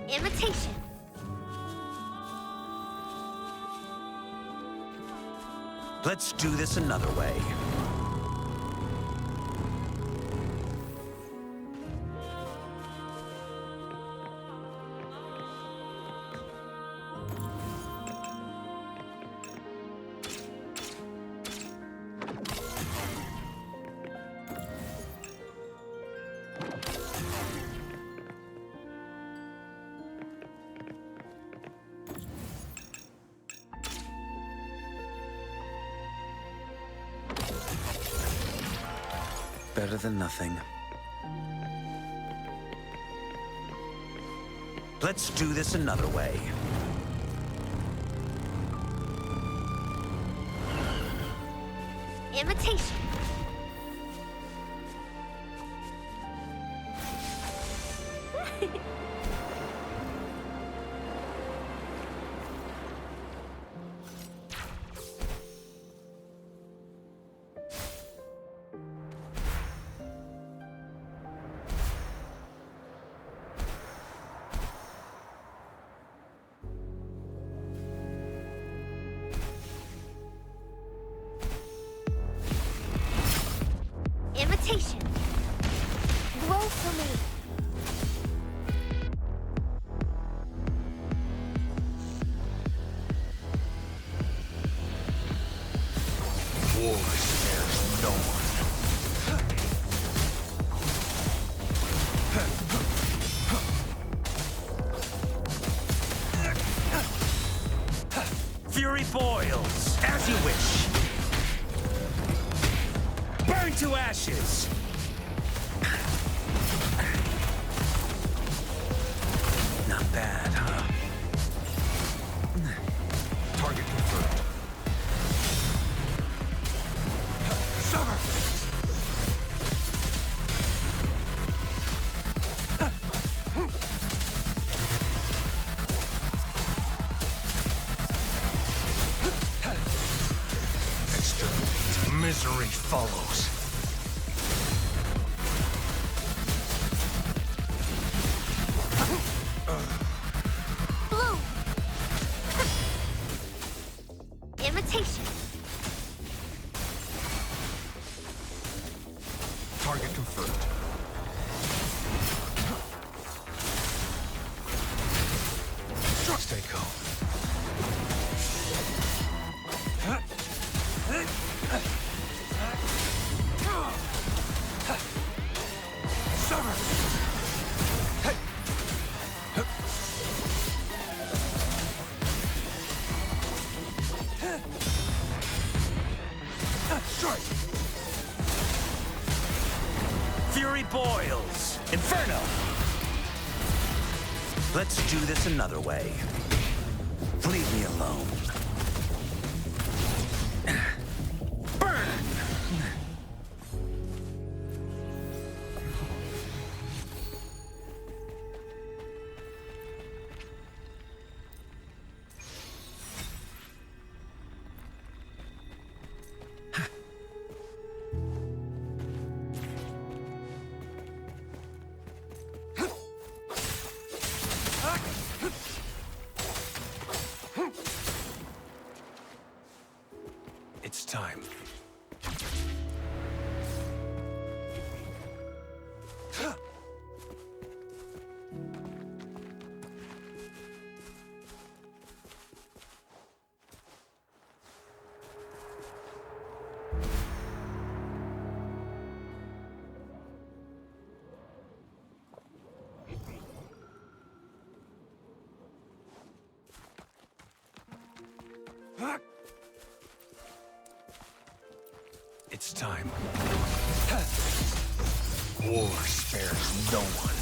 Imitation. Let's do this another way. Better than nothing. Let's do this another way. Imitation. Imitation. Blow for me. War spares no one. Fury boils, as you wish. Burn to ashes! Not bad, huh? Target confirmed. Summer! Exterminate. Misery follows. Blue. Imitation. Target confirmed. Stay calm. Summer! Hey! Strike! Fury boils! Inferno! Let's do this another way. Leave me alone. Burn! It's time. It's time. War spares no one.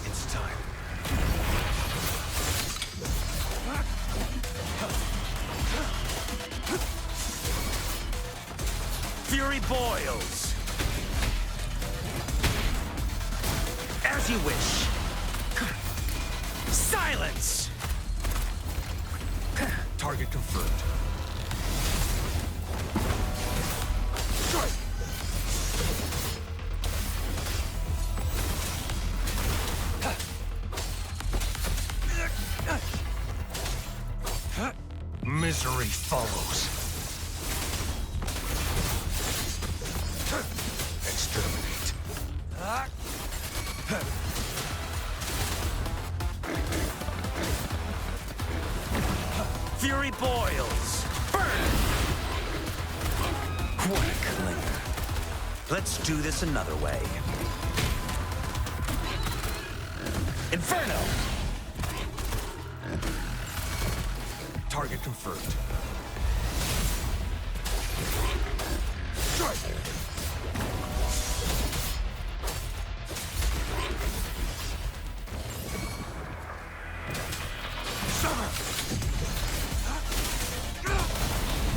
It's time. boils. As you wish. Silence! Target confirmed. Misery follows. Exterminate. Fury boils. Burn! What a clinger. Let's do this another way. Inferno! Target confirmed.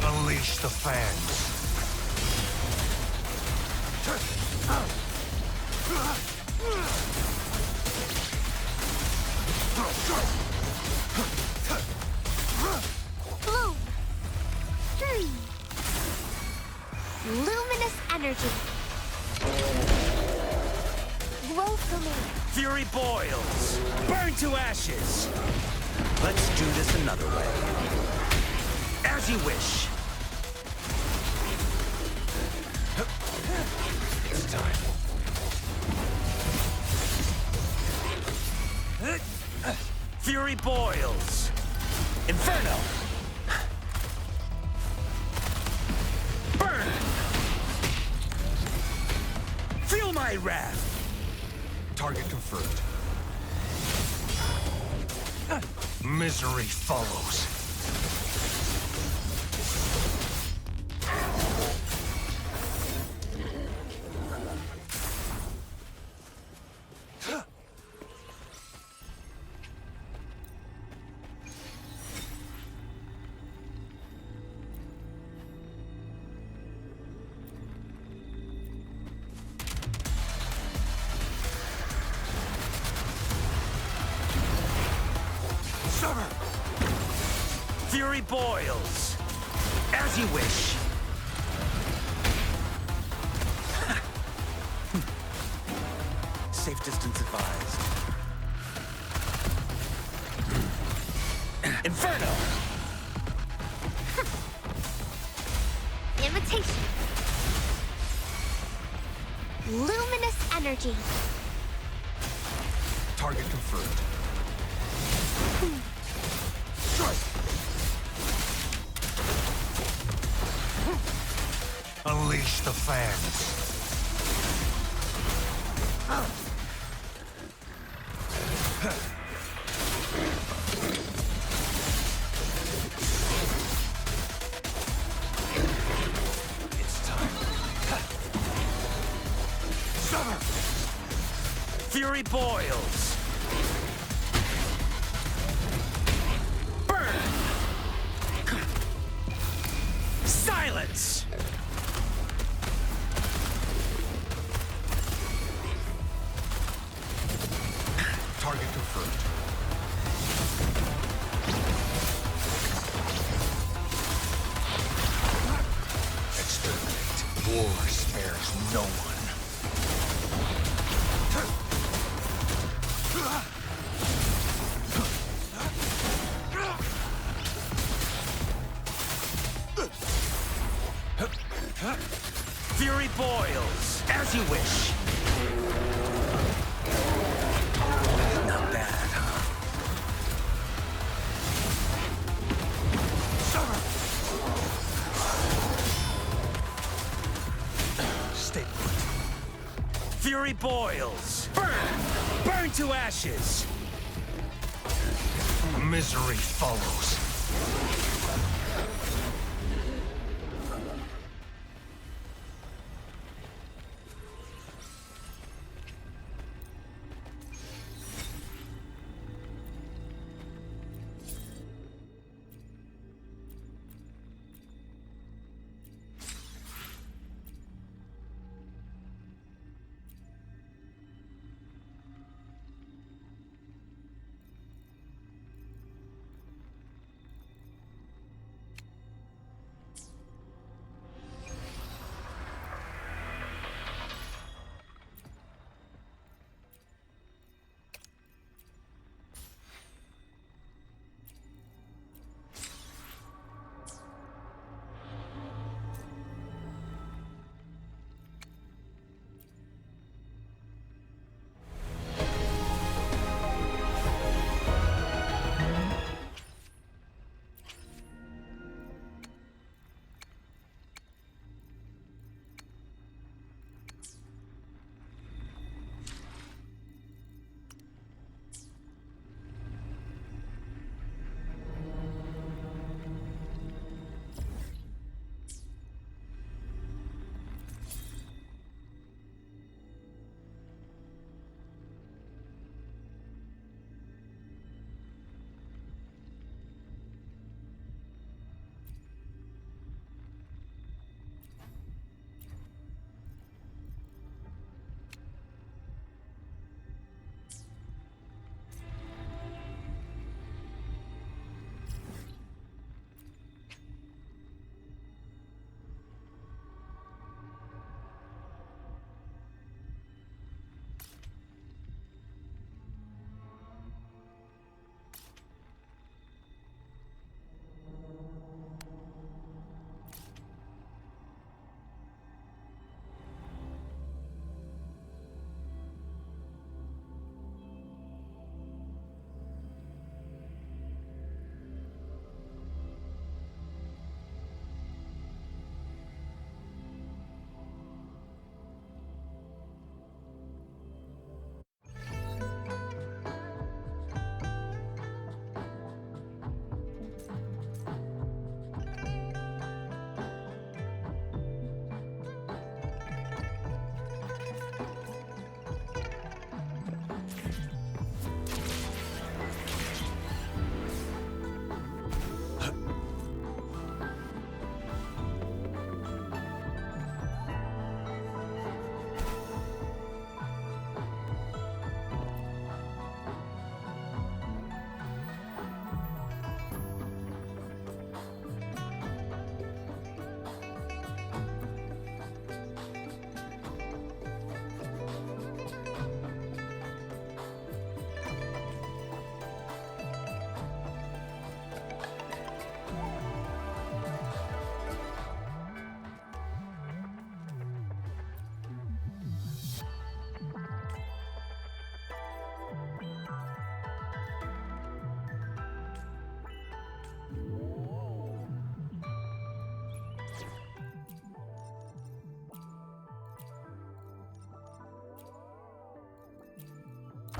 Unleash the fans. Bloom. 3. Luminous energy. Glow for me. Fury boils. Burn to ashes. Let's do this another way. As you wish. It's time. Fury boils. Inferno. Burn. Feel my wrath. Target confirmed. Misery follows. Fury boils. As you wish. Safe distance advised. Inferno! Imitation. Luminous energy. Target confirmed. Unleash the fans. It's time. Fury boils. Burn! Silence! Target confirmed. Exterminate. War spares no one. Fury boils. As you wish. Not bad, huh? Stay put. Fury boils. Burn! Burn to ashes! Misery follows.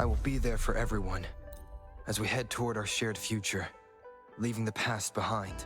I will be there for everyone as we head toward our shared future, leaving the past behind.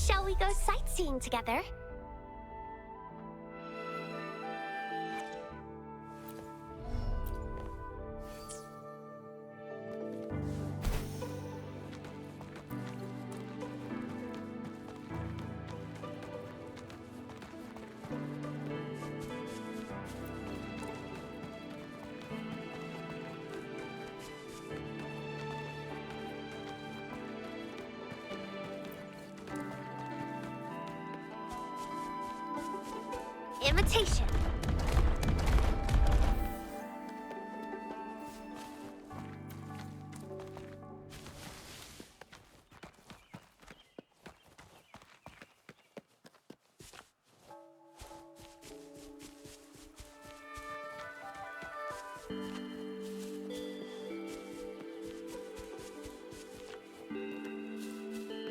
Shall we go sightseeing together? Imitation.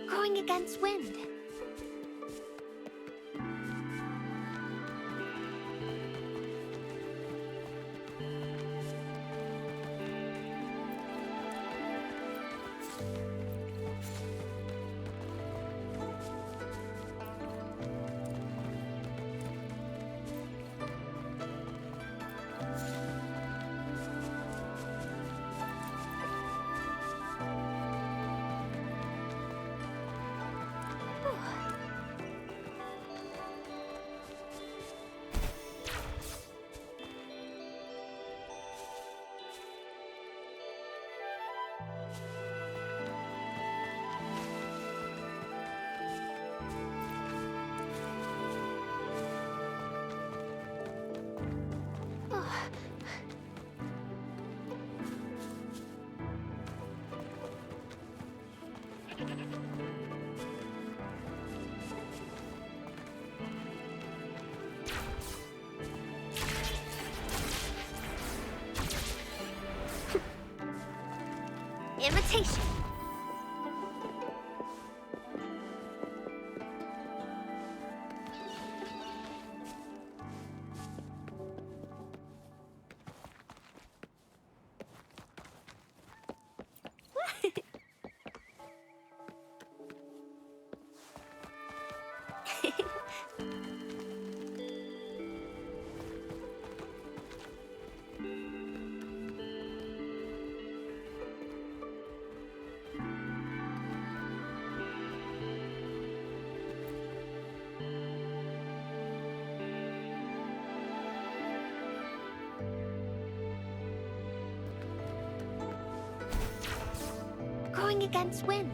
Going against wind. Imitation. Going against wind.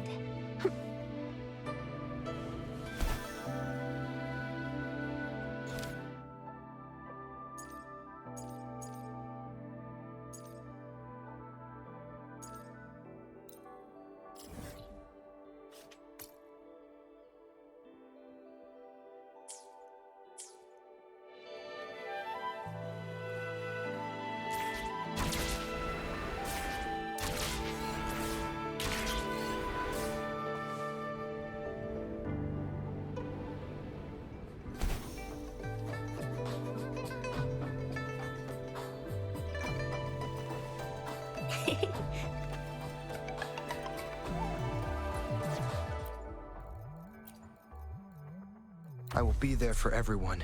I will be there for everyone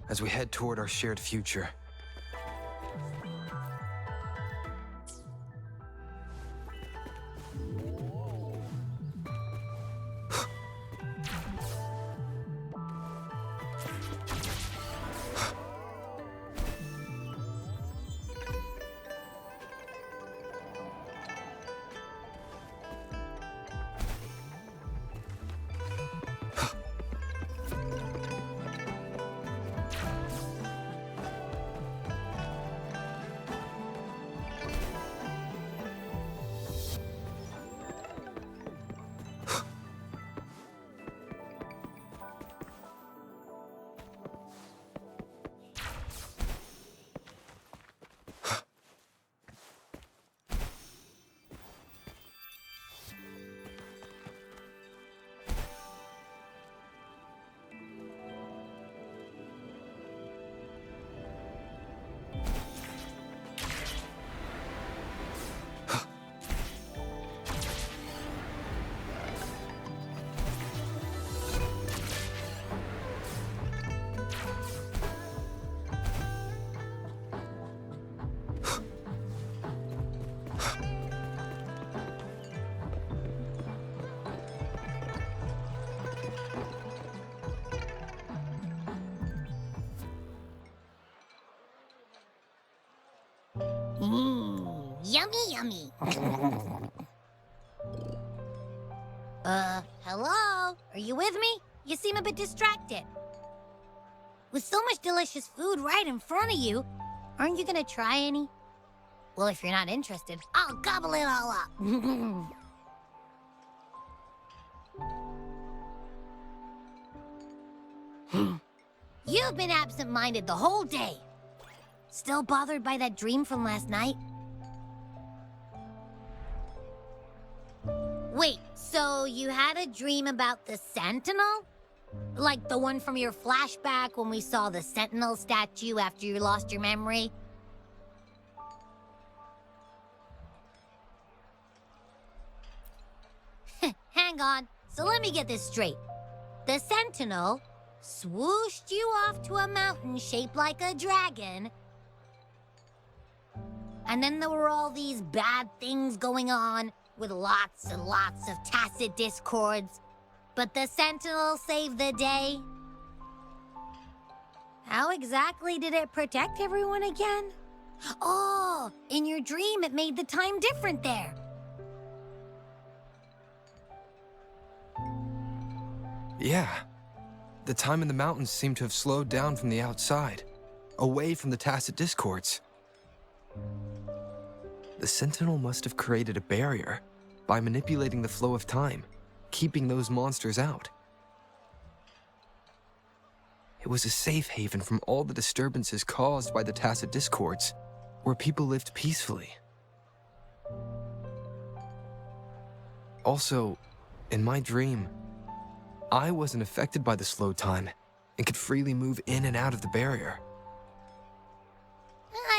as we head toward our shared future. Yummy, yummy. Hello? Are you with me? You seem a bit distracted. With so much delicious food right in front of you, aren't you gonna try any? Well, if you're not interested, I'll gobble it all up. You've been absent-minded the whole day. Still bothered by that dream from last night? Wait, so you had a dream about the Sentinel? Like the one from your flashback when we saw the Sentinel statue after you lost your memory? Hang on, so let me get this straight. The Sentinel swooshed you off to a mountain shaped like a dragon, and then there were all these bad things going on with lots and lots of tacit discords, but the Sentinel saved the day. How exactly did it protect everyone again? Oh, in your dream it made the time different there. Yeah. The time in the mountains seemed to have slowed down from the outside, away from the tacit discords. The Sentinel must have created a barrier by manipulating the flow of time, keeping those monsters out. It was a safe haven from all the disturbances caused by the tacit discords, where people lived peacefully. Also, in my dream, I wasn't affected by the slow time and could freely move in and out of the barrier.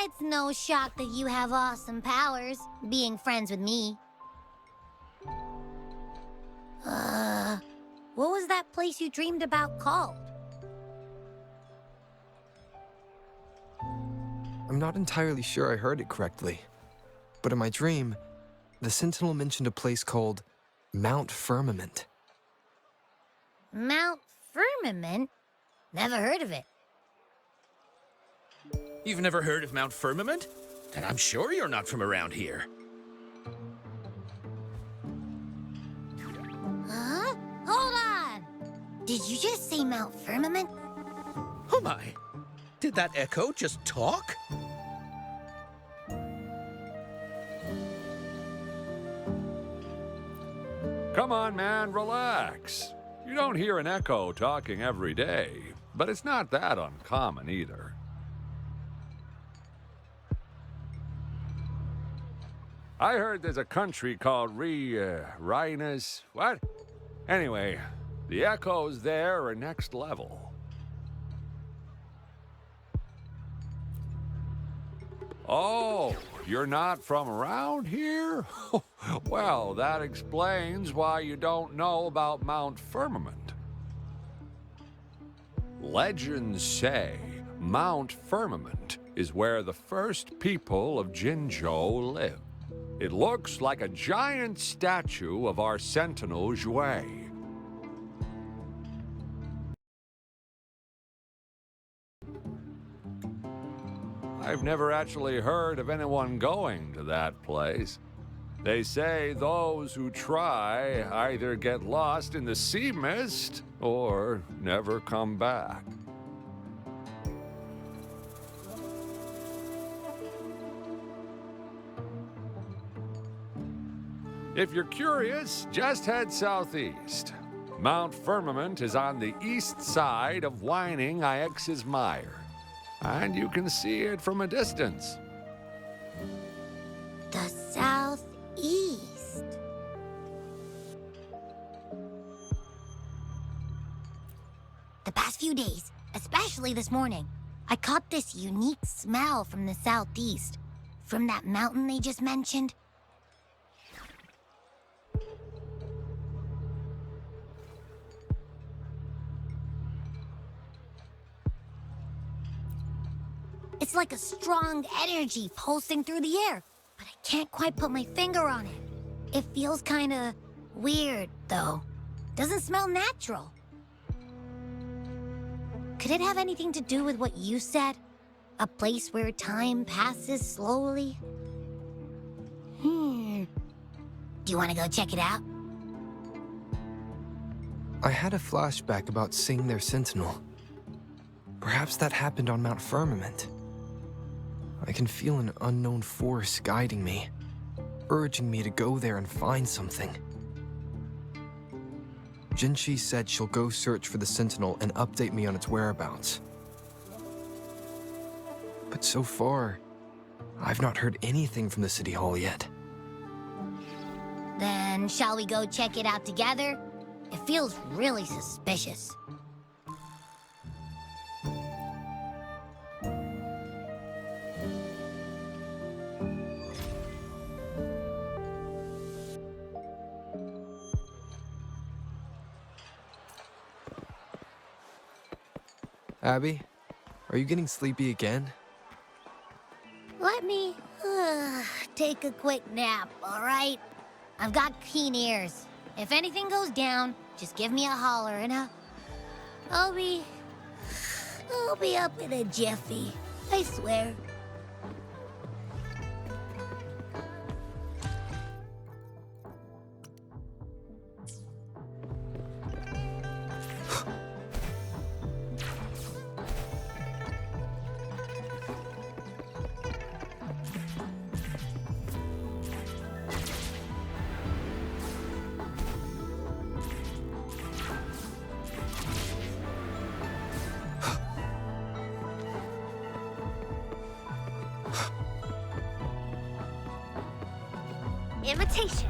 It's no shock that you have awesome powers, being friends with me. What was that place you dreamed about called? I'm not entirely sure I heard it correctly, but in my dream, the Sentinel mentioned a place called Mount Firmament. Mount Firmament? Never heard of it. You've never heard of Mount Firmament? Then I'm sure you're not from around here. Huh? Hold on! Did you just say Mount Firmament? Oh my! Did that echo just talk? Come on, man, relax. You don't hear an echo talking every day, but it's not that uncommon either. I heard there's a country called Rhinus. What? Anyway, the echoes there are next level. Oh, you're not from around here? Well, that explains why you don't know about Mount Firmament. Legends say Mount Firmament is where the first people of Jinzhou lived. It looks like a giant statue of our Sentinel Jue. I've never actually heard of anyone going to that place. They say those who try either get lost in the sea mist or never come back. If you're curious, just head southeast. Mount Firmament is on the east side of whining Ix's Mire, and you can see it from a distance. The southeast. The past few days, especially this morning, I caught this unique smell from the southeast, from that mountain they just mentioned. It's like a strong energy pulsing through the air, but I can't quite put my finger on it. It feels kinda weird, though. Doesn't smell natural. Could it have anything to do with what you said? A place where time passes slowly? Do you want to go check it out? I had a flashback about seeing their sentinel. Perhaps that happened on Mount Firmament. I can feel an unknown force guiding me, urging me to go there and find something. Jinshi said she'll go search for the sentinel and update me on its whereabouts. But so far, I've not heard anything from the City Hall yet. Then shall we go check it out together? It feels really suspicious. Abby, are you getting sleepy again? Let me take a quick nap, all right? I've got keen ears. If anything goes down, just give me a holler and I'll be up in a jiffy. I swear. Imitation.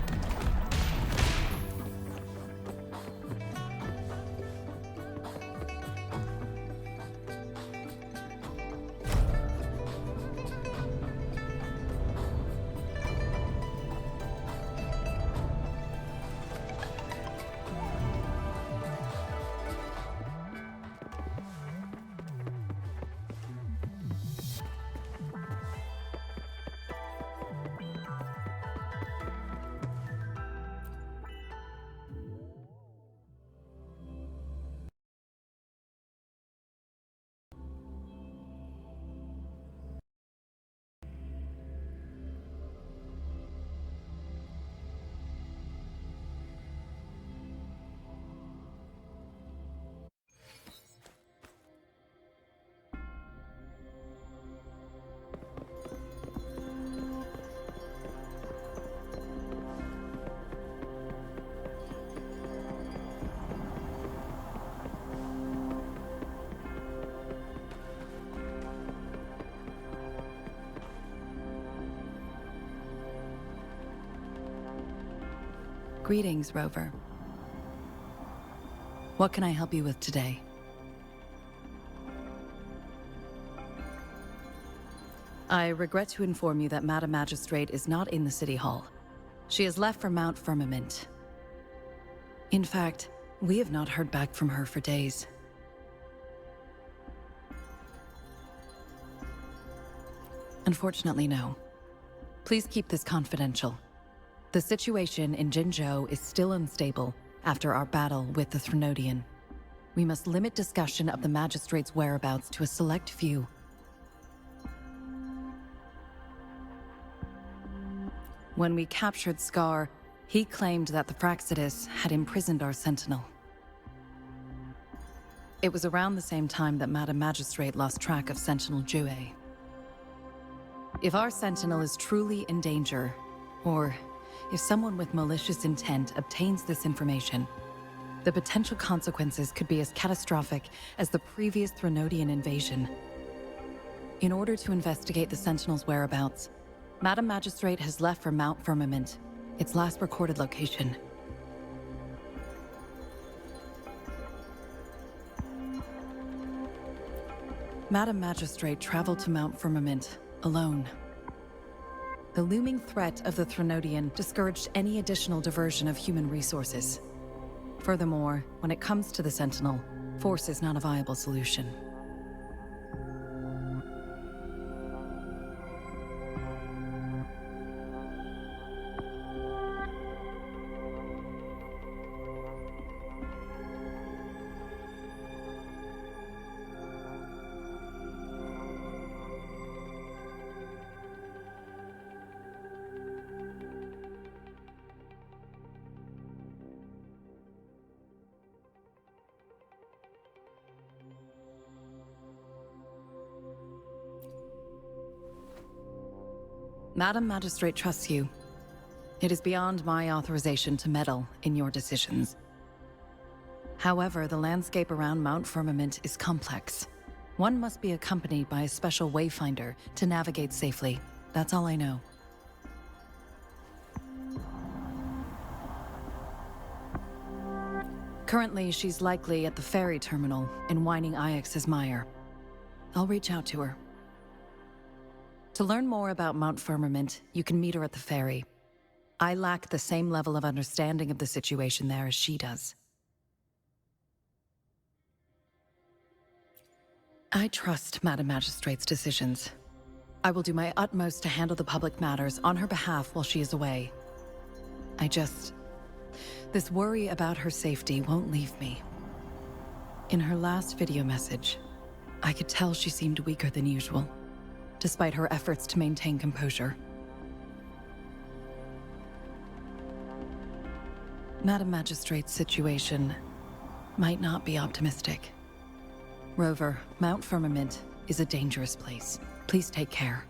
Greetings, Rover. What can I help you with today? I regret to inform you that Madam Magistrate is not in the City Hall. She has left for Mount Firmament. In fact, we have not heard back from her for days. Unfortunately, no. Please keep this confidential. The situation in Jinzhou is still unstable after our battle with the Threnodian. We must limit discussion of the Magistrate's whereabouts to a select few. When we captured Scar, he claimed that the Fraxidus had imprisoned our Sentinel. It was around the same time that Madam Magistrate lost track of Sentinel Jue. If our Sentinel is truly in danger, or if someone with malicious intent obtains this information, the potential consequences could be as catastrophic as the previous Threnodian invasion. In order to investigate the Sentinel's whereabouts, Madam Magistrate has left for Mount Firmament, its last recorded location. Madam Magistrate traveled to Mount Firmament alone. The looming threat of the Threnodian discouraged any additional diversion of human resources. Furthermore, when it comes to the Sentinel, force is not a viable solution. Madam Magistrate trusts you. It is beyond my authorization to meddle in your decisions. However, the landscape around Mount Firmament is complex. One must be accompanied by a special wayfinder to navigate safely. That's all I know. Currently, she's likely at the ferry terminal in Whining Ix's Mire. I'll reach out to her. To learn more about Mount Firmament, you can meet her at the ferry. I lack the same level of understanding of the situation there as she does. I trust Madam Magistrate's decisions. I will do my utmost to handle the public matters on her behalf while she is away. This worry about her safety won't leave me. In her last video message, I could tell she seemed weaker than usual, despite her efforts to maintain composure. Madam Magistrate's situation might not be optimistic. Rover, Mount Firmament is a dangerous place. Please take care.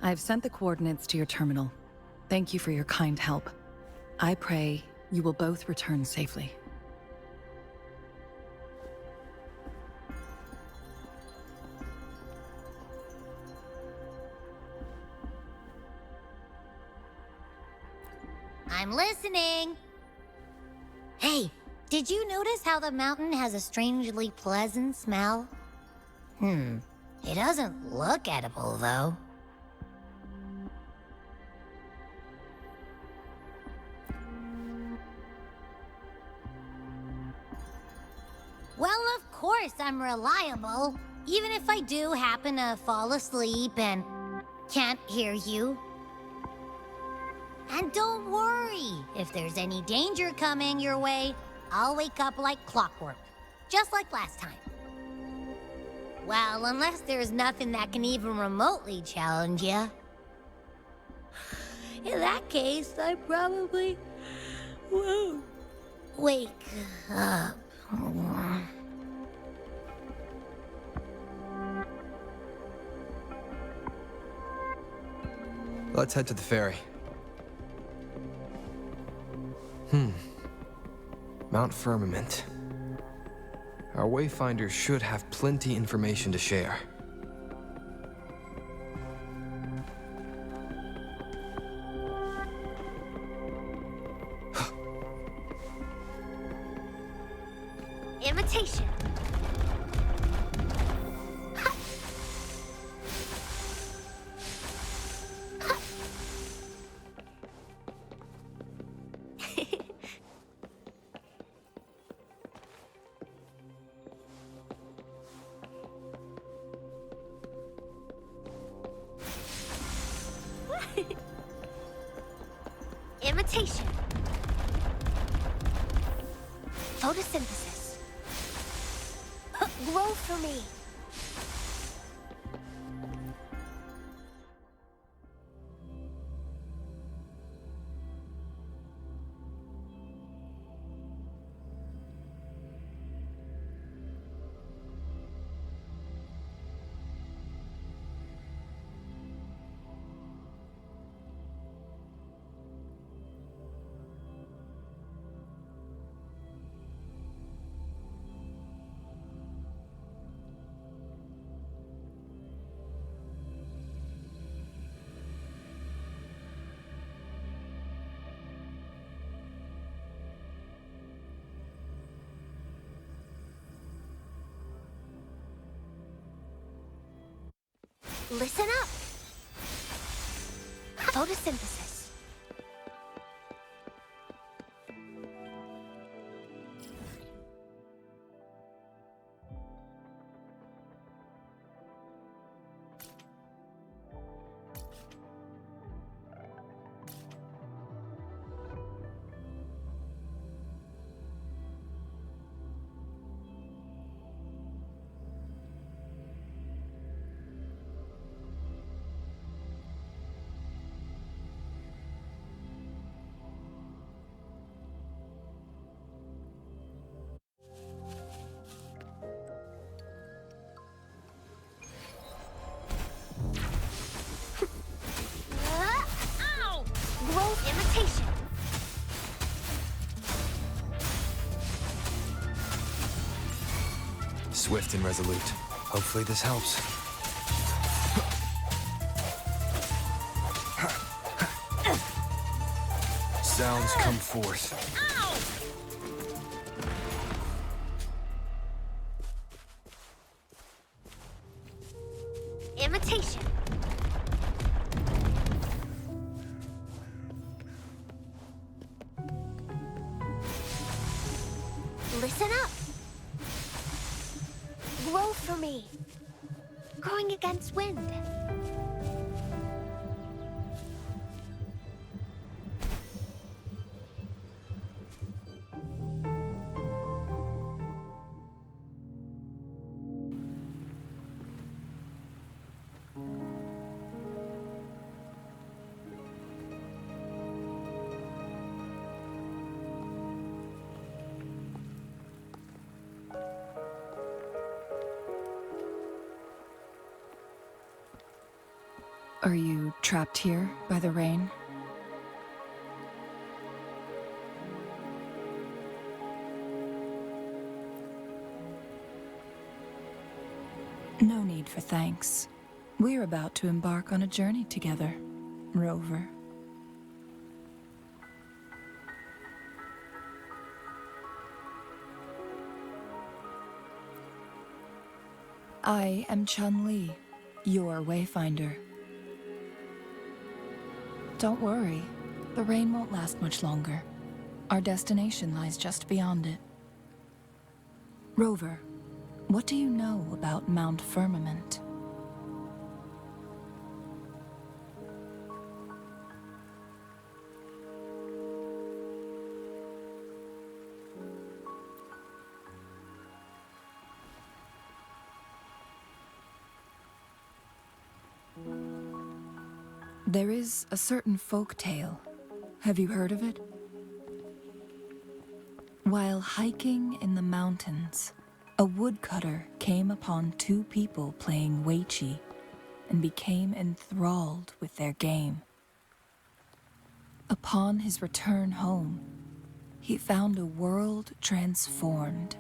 I have sent the coordinates to your terminal. Thank you for your kind help. I pray you will both return safely. I'm listening. Hey, did you notice how the mountain has a strangely pleasant smell? It doesn't look edible, though. Well, of course I'm reliable. Even if I do happen to fall asleep and can't hear you. And don't worry, if there's any danger coming your way, I'll wake up like clockwork, just like last time. Well, unless there's nothing that can even remotely challenge you. In that case, I probably won't wake up. Let's head to the ferry. Mount Firmament. Our wayfinders should have plenty information to share. Imitation. Imitation. Photosynthesis. Grow for me. Listen up. Photosynthesis. Imitation. Swift and resolute. Hopefully this helps. Sounds come forth. Imitation. Listen up. Grow for me. Growing against wind. Are you trapped here by the rain? No need for thanks. We're about to embark on a journey together, Rover. I am Chun-Li, your Wayfinder. Don't worry, the rain won't last much longer. Our destination lies just beyond it. Rover, what do you know about Mount Firmament? There is a certain folk tale. Have you heard of it? While hiking in the mountains, a woodcutter came upon two people playing Weiqi and became enthralled with their game. Upon his return home, he found a world transformed.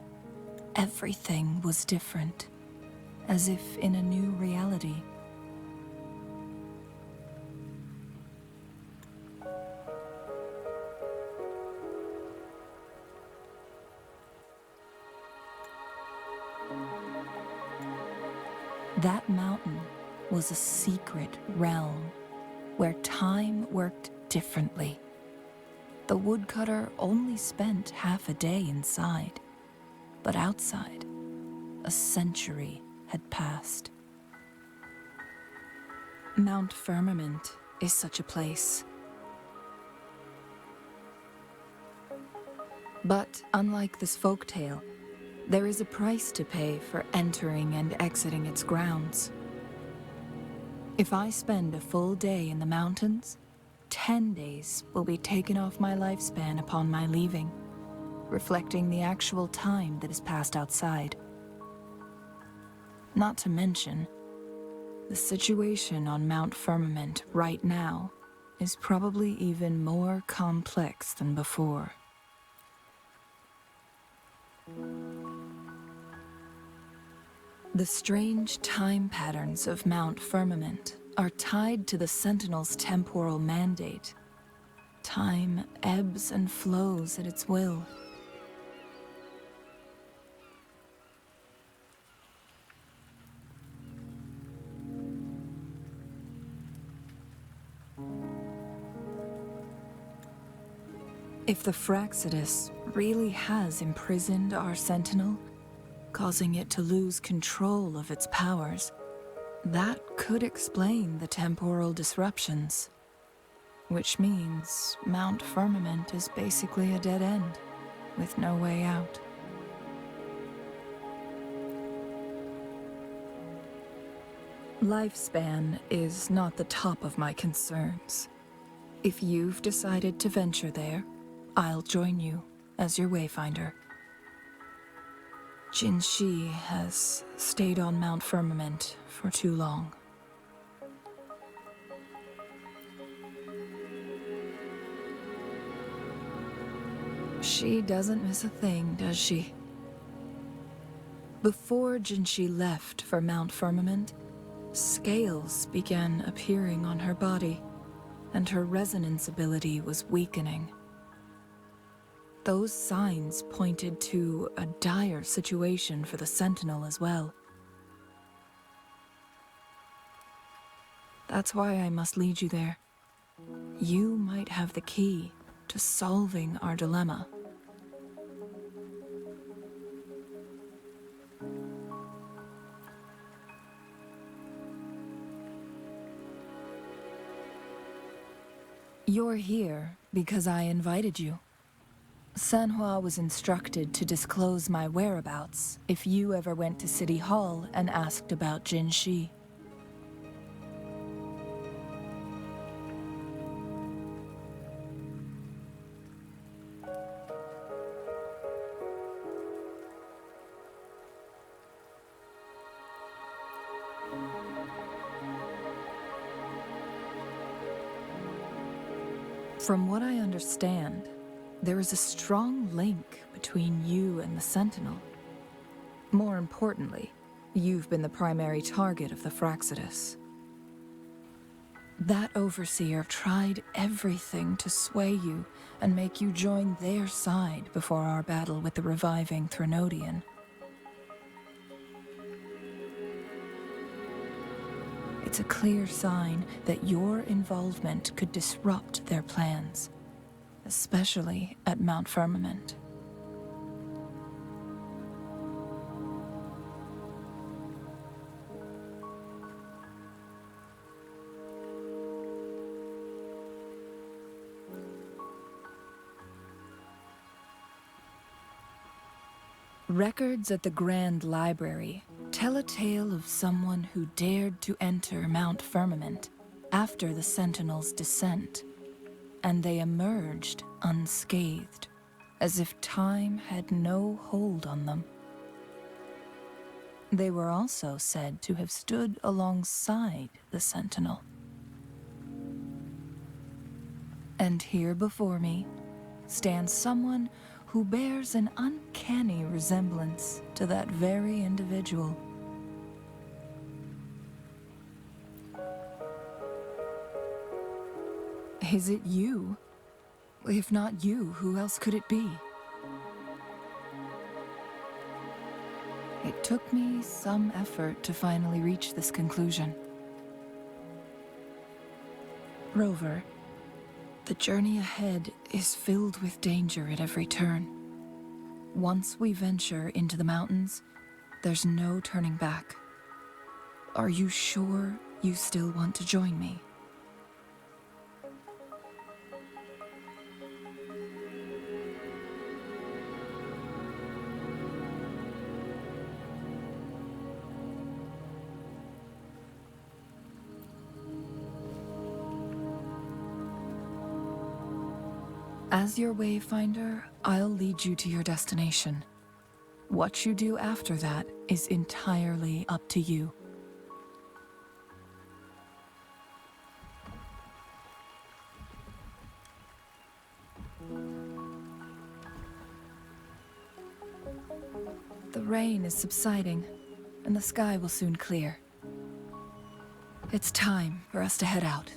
Everything was different, as if in a new reality. That mountain was a secret realm where time worked differently. The woodcutter only spent half a day inside, but outside, a century had passed. Mount Firmament is such a place. But unlike this folktale, there is a price to pay for entering and exiting its grounds. If I spend a full day in the mountains, 10 days will be taken off my lifespan upon my leaving, reflecting the actual time that is passed outside. Not to mention, the situation on Mount Firmament right now is probably even more complex than before. The strange time patterns of Mount Firmament are tied to the Sentinel's temporal mandate. Time ebbs and flows at its will. If the Fraxidus really has imprisoned our Sentinel, causing it to lose control of its powers, that could explain the temporal disruptions. Which means Mount Firmament is basically a dead end, with no way out. Lifespan is not the top of my concerns. If you've decided to venture there, I'll join you as your Wayfinder. Jin Shi has stayed on Mount Firmament for too long. She doesn't miss a thing, does she? Before Jinshi left for Mount Firmament, scales began appearing on her body, and her resonance ability was weakening. Those signs pointed to a dire situation for the Sentinel as well. That's why I must lead you there. You might have the key to solving our dilemma. You're here because I invited you. Sanhua was instructed to disclose my whereabouts if you ever went to City Hall and asked about Jinshi. From what I understand, there is a strong link between you and the Sentinel. More importantly, you've been the primary target of the Fraxidus. That Overseer tried everything to sway you and make you join their side before our battle with the reviving Threnodian. It's a clear sign that your involvement could disrupt their plans, especially at Mount Firmament. Records at the Grand Library tell a tale of someone who dared to enter Mount Firmament after the Sentinel's descent, and they emerged unscathed, as if time had no hold on them. They were also said to have stood alongside the Sentinel. And here before me stands someone who bears an uncanny resemblance to that very individual. Is it you? If not you, who else could it be? It took me some effort to finally reach this conclusion. Rover, the journey ahead is filled with danger at every turn. Once we venture into the mountains, there's no turning back. Are you sure you still want to join me? As your wayfinder, I'll lead you to your destination. What you do after that is entirely up to you. The rain is subsiding, and the sky will soon clear. It's time for us to head out.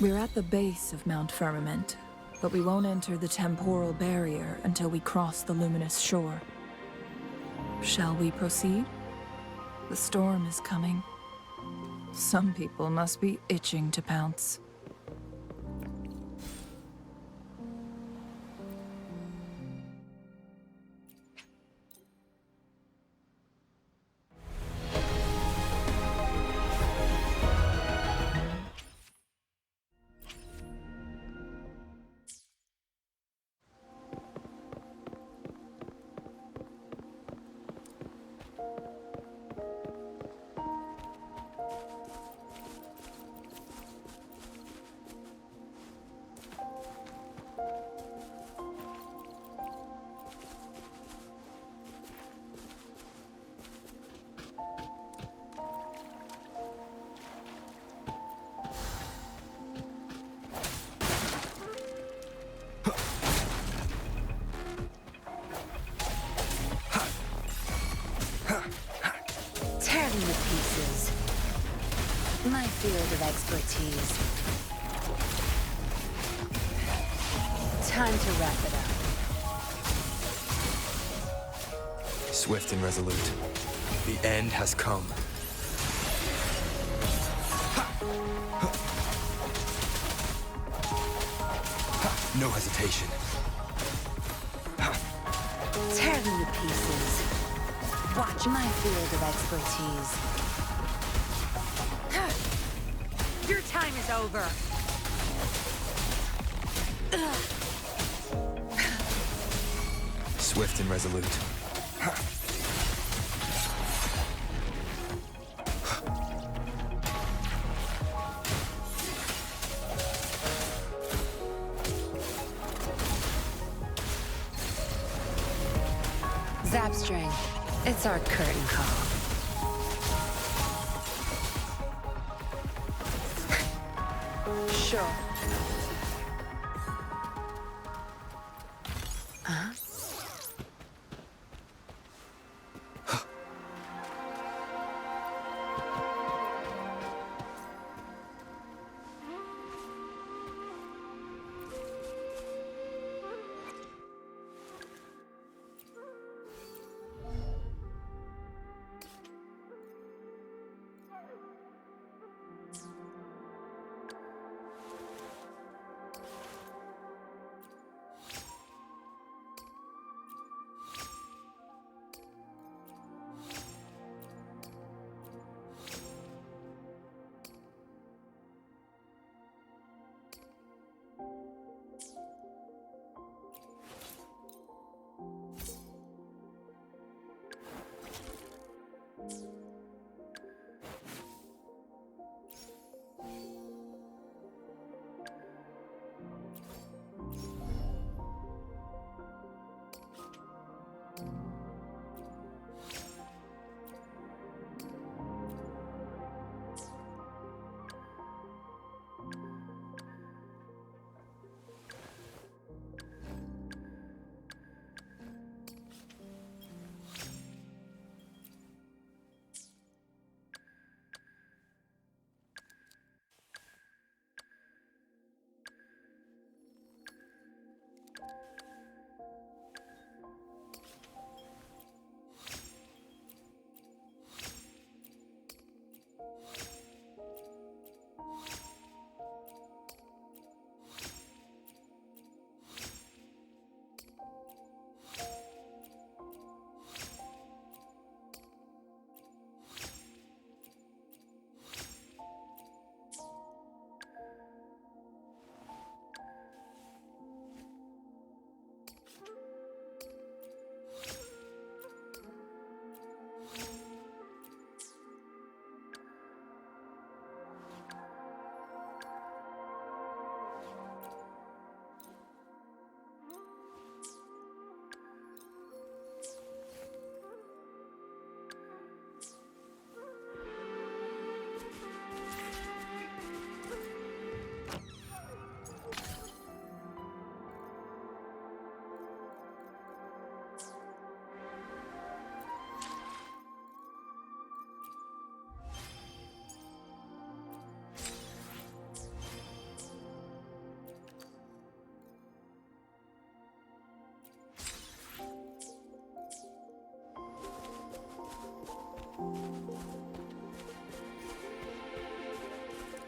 We're at the base of Mount Firmament, but we won't enter the temporal barrier until we cross the luminous shore. Shall we proceed? The storm is coming. Some people must be itching to pounce. Tear them to pieces. My field of expertise. Time to wrap it up. Swift and resolute. The end has come. No hesitation. Tear them to pieces. Watch my field of expertise. Your time is over. Swift and resolute. Zapstring. It's our curtain call. Sure. Huh?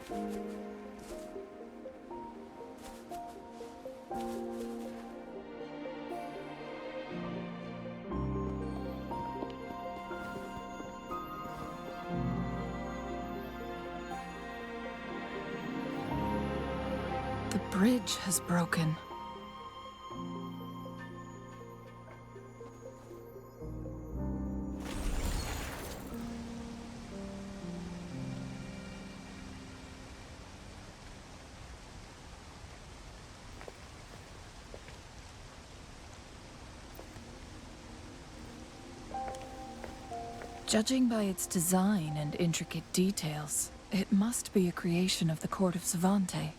The bridge has broken. Judging by its design and intricate details, it must be a creation of the court of Savante.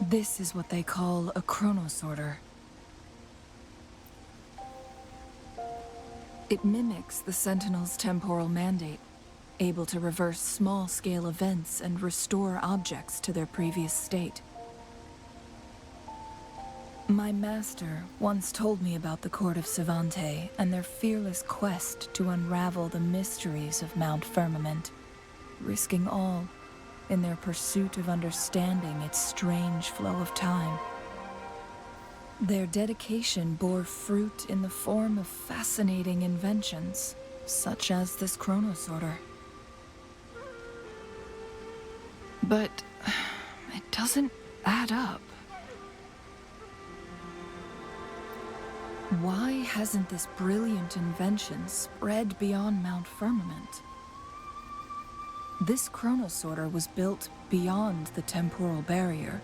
This is what they call a chronosorter. It mimics the Sentinel's temporal mandate, able to reverse small-scale events and restore objects to their previous state. My master once told me about the court of Savante and their fearless quest to unravel the mysteries of Mount Firmament, risking all in their pursuit of understanding its strange flow of time. Their dedication bore fruit in the form of fascinating inventions, such as this chronosorter. But it doesn't add up. Why hasn't this brilliant invention spread beyond Mount Firmament? This chronosorter was built beyond the temporal barrier,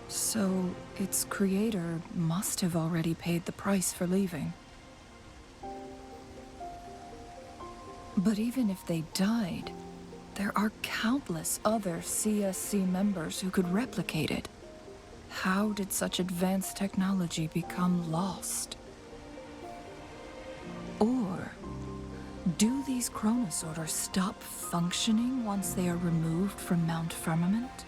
so its creator must have already paid the price for leaving. But even if they died, there are countless other CSC members who could replicate it. How did such advanced technology become lost? Or do these chronosorters stop functioning once they are removed from Mount Firmament?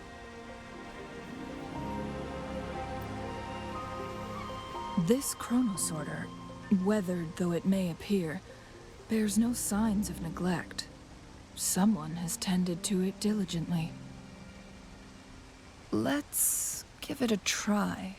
This chronosorter, weathered though it may appear, bears no signs of neglect. Someone has tended to it diligently. Let's give it a try.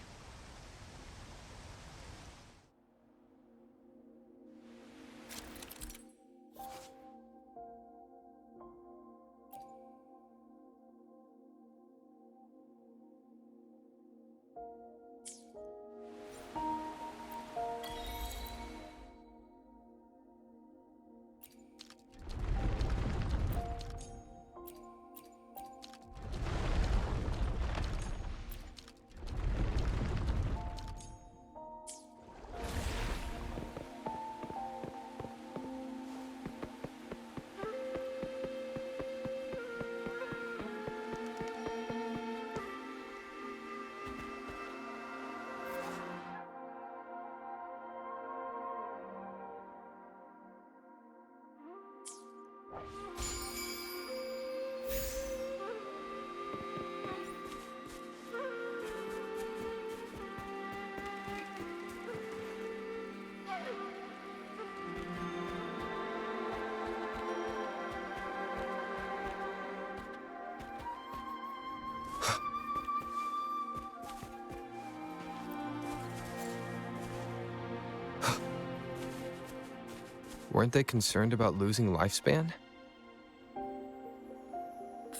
Weren't they concerned about losing lifespan?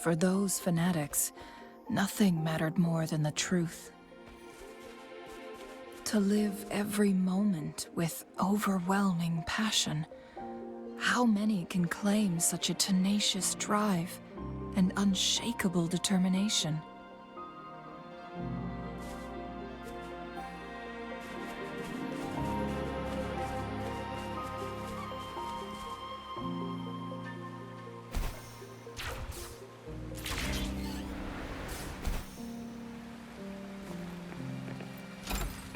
For those fanatics, nothing mattered more than the truth. To live every moment with overwhelming passion. How many can claim such a tenacious drive and unshakable determination?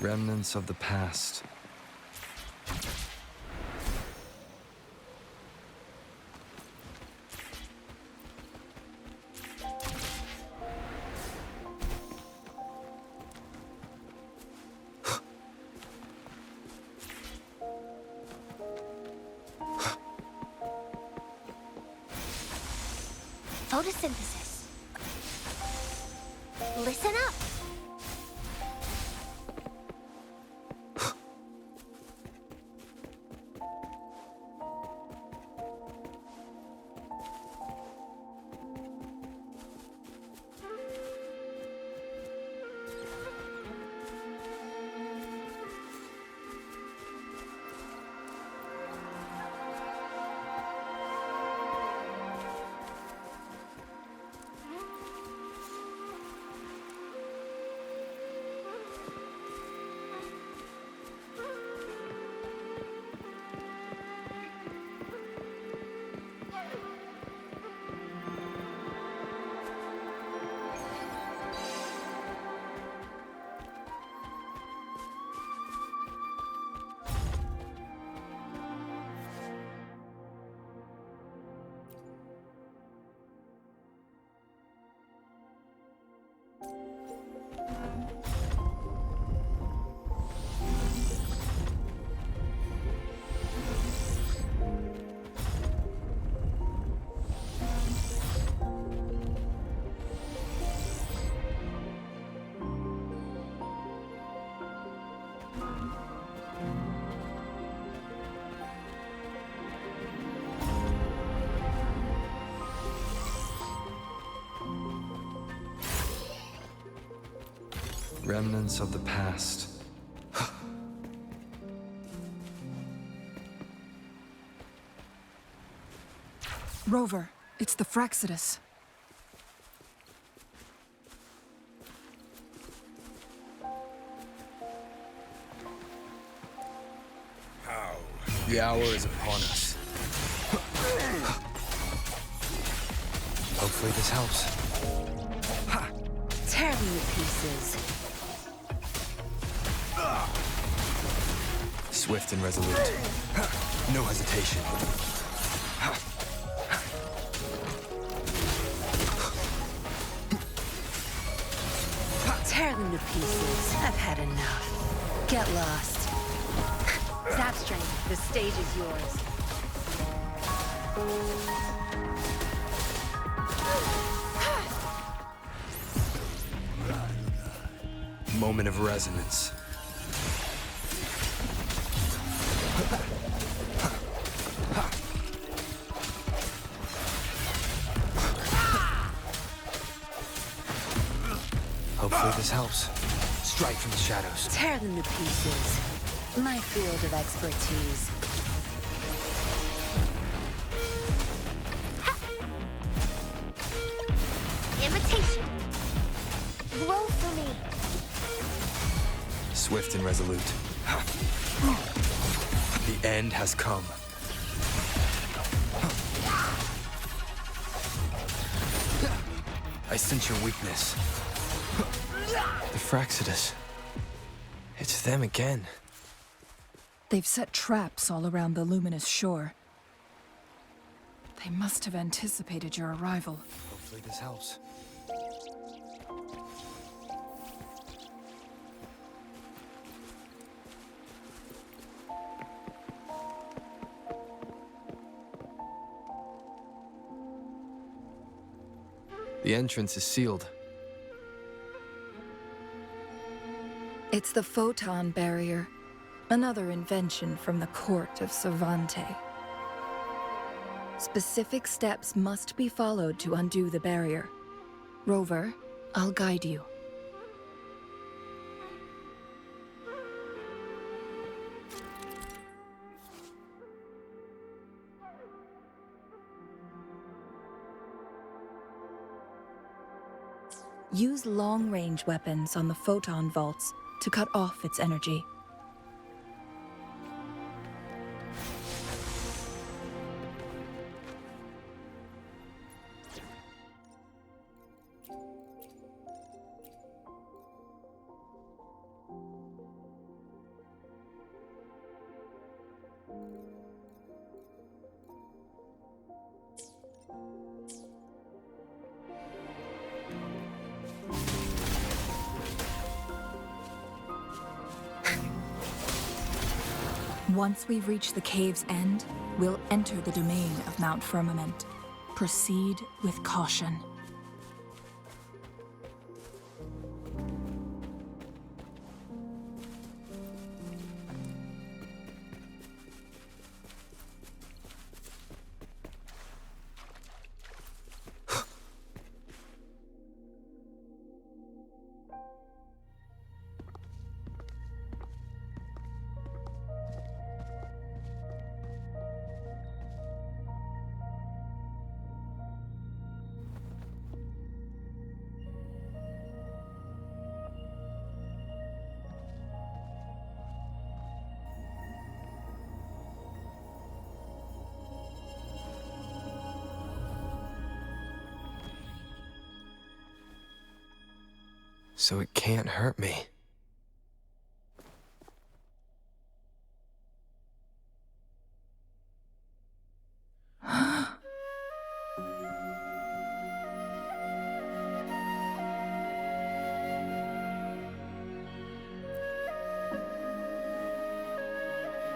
Remnants of the past. photosynthesis. Listen up. Remnants of the past. Rover, it's the Fraccidus. The hour is upon us. Hopefully this helps. Tear me to pieces. Swift and resolute. No hesitation. Tear them to pieces. I've had enough. Get lost. Zapstring, the stage is yours. Moment of resonance. Hopefully this helps. Strike from the shadows. Tear them to pieces. My field of expertise. Imitation. Roll for me. Swift and resolute. The end has come. I sense your weakness. The Fraccidus. It's them again. They've set traps all around the luminous shore. They must have anticipated your arrival. Hopefully this helps. The entrance is sealed. It's the photon barrier, another invention from the court of Savante. Specific steps must be followed to undo the barrier. Rover, I'll guide you. Use long-range weapons on the photon vaults to cut off its energy. Once we've reached the cave's end, we'll enter the domain of Mount Firmament. Proceed with caution. So it can't hurt me.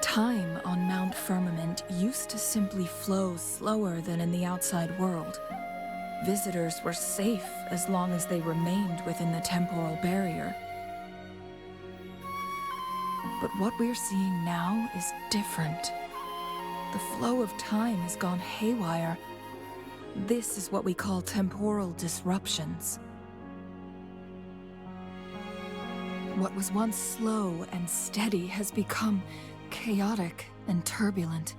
Time on Mount Firmament used to simply flow slower than in the outside world. Visitors were safe as long as they remained within the temporal barrier. But what we're seeing now is different. The flow of time has gone haywire. This is what we call temporal disruptions. What was once slow and steady has become chaotic and turbulent.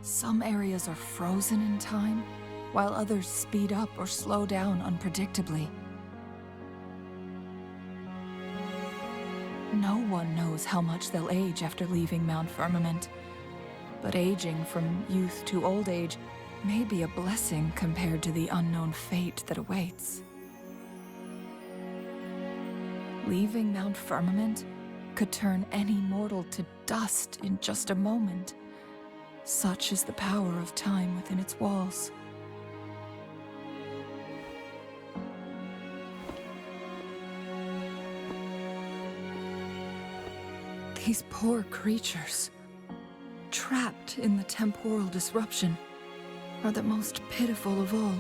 Some areas are frozen in time, while others speed up or slow down unpredictably. No one knows how much they'll age after leaving Mount Firmament, but aging from youth to old age may be a blessing compared to the unknown fate that awaits. Leaving Mount Firmament could turn any mortal to dust in just a moment. Such is the power of time within its walls. These poor creatures, trapped in the temporal disruption, are the most pitiful of all.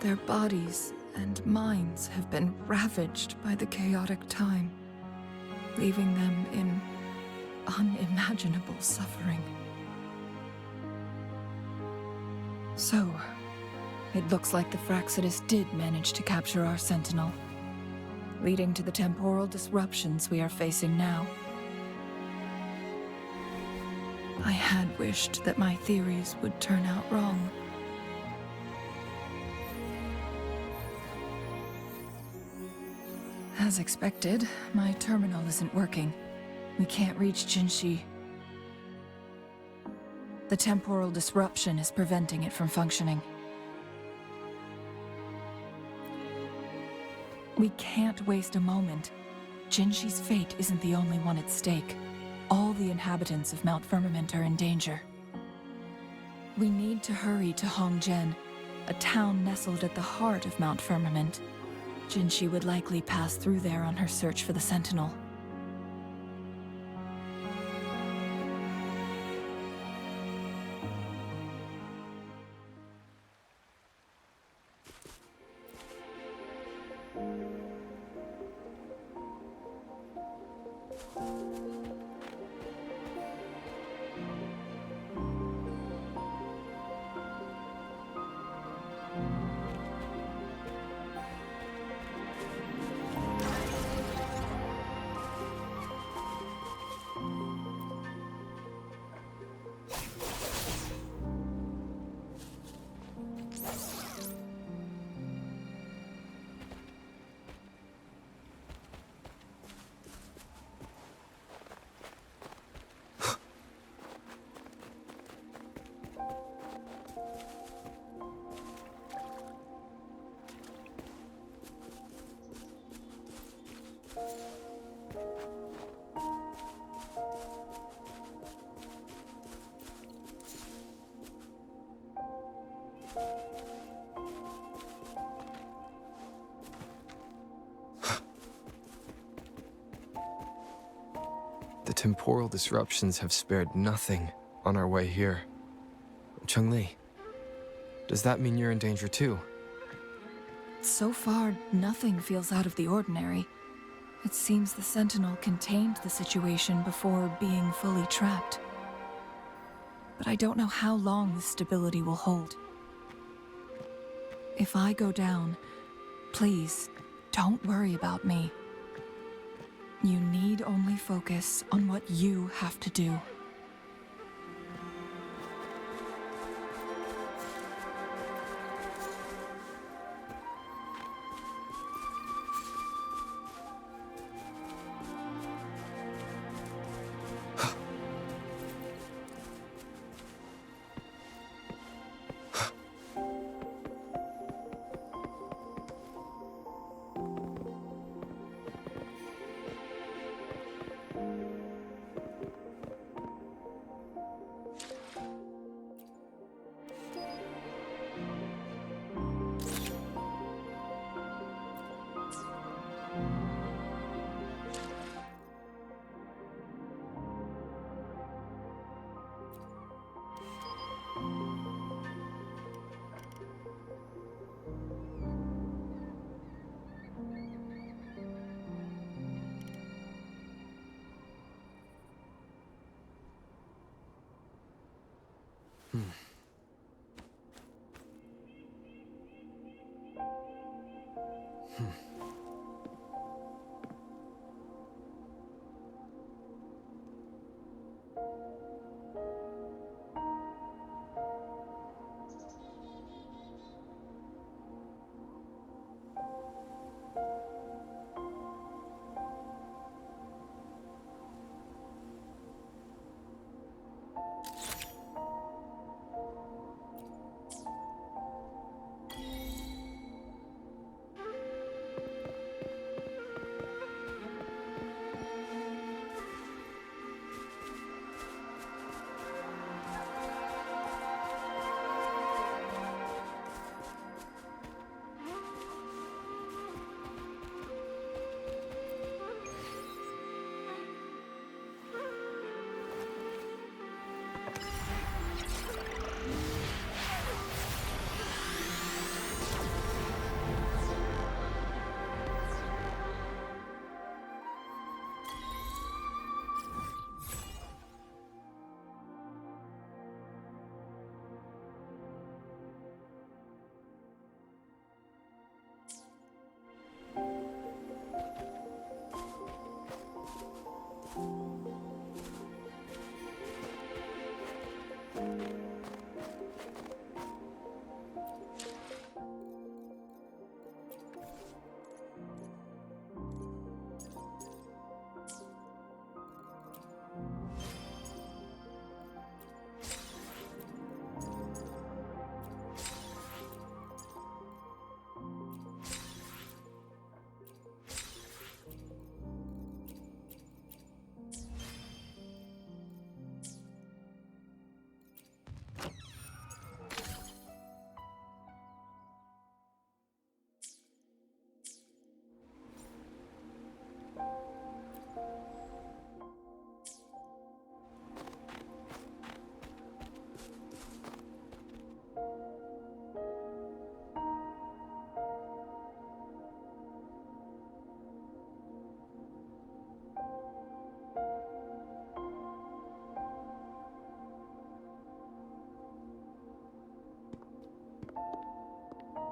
Their bodies and minds have been ravaged by the chaotic time, leaving them in unimaginable suffering. So, it looks like the Fraxidus did manage to capture our Sentinel, leading to the temporal disruptions we are facing now. I had wished that my theories would turn out wrong. As expected, my terminal isn't working. We can't reach Jinshi. The temporal disruption is preventing it from functioning. We can't waste a moment. Jinshi's fate isn't the only one at stake. All the inhabitants of Mount Firmament are in danger. We need to hurry to Hongjian, a town nestled at the heart of Mount Firmament. Jinshi would likely pass through there on her search for the Sentinel. The temporal disruptions have spared nothing on our way here. Changli, Does that mean you're in danger too? So far, nothing feels out of the ordinary. It seems the Sentinel contained the situation before being fully trapped. But I don't know how long this stability will hold. If I go down, please, don't worry about me. You need only focus on what you have to do.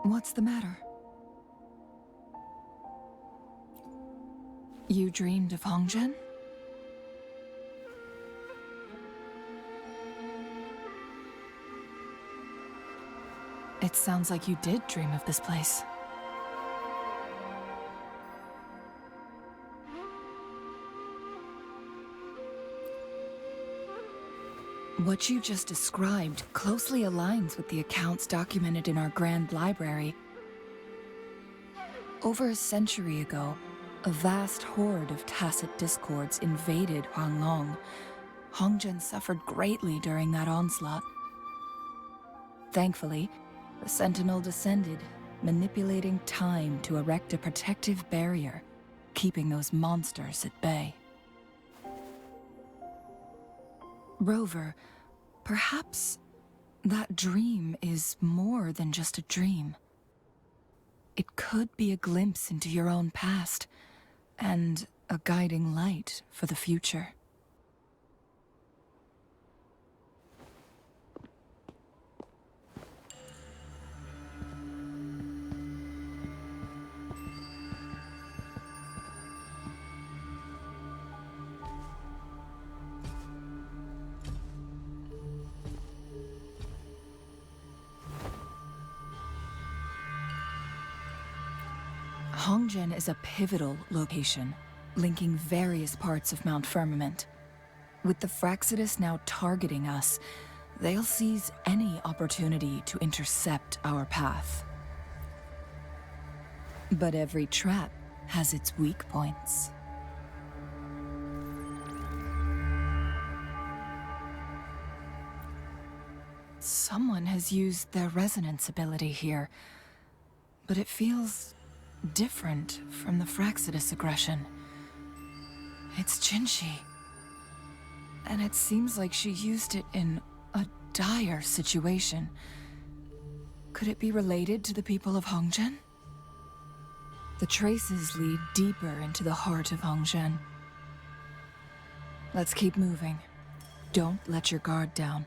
What's the matter? You dreamed of Hongzhen? It sounds like you did dream of this place. What you just described closely aligns with the accounts documented in our Grand Library. Over a century ago, a vast horde of tacit discords invaded Huanglong. Hongzhen suffered greatly during that onslaught. Thankfully, the Sentinel descended, manipulating time to erect a protective barrier, keeping those monsters at bay. Rover, perhaps That dream is more than just a dream. It could be a glimpse into your own past, and a guiding light for the future. Hongzhen is a pivotal location, linking various parts of Mount Firmament. With the Fraxidus now targeting us, they'll seize any opportunity to intercept our path. But every trap has its weak points. Someone has used their resonance ability here, but it feels different from the Fraxidus aggression. It's Jinshi. And it seems like she used it in a dire situation. Could it be related to the people of Hongzhen? The traces lead deeper into the heart of Hongzhen. Let's keep moving. Don't let your guard down.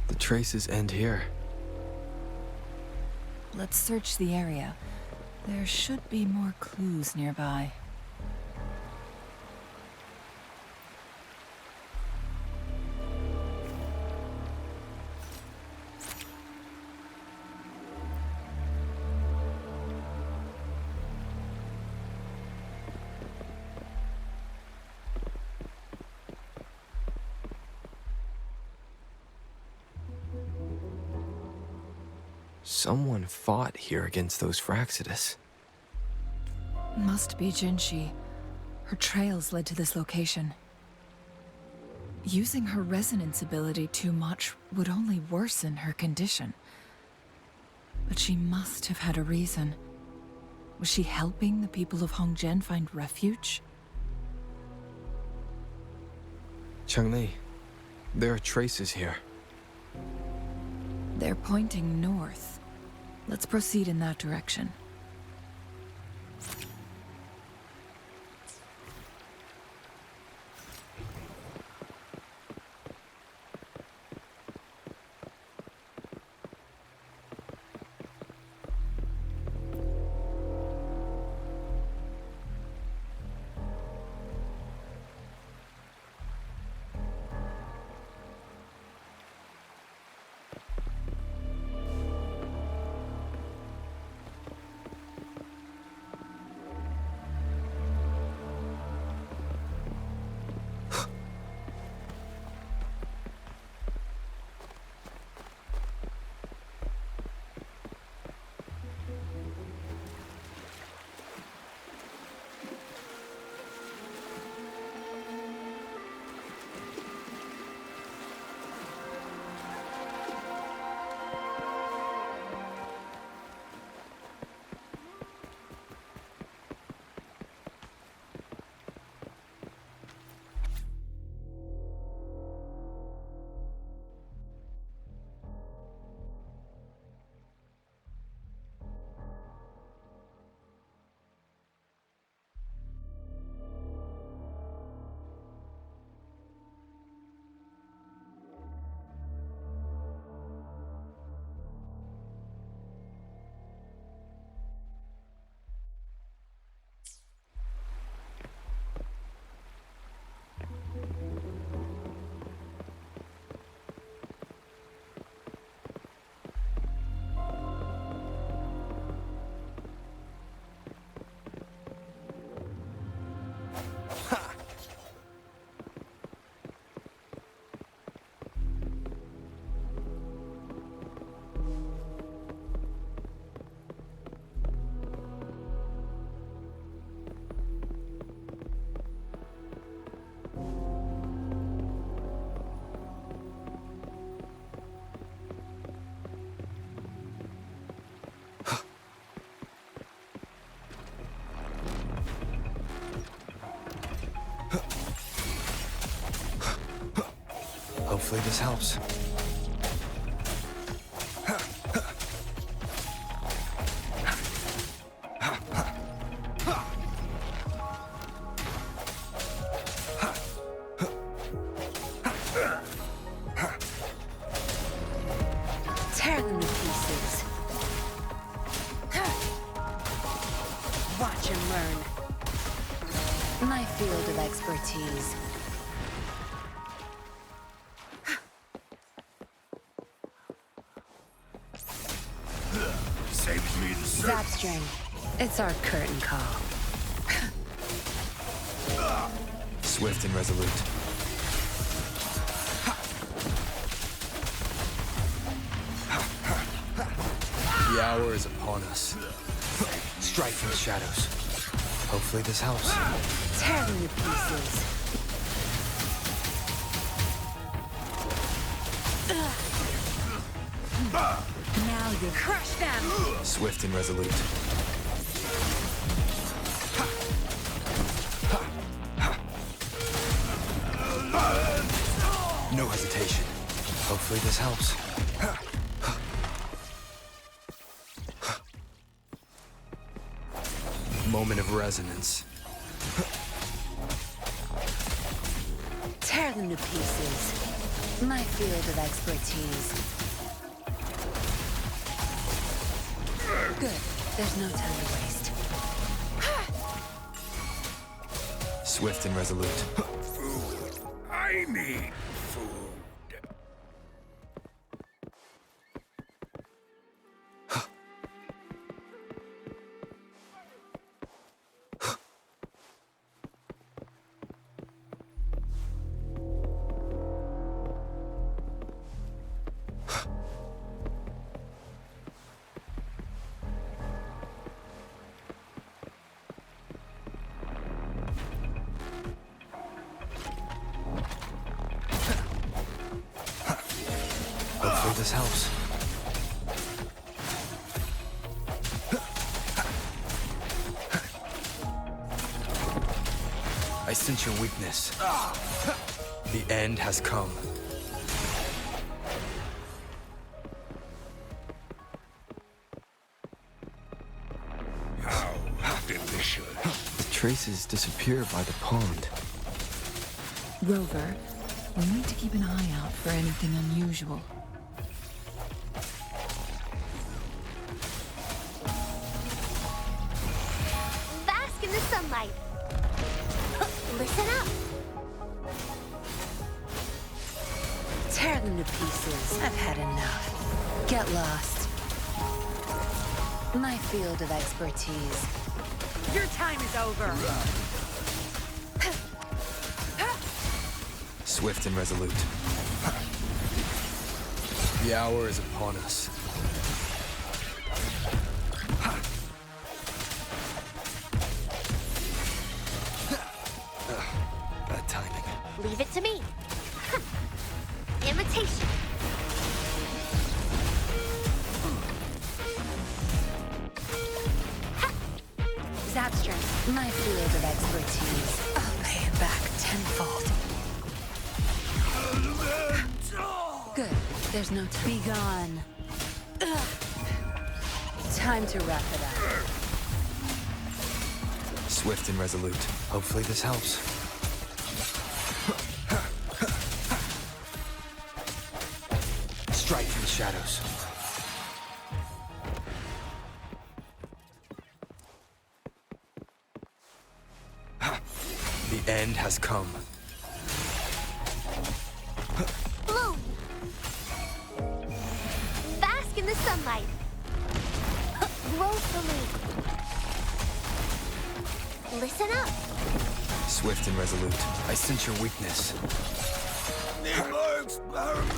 The traces end here. Let's search the area. There should be more clues nearby. Someone fought here against those Fraxidus. Must be Jinshi. Her trails led to this location. Using her resonance ability too much would only worsen her condition. But she must have had a reason. Was she helping the people of Hongzhen find refuge? Changli, there are traces here. They're pointing north. Let's proceed in that direction. Hopefully this helps. Tear them to pieces. Watch and learn. My field of expertise. Saves me the Zapstring. It's our curtain call. Swift and resolute. The hour is upon us. Strike from the shadows. Hopefully this helps. Tear them to pieces. Now you crush them. Swift and resolute. No hesitation. Hopefully this helps. Moment of resonance. Tear them to pieces. My field of expertise. Good. There's no time to waste. Swift and resolute. I need food. Hopefully this helps. I sense your weakness. The end has come. How delicious. The traces disappear by the pond. Rover, we need to keep an eye out for anything unusual. Bask in the sunlight. Listen up. Tear them to pieces. I've had enough. Get lost. My field of expertise. Your time is over. Swift and resolute. The hour is upon us. Bad timing. Leave it to me. Imitation. Zapstring. My field of expertise. I'll pay it back tenfold. Good. There's no time. Be gone. Time to wrap it up. Swift and resolute. Hopefully this helps. Strike from the shadows. The end has come. Bloom. Bask in the sunlight. Gracefully. Listen up. Swift and resolute. I sense your weakness. Need more experiment.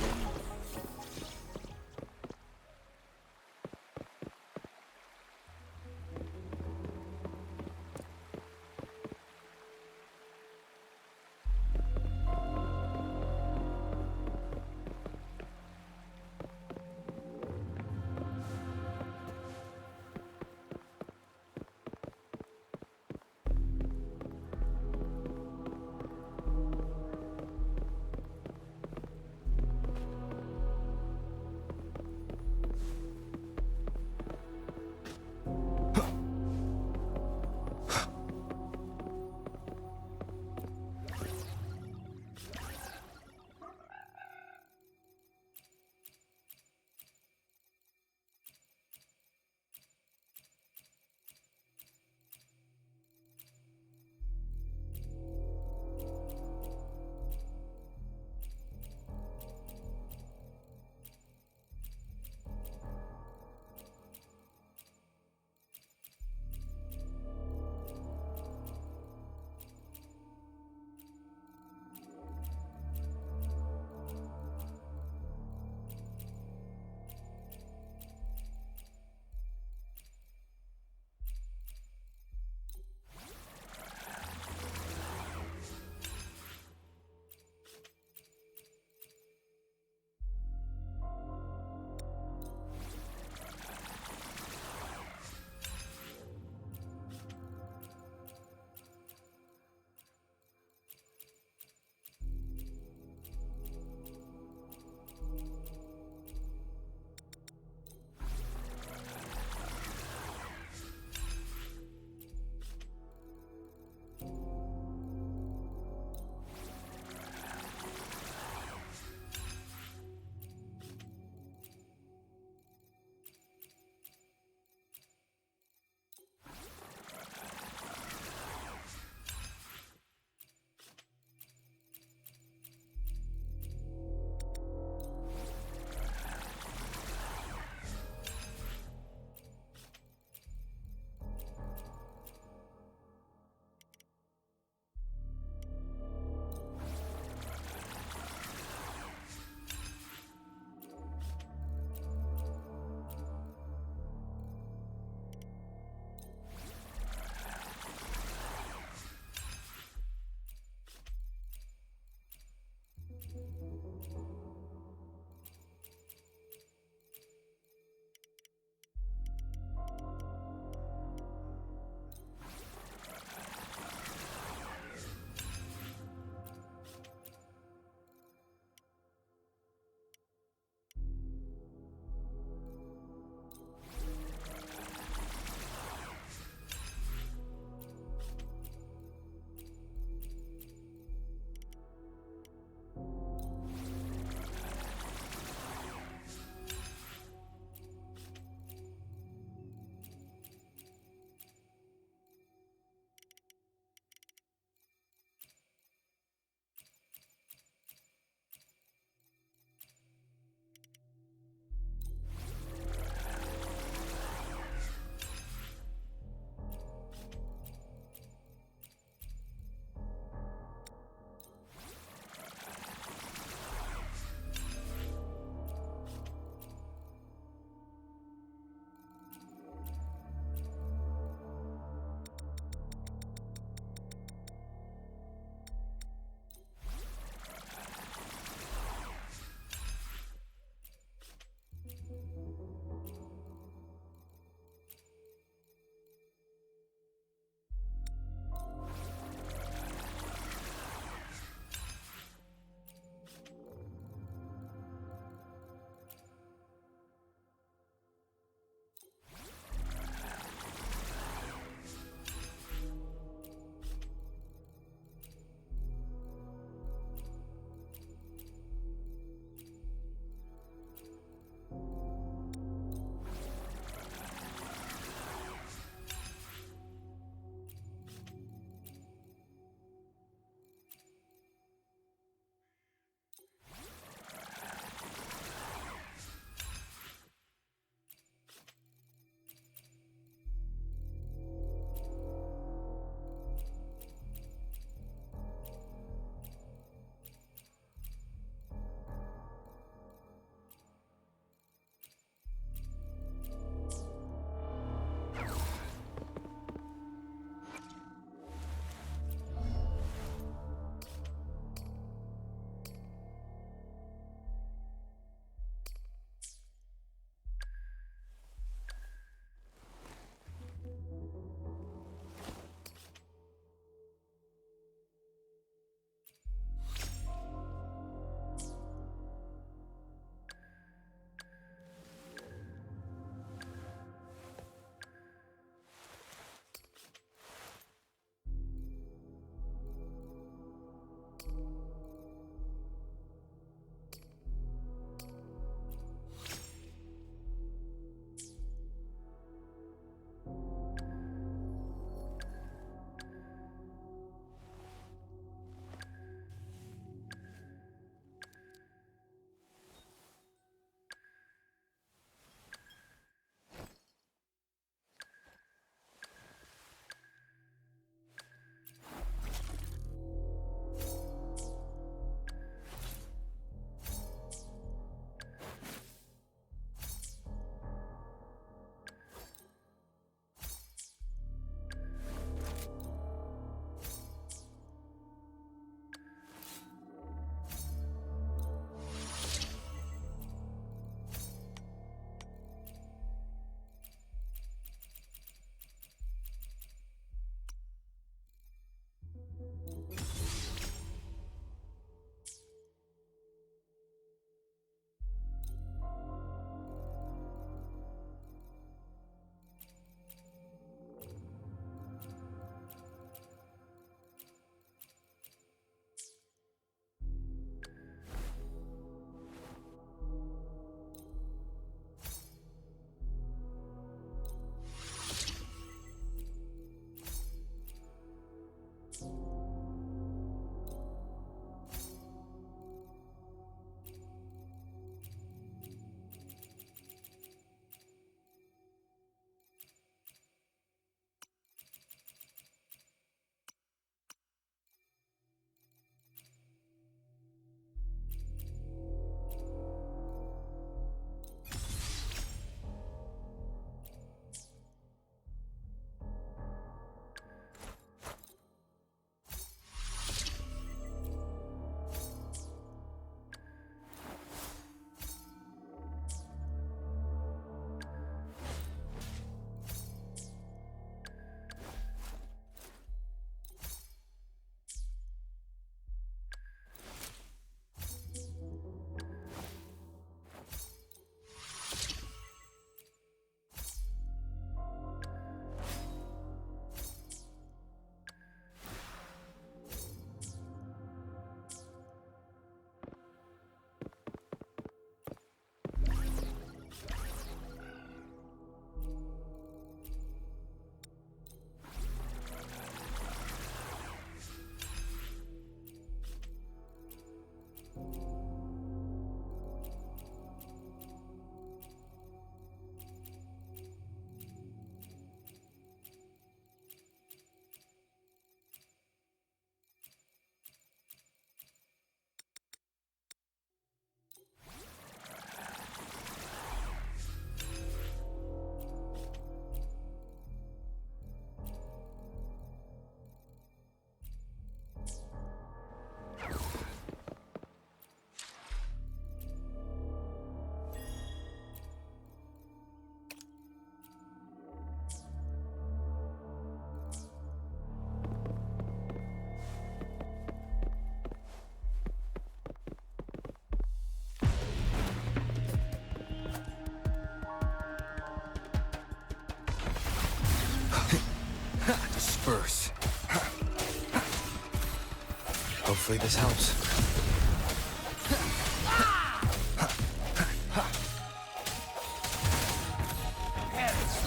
Hopefully this helps.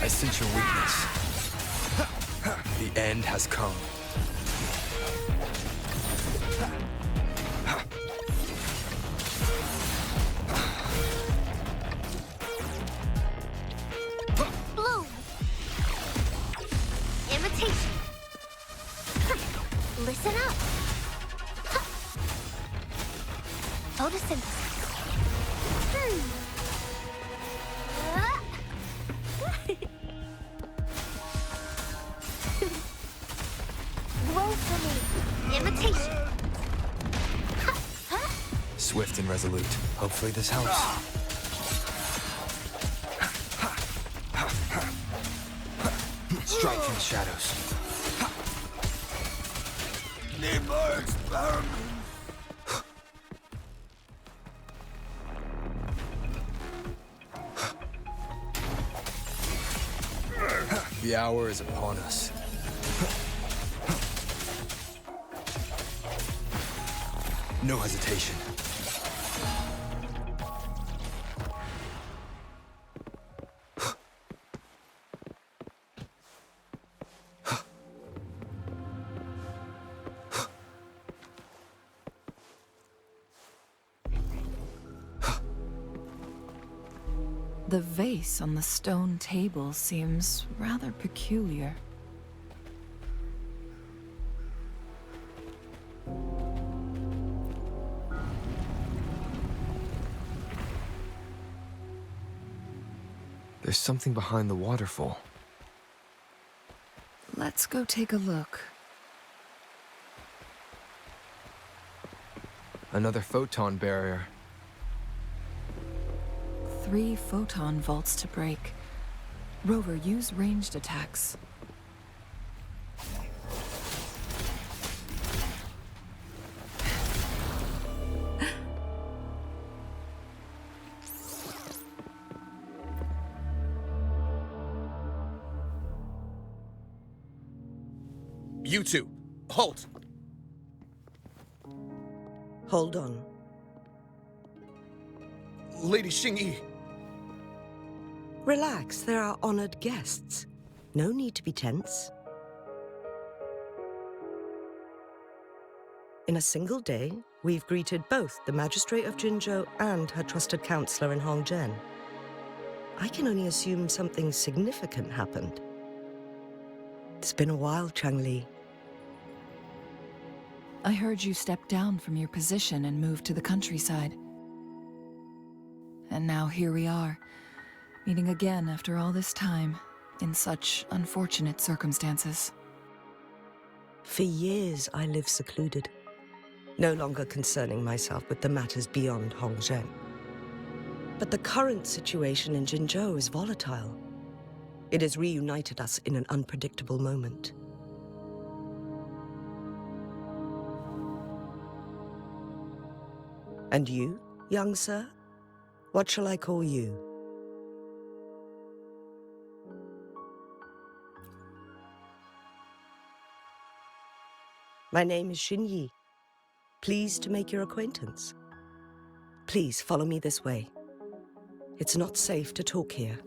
I sense your weakness. The end has come. Bloom. Imitation. Listen up. Photosynthesis. Grow for me. Imitation. Swift and resolute. Hopefully this helps. Strike from the shadows. Need more experiments. The hour is upon us. No hesitation. The vase on the stone table seems rather peculiar. There's something behind the waterfall. Let's go take a look. Another photon barrier. 3 photon vaults to break. Rover, use ranged attacks. You two, halt! Hold on. Lady Xingyi. Relax, there are honored guests. No need to be tense. In a single day, we've greeted both the Magistrate of Jinzhou and her trusted counselor in Hongzhen. I can only assume something significant happened. It's been a while, Changli. I heard you stepped down from your position and moved to the countryside. And now here we are, meeting again after all this time, in such unfortunate circumstances. For years, I lived secluded, no longer concerning myself with the matters beyond Hongzhen. But the current situation in Jinzhou is volatile. It has reunited us in an unpredictable moment. And you, young sir? What shall I call you? My name is Xingyi. Pleased to make your acquaintance. Please follow me this way. It's not safe to talk here.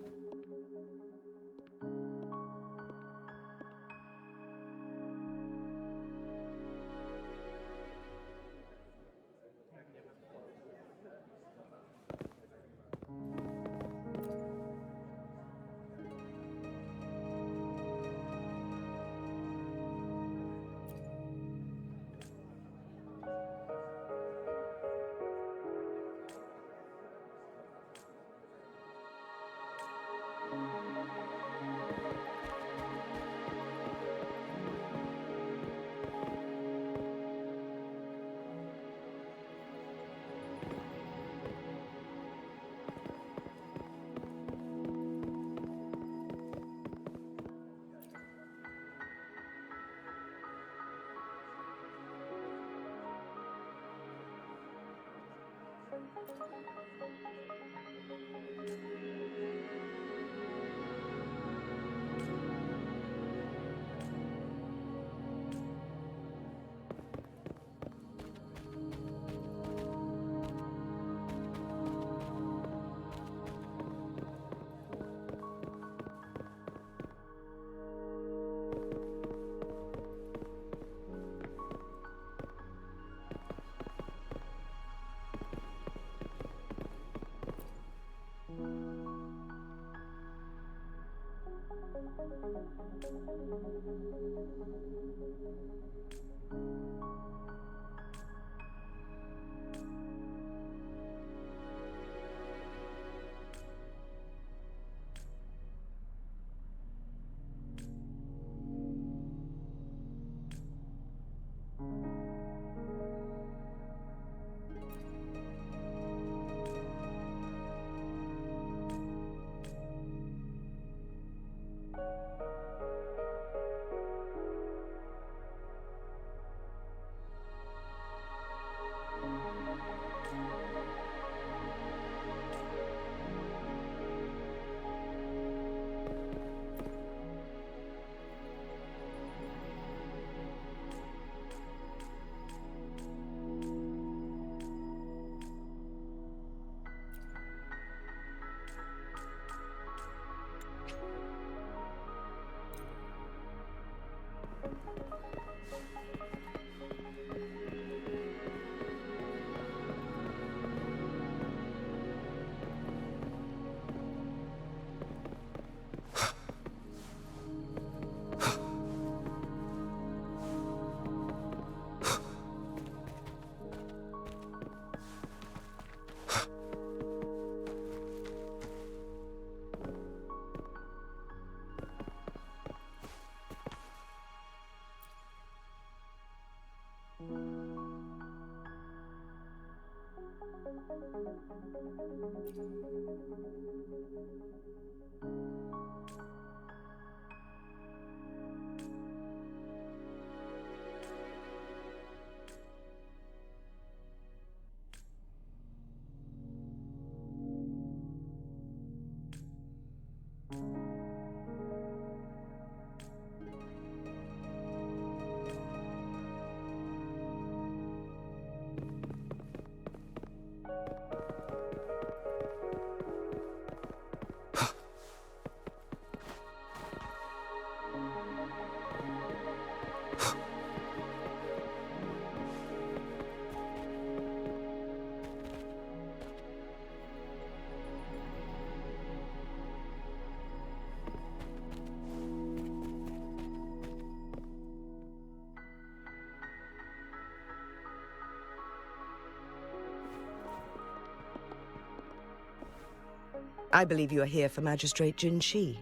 I believe you are here for Magistrate Jinshi.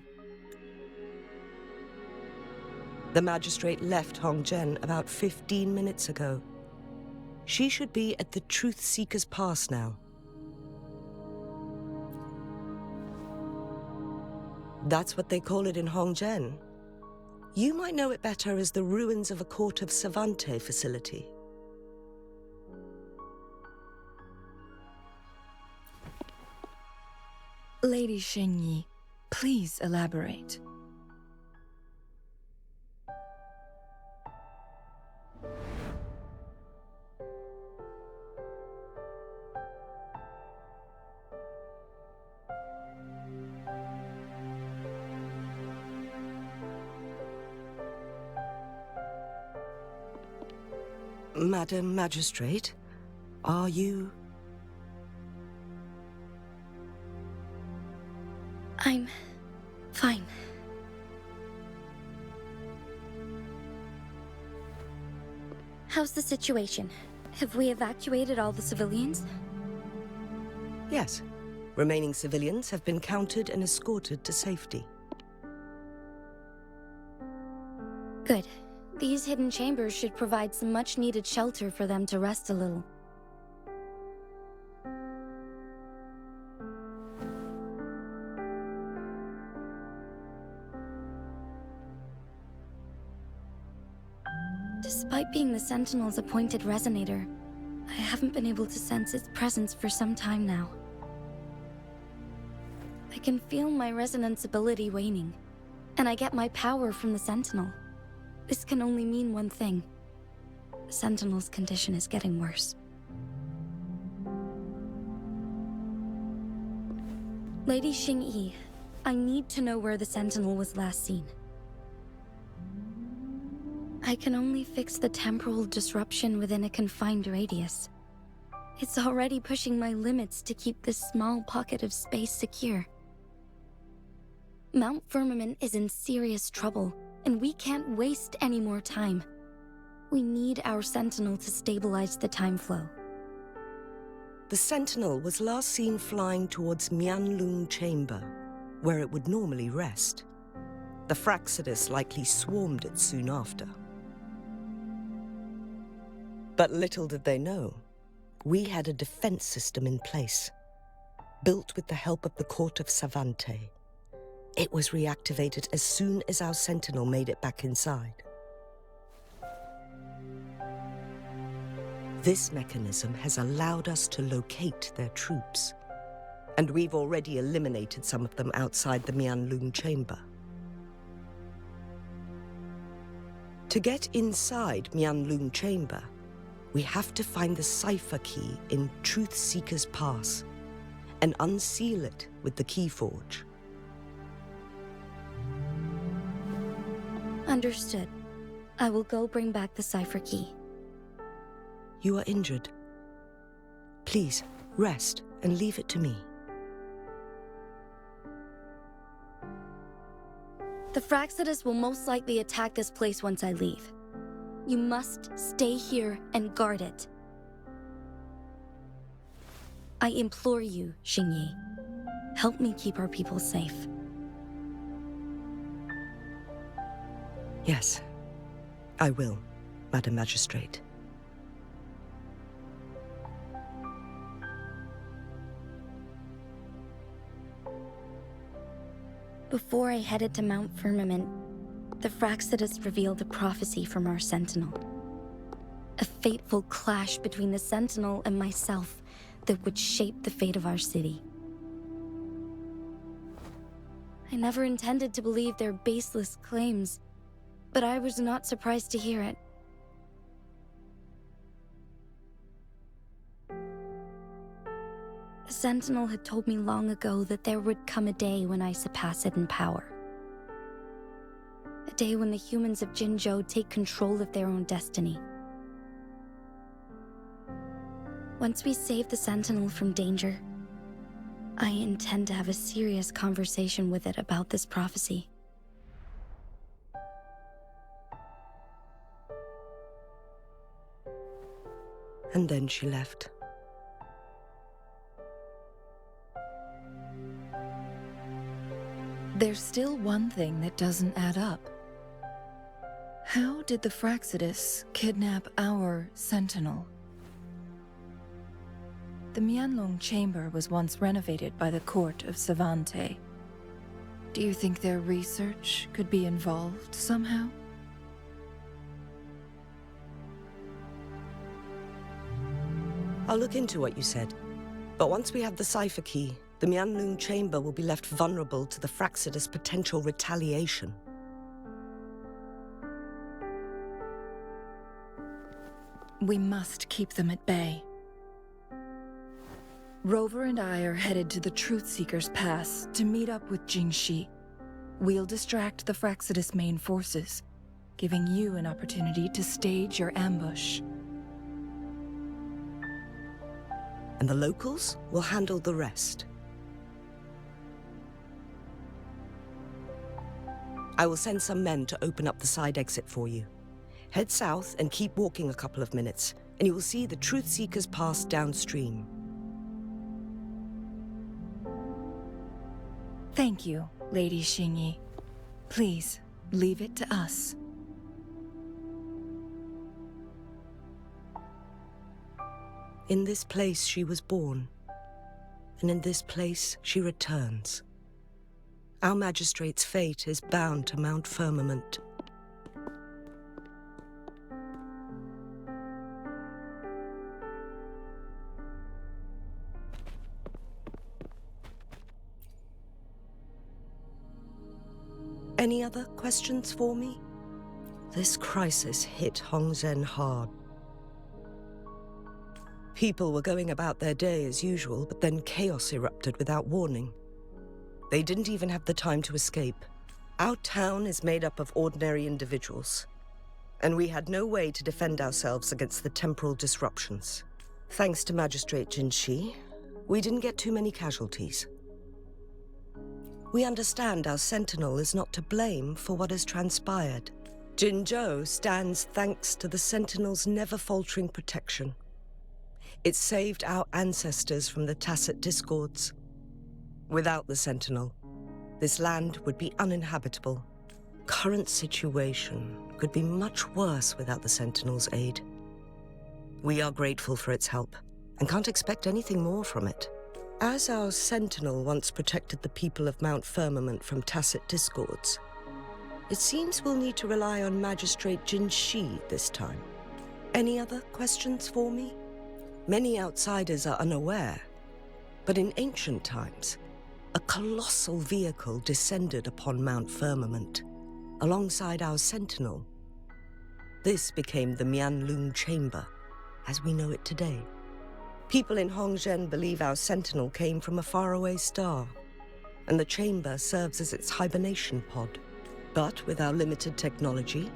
The magistrate left Hongzhen about 15 minutes ago. She should be at the Truth Seeker's Pass now. That's what they call it in Hongzhen. You might know it better as the ruins of a Court of Savante facility. Lady Xingyi, please elaborate. Madam Magistrate, are you... I'm fine. How's the situation? Have we evacuated all the civilians? Yes. Remaining civilians have been counted and escorted to safety. Good. These hidden chambers should provide some much-needed shelter for them to rest a little. Despite being the Sentinel's appointed resonator, I haven't been able to sense its presence for some time now. I can feel my resonance ability waning, and I get my power from the Sentinel. This can only mean one thing. The Sentinel's condition is getting worse. Lady Xingyi, I need to know where the Sentinel was last seen. I can only fix the temporal disruption within a confined radius. It's already pushing my limits to keep this small pocket of space secure. Mount Firmament is in serious trouble, and we can't waste any more time. We need our Sentinel to stabilize the time flow. The Sentinel was last seen flying towards Mianlung Chamber, where it would normally rest. The Fraxidus likely swarmed it soon after. But little did they know, we had a defense system in place, built with the help of the Court of Savante. It was reactivated as soon as our Sentinel made it back inside. This mechanism has allowed us to locate their troops, and we've already eliminated some of them outside the Mianlung Chamber. To get inside Mianlung Chamber, we have to find the cipher key in Truth Seeker's Pass and unseal it with the Keyforge. Understood. I will go bring back the cipher key. You are injured. Please, rest and leave it to me. The Fraxidus will most likely attack this place once I leave. You must stay here and guard it. I implore you, Xingyi. Help me keep our people safe. Yes, I will, Madam Magistrate. Before I headed to Mount Firmament, the Fractsidus revealed a prophecy from our Sentinel. A fateful clash between the Sentinel and myself that would shape the fate of our city. I never intended to believe their baseless claims, but I was not surprised to hear it. The Sentinel had told me long ago that there would come a day when I surpass it in power. A day when the humans of Jinzhou take control of their own destiny. Once we save the Sentinel from danger, I intend to have a serious conversation with it about this prophecy. And then she left. There's still one thing that doesn't add up. How did the Fractsidus kidnap our Sentinel? The Mianlong Chamber was once renovated by the court of Savante. Do you think their research could be involved somehow? I'll look into what you said. But once we have the cipher key, the Mianlong Chamber will be left vulnerable to the Fractsidus' potential retaliation. We must keep them at bay. Rover and I are headed to the Truthseeker's Pass to meet up with Jingxi. We'll distract the Fractsidus' main forces, giving you an opportunity to stage your ambush. And the locals will handle the rest. I will send some men to open up the side exit for you. Head south and keep walking a couple of minutes, and you will see the Truthseeker's Pass downstream. Thank you, Lady Xingyi. Please, leave it to us. In this place she was born, and in this place she returns. Our magistrate's fate is bound to Mount Firmament. Any other questions for me? This crisis hit Hongzhen hard. People were going about their day as usual, but then chaos erupted without warning. They didn't even have the time to escape. Our town is made up of ordinary individuals, and we had no way to defend ourselves against the temporal disruptions. Thanks to Magistrate Jinxi, we didn't get too many casualties. We understand our Sentinel is not to blame for what has transpired. Jinzhou stands thanks to the Sentinel's never-faltering protection. It saved our ancestors from the tacit discords. Without the Sentinel, this land would be uninhabitable. Current situation could be much worse without the Sentinel's aid. We are grateful for its help, and can't expect anything more from it. As our Sentinel once protected the people of Mount Firmament from tacit discords, it seems we'll need to rely on Magistrate Jinxi this time. Any other questions for me? Many outsiders are unaware, but in ancient times, a colossal vehicle descended upon Mount Firmament, alongside our Sentinel. This became the Mianlong Chamber, as we know it today. People in Hongzhen believe our Sentinel came from a faraway star, and the chamber serves as its hibernation pod. But with our limited technology,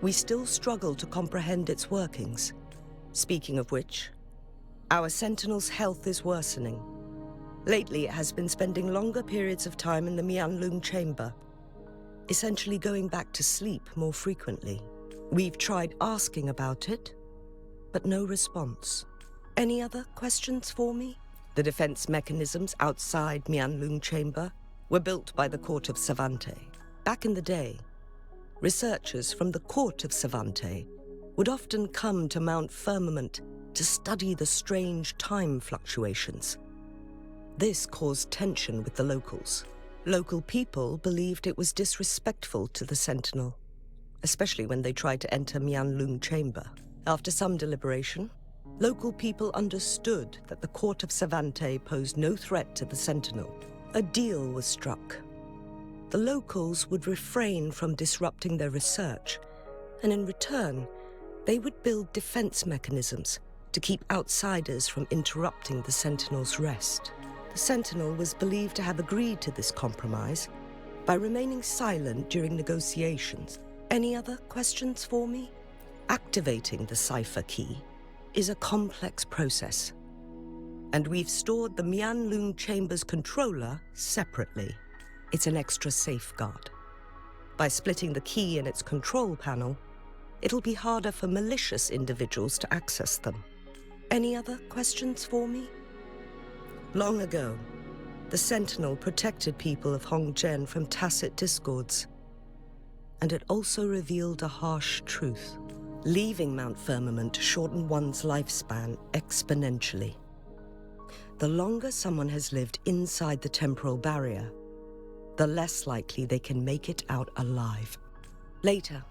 we still struggle to comprehend its workings. Speaking of which, our Sentinel's health is worsening. Lately, it has been spending longer periods of time in the Mianlong Chamber, essentially going back to sleep more frequently. We've tried asking about it, but no response. Any other questions for me? The defense mechanisms outside Mianlong Chamber were built by the court of Savante. Back in the day, researchers from the court of Savante would often come to Mount Firmament to study the strange time fluctuations. This caused tension with the locals. Local people believed it was disrespectful to the Sentinel, especially when they tried to enter Mianlung Chamber. After some deliberation, local people understood that the court of Savante posed no threat to the Sentinel. A deal was struck. The locals would refrain from disrupting their research, and in return, they would build defense mechanisms to keep outsiders from interrupting the Sentinel's rest. The Sentinel was believed to have agreed to this compromise by remaining silent during negotiations. Any other questions for me? Activating the cipher key is a complex process, and we've stored the Mianlung Chamber's controller separately. It's an extra safeguard. By splitting the key in its control panel, it'll be harder for malicious individuals to access them. Any other questions for me? Long ago, the Sentinel protected people of Hongzhen from tacit discords, and it also revealed a harsh truth. Leaving Mount Firmament shortened one's lifespan exponentially. The longer someone has lived inside the temporal barrier, the less likely they can make it out alive. Later,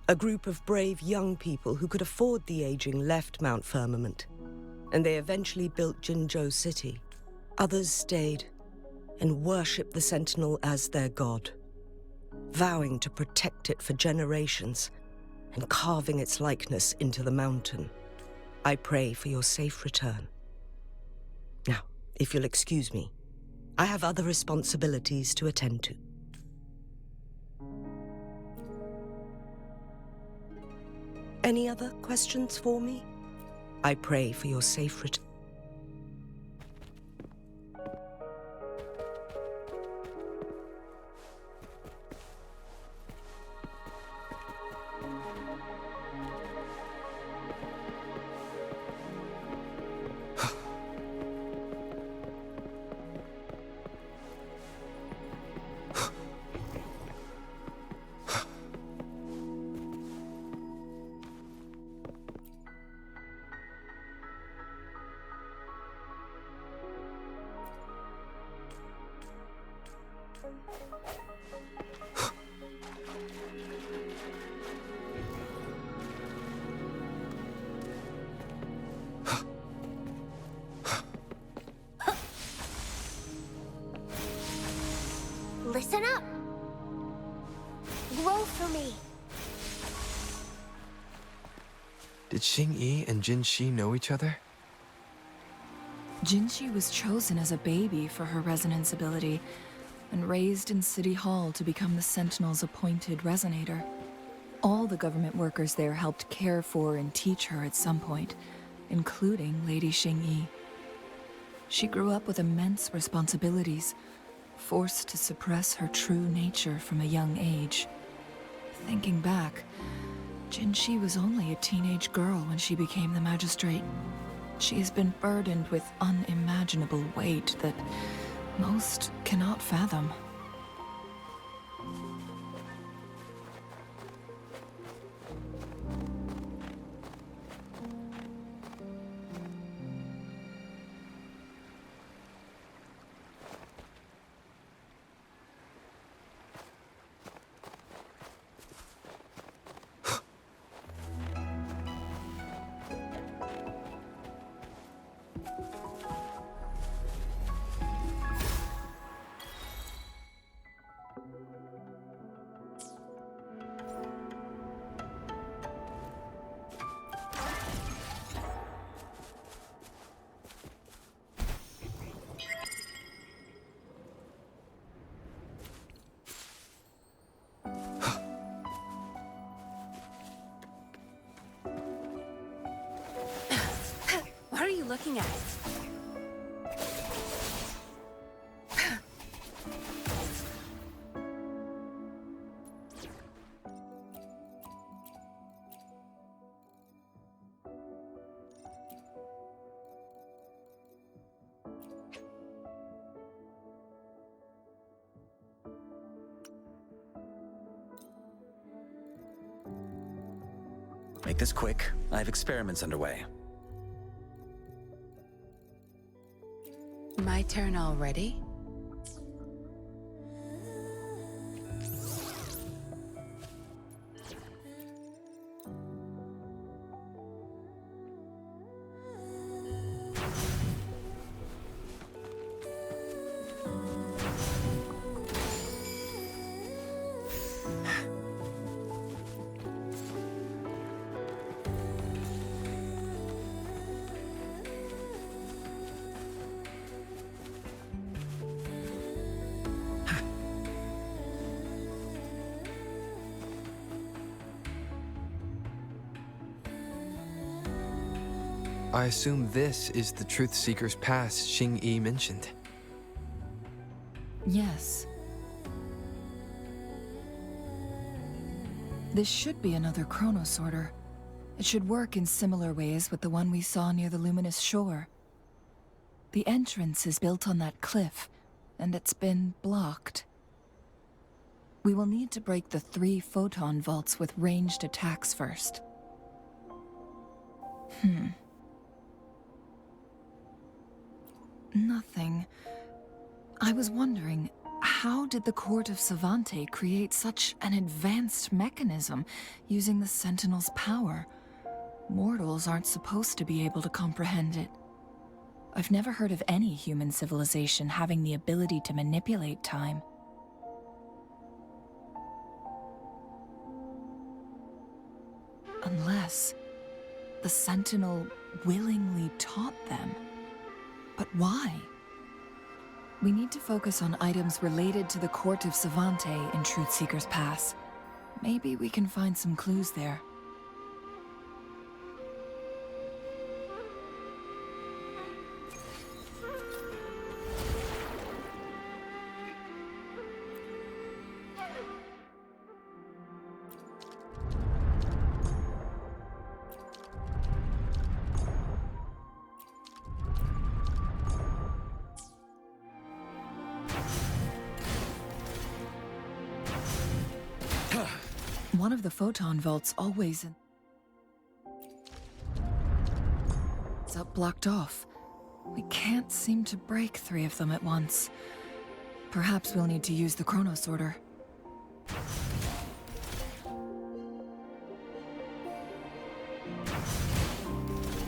a group of brave young people who could afford the aging left Mount Firmament, and they eventually built Jinzhou City. Others stayed and worshipped the Sentinel as their god, vowing to protect it for generations and carving its likeness into the mountain. I pray for your safe return. Now, if you'll excuse me, I have other responsibilities to attend to. Any other questions for me? I pray for your safe return. Listen up! Roll for me! Did Xingyi and Jinxi know each other? Jinxi was chosen as a baby for her resonance ability and raised in City Hall to become the Sentinel's appointed resonator. All the government workers there helped care for and teach her at some point, including Lady Xingyi. She grew up with immense responsibilities, forced to suppress her true nature from a young age. Thinking back, Jinxi was only a teenage girl when she became the magistrate. She has been burdened with unimaginable weight that most cannot fathom. What are you looking at? Make this quick. I have experiments underway. My turn already? I assume this is the Truth Seeker's Pass Xing-Yi mentioned. Yes. This should be another chronosorter. It should work in similar ways with the one we saw near the luminous shore. The entrance is built on that cliff, and it's been blocked. We will need to break the 3 photon vaults with ranged attacks first. Nothing. I was wondering, how did the Court of Savante create such an advanced mechanism using the Sentinel's power? Mortals aren't supposed to be able to comprehend it. I've never heard of any human civilization having the ability to manipulate time. Unless the Sentinel willingly taught them. But why? We need to focus on items related to the Court of Savante in Truthseeker's Pass. Maybe we can find some clues there. One of the photon vaults always it's up blocked off. We can't seem to break 3 of them at once. Perhaps we'll need to use the chronosorter.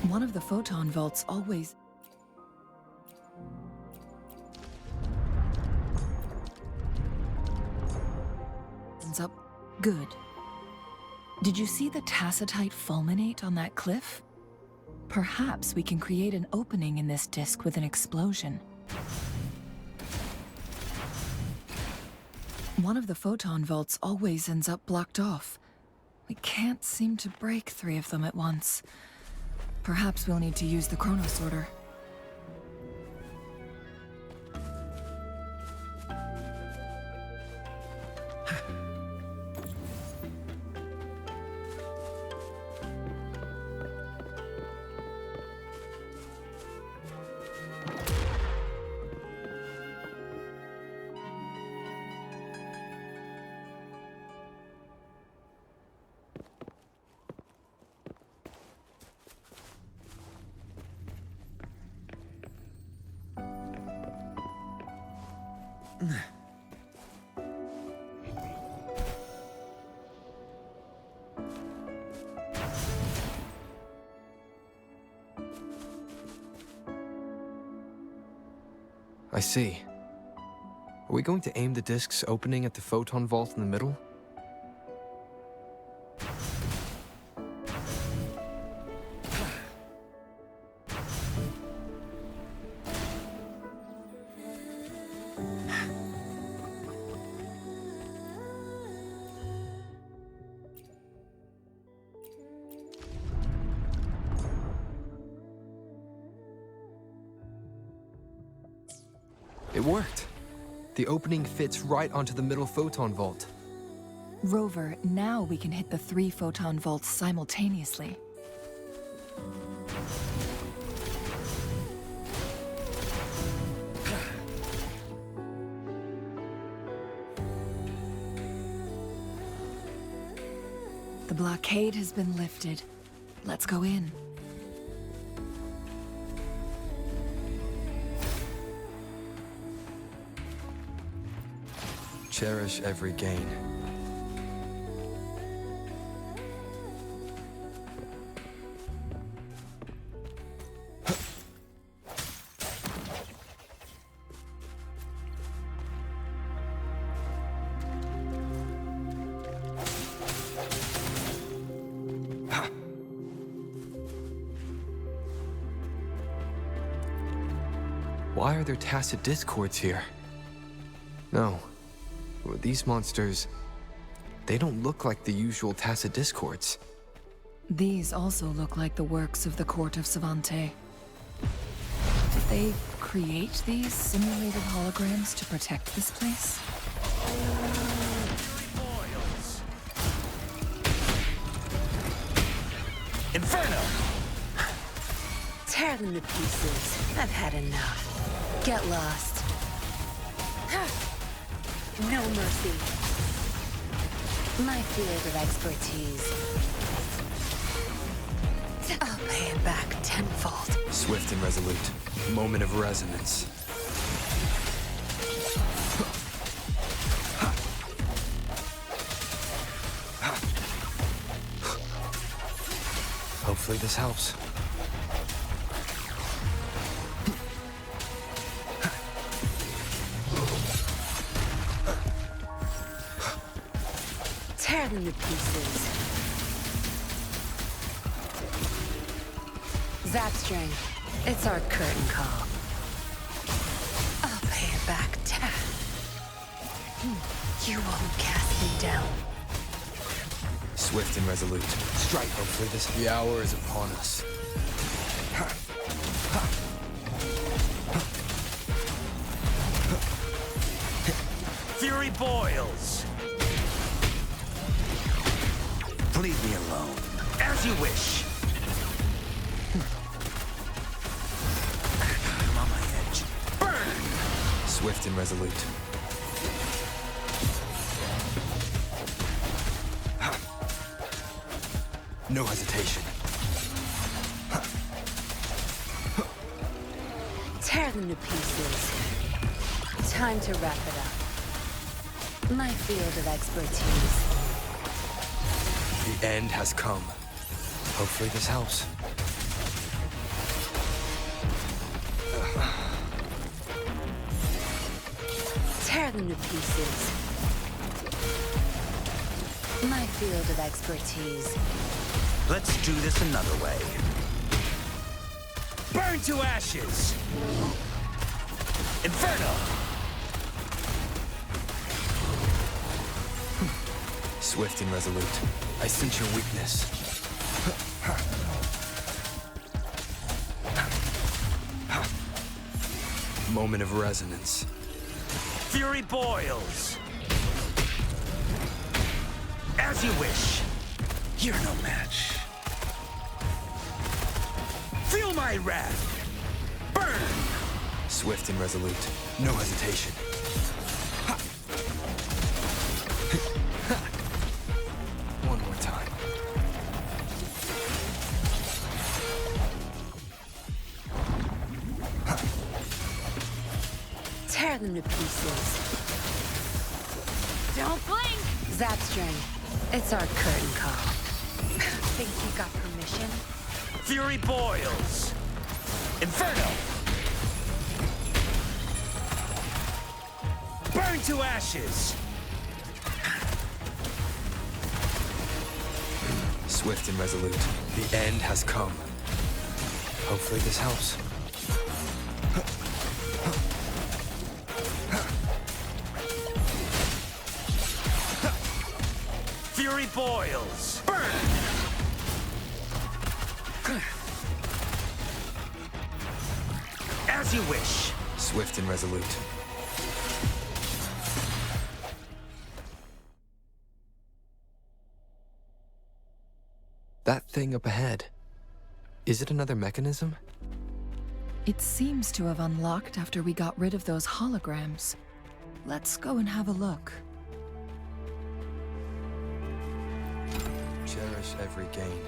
One of the photon vaults always up good. Did you see the tacitite fulminate on that cliff? Perhaps we can create an opening in this disk with an explosion. One of the photon vaults always ends up blocked off. We can't seem to break 3 of them at once. Perhaps we'll need to use the chronosorter. I see. Are we going to aim the disk's opening at the photon vault in the middle? It worked. The opening fits right onto the middle photon vault. Rover, now we can hit the 3 photon vaults simultaneously. The blockade has been lifted. Let's go in. Cherish every gain. Why are there tacit discords here? No. These monsters, they don't look like the usual tacit discords. These also look like the works of the court of Savante. Did they create these simulated holograms to protect this place? Boils. Inferno! Tear them to pieces. I've had enough. Get lost. No mercy. My field of expertise. I'll pay it back tenfold. Swift and resolute. Moment of resonance. Hopefully this helps. Tear them to pieces. Zap string. It's our curtain call. I'll pay it back. You won't cast me down. Swift and resolute. Strike. Hopefully this. The hour is upon us. Fury boils. Leave me alone. As you wish. I'm on my edge. Burn! Swift and resolute. No hesitation. Tear them to pieces. Time to wrap it up. My field of expertise. The end has come. Hopefully this helps. Tear them to pieces. My field of expertise. Let's do this another way. Burn to ashes! Inferno! Swift and resolute. I sense your weakness. Moment of resonance. Fury boils. As you wish. You're no match. Feel my wrath. Burn! Swift and resolute. No hesitation. One more time. Tear them to pieces. Don't blink! Zap string. It's our curtain call. Think you got permission? Fury boils. Inferno! Burn to ashes! Swift and resolute. The end has come. Hopefully this helps. Fury boils. Burn! As you wish. Swift and resolute. That thing up ahead. Is it another mechanism? It seems to have unlocked after we got rid of those holograms. Let's go and have a look. Cherish every gain.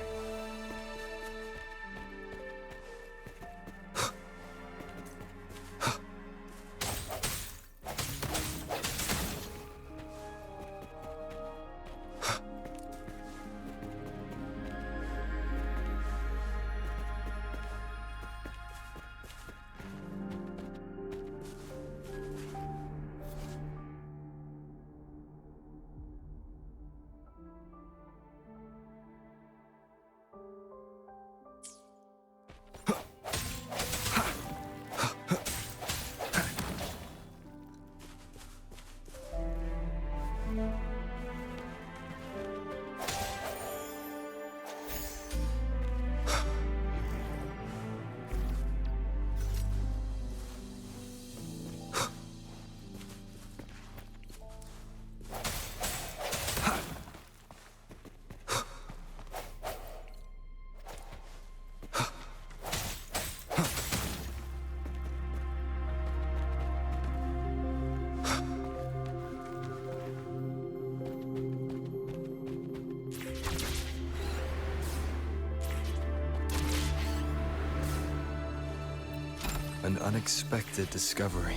An unexpected discovery.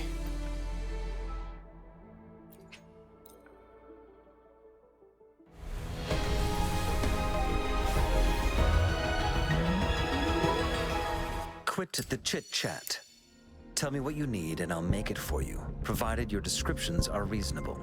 Quit the chit-chat. Tell me what you need and I'll make it for you, provided your descriptions are reasonable.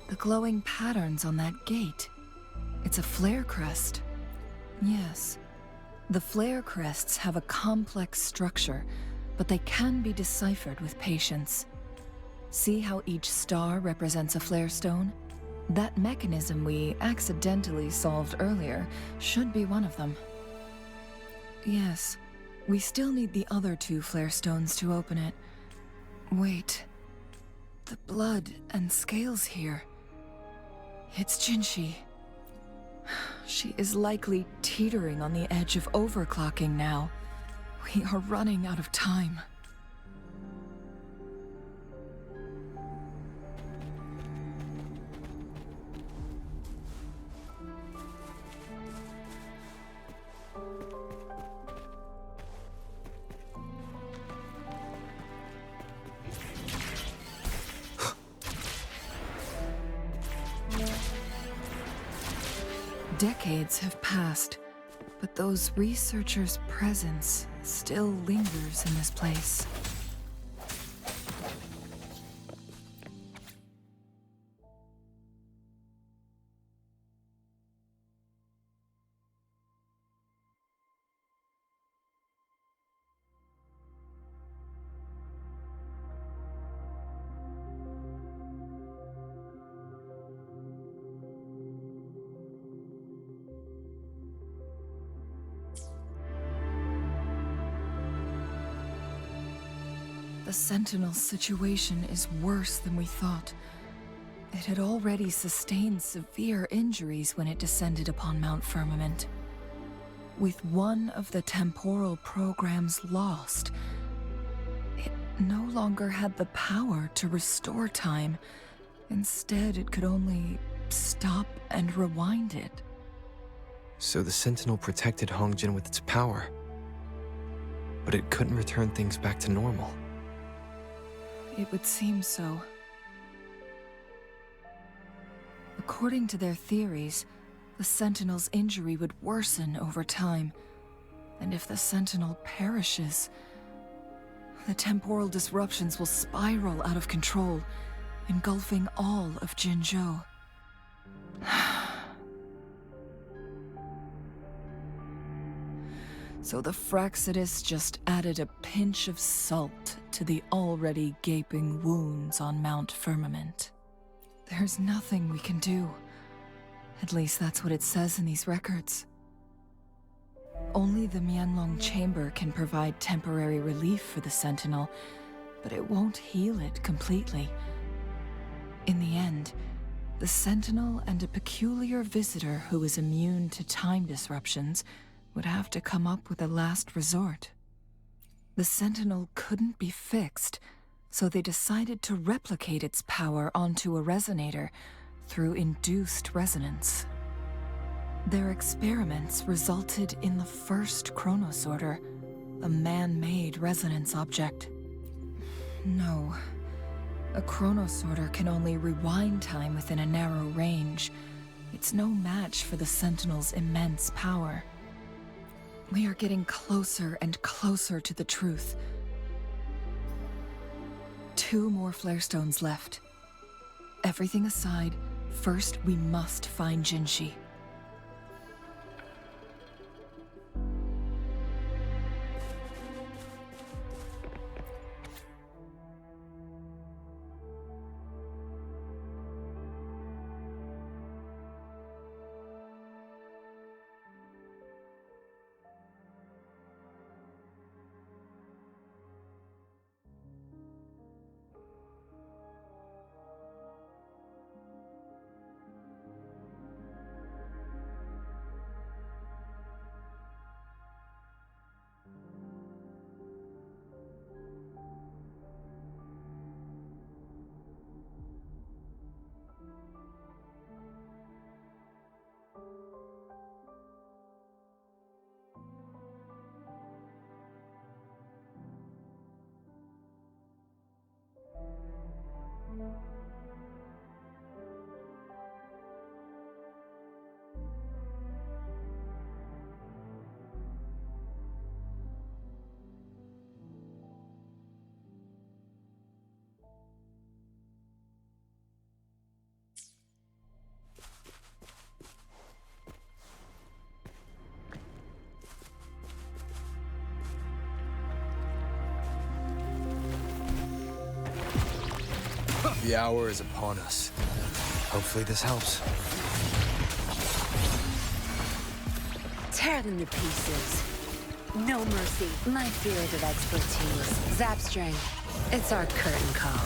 The glowing patterns on that gate. It's a flare crest. Yes. The flare crests have a complex structure, but they can be deciphered with patience. See how each star represents a flare stone? That mechanism we accidentally solved earlier should be one of them. Yes. We still need the other 2 flare stones to open it. Wait. The blood and scales here. It's Jinshi. She is likely teetering on the edge of overclocking now. We are running out of time. Decades have passed, but those researchers' presence still lingers in this place. The Sentinel's situation is worse than we thought. It had already sustained severe injuries when it descended upon Mount Firmament. With one of the temporal programs lost, it no longer had the power to restore time. Instead, it could only stop and rewind it. So the Sentinel protected Hongjin with its power, but it couldn't return things back to normal. It would seem so. According to their theories, the Sentinel's injury would worsen over time, and if the Sentinel perishes, the temporal disruptions will spiral out of control, engulfing all of Jinzhou. So the Fraxidus just added a pinch of salt to the already gaping wounds on Mount Firmament. There's nothing we can do. At least that's what it says in these records. Only the Mianlong Chamber can provide temporary relief for the Sentinel, but it won't heal it completely, In the end, the Sentinel and a peculiar visitor who was immune to time disruptions would have to come up with a last resort. The Sentinel couldn't be fixed, so they decided to replicate its power onto a resonator through induced resonance. Their experiments resulted in the first chronosorter, a man-made resonance object. No. A chronosorter can only rewind time within a narrow range. It's no match for the Sentinel's immense power. We are getting closer and closer to the truth. 2 more flare stones left. Everything aside, first we must find Jinshi. The hour is upon us. Hopefully this helps. Tear them to pieces. No mercy. My field of expertise. Zapstring. It's our curtain call.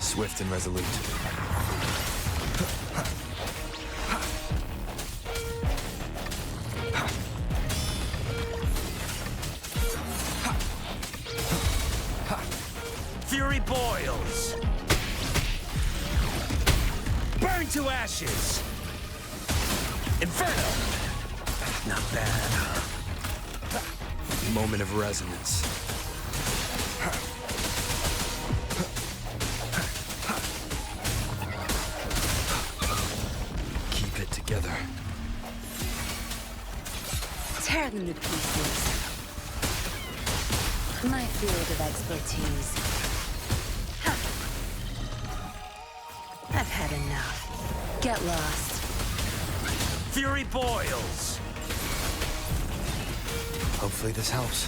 Swift and resolute. Fury boils! Burn to ashes! Inferno! Not bad. Moment of resonance. Keep it together. Tear them to pieces. My field of expertise. I've had enough. Get lost. Fury boils! Hopefully this helps.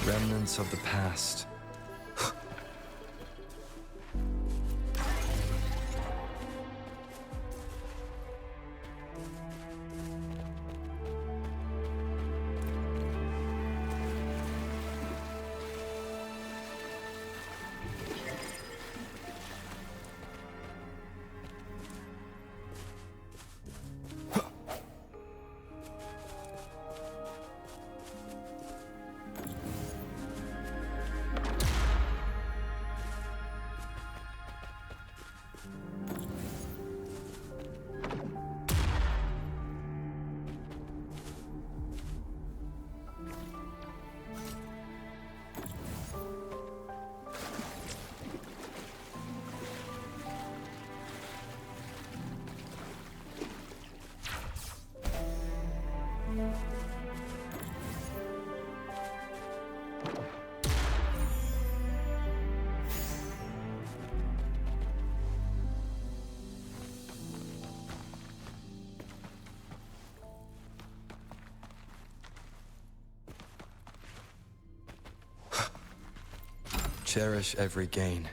Remnants of the past. Cherish every gain.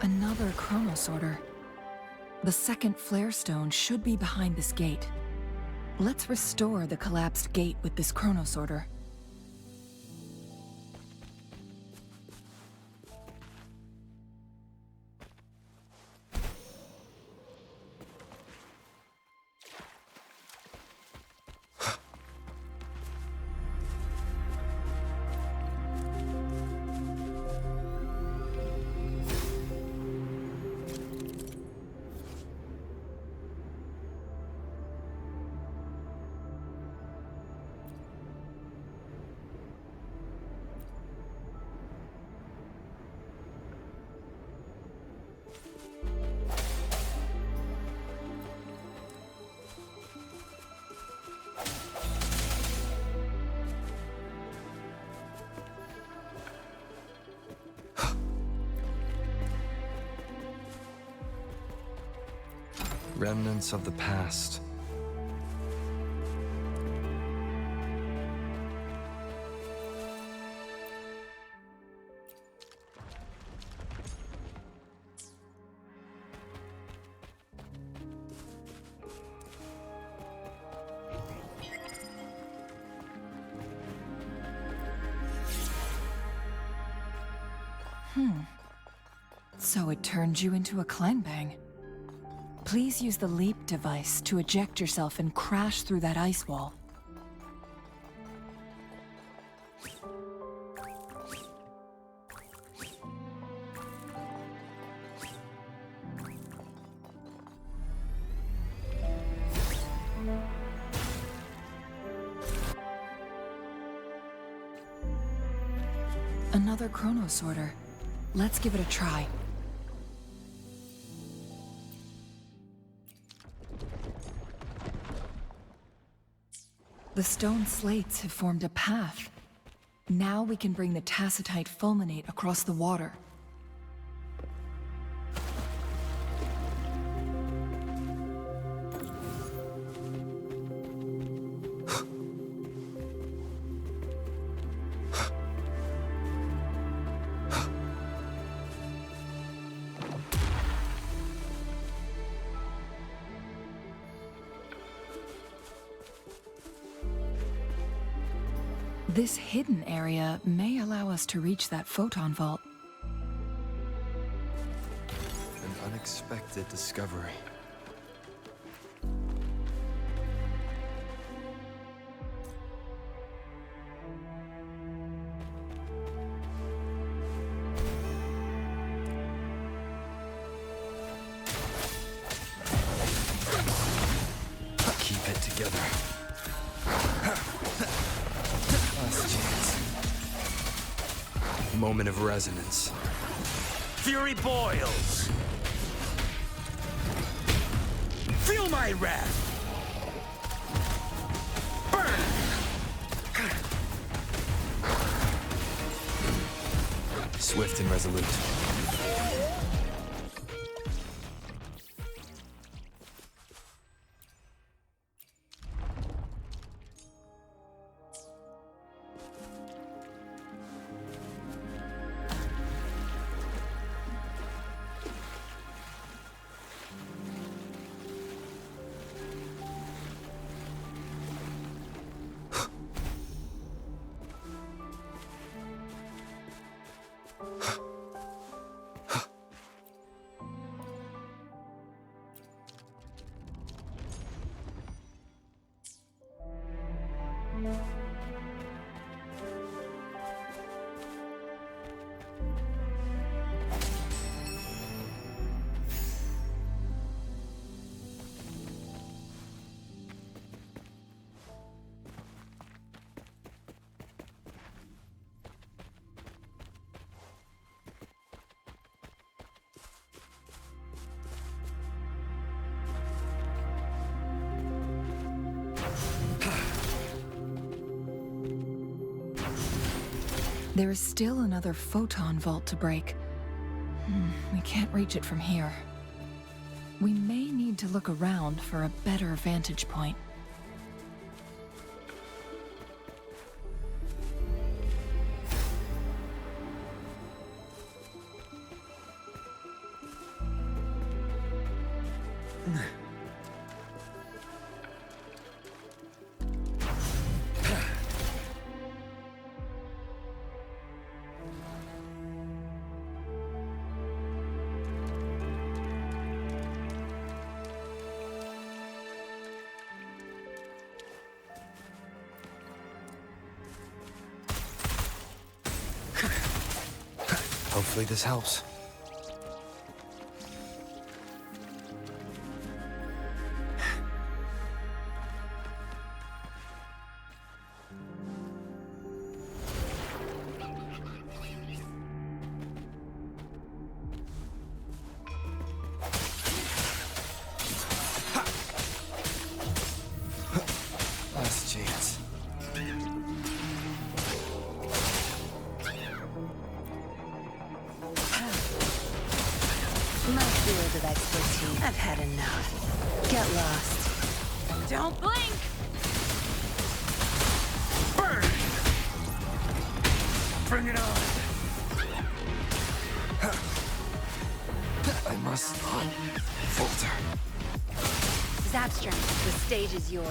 Another chronosorter. The second flare stone should be behind this gate. Let's restore the collapsed gate with this chronosorter. Remnants of the past. So it turned you into a Clangbang. Please use the leap device to eject yourself and crash through that ice wall. Another chronosorter. Let's give it a try. The stone slates have formed a path. Now we can bring the tacitite fulminate across the water. This hidden area may allow us to reach that photon vault. An unexpected discovery. Keep it together. Moment of resonance. Fury boils! Feel my wrath! Burn! Swift and resolute. There is still another photon vault to break. We can't reach it from here. We may need to look around for a better vantage point. Hopefully this helps. Last chance. My field of expertise. I've had enough. Get lost. Don't blink! Burn! Bring it on! I must not falter. Zapstring, the stage is yours.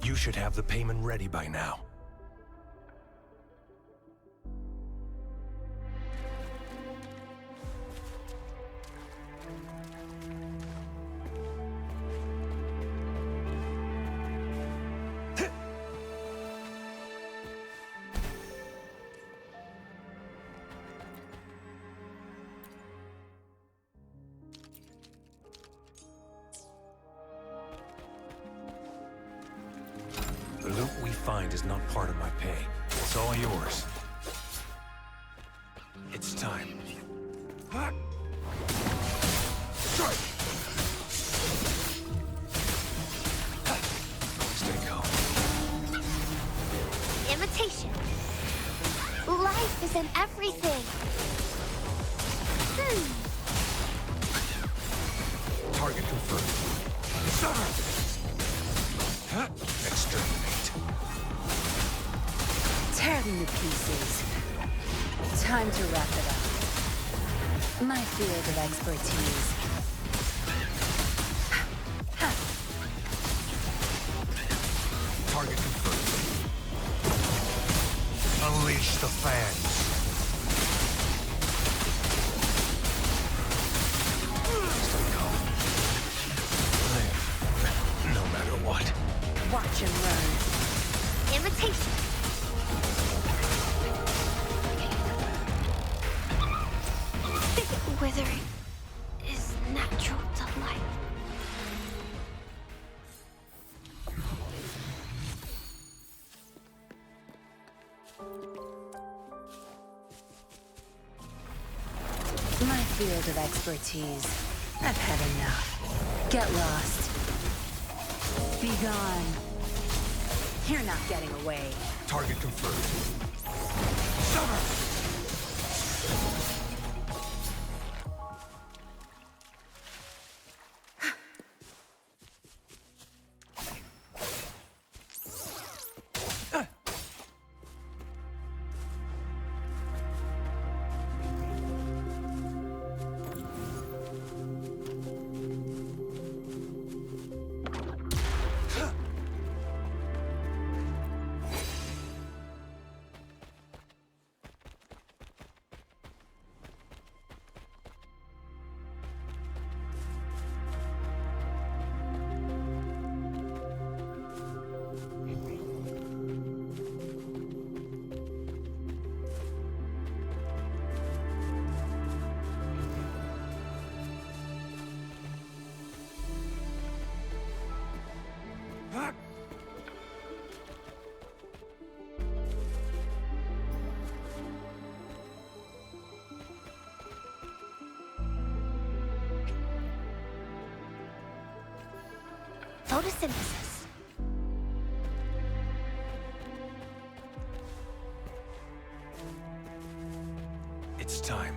You should have the payment ready by now. The loot we find is not part of my pay. It's all yours. It's time. Strike! Imitation. Life is in everything. Target confirmed. Exterminate. Tear them to pieces. Time to wrap it up. My field of expertise. Target confirmed. Unleash the fans. Still come. Live. No matter what. Watch and learn. Imitation. Wuthering is natural to life. My field of expertise. I've had enough. Get lost. Be gone. You're not getting away. Target confirmed. Summer! Photosynthesis. It's time.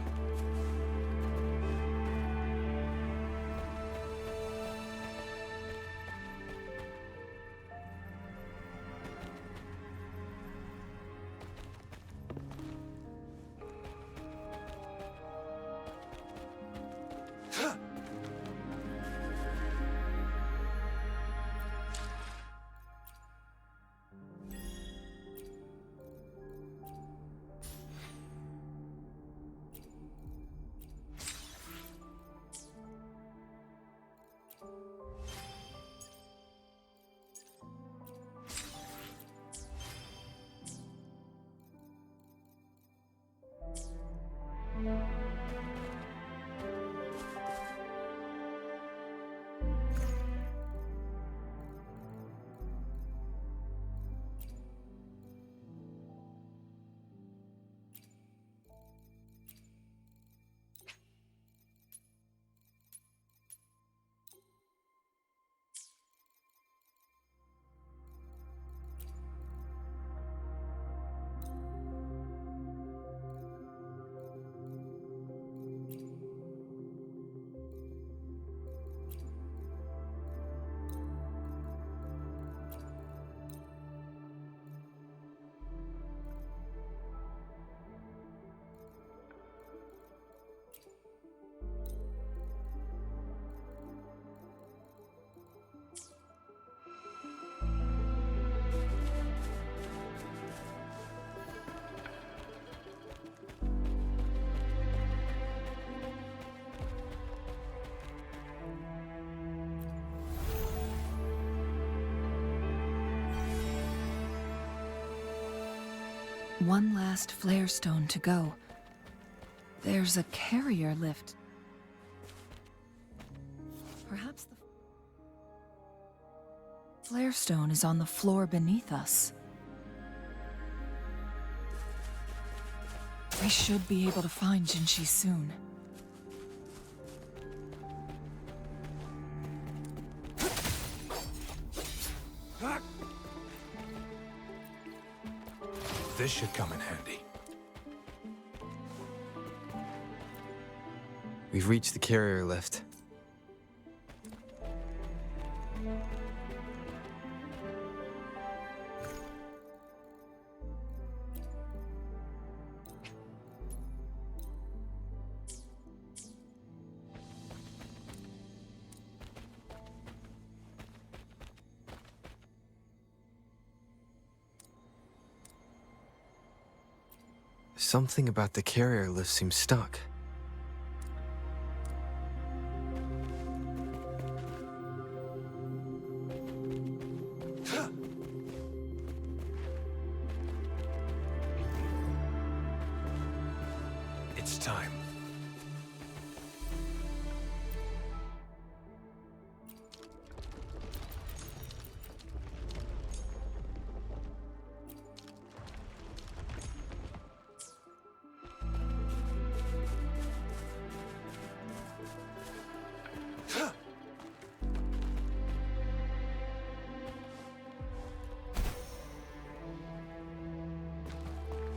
One last flare stone to go. There's a carrier lift. Perhaps the flare stone is on the floor beneath us. We should be able to find Jinshi soon. This should come in handy. We've reached the carrier lift. Something about the carrier lift seems stuck. It's time.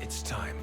It's time.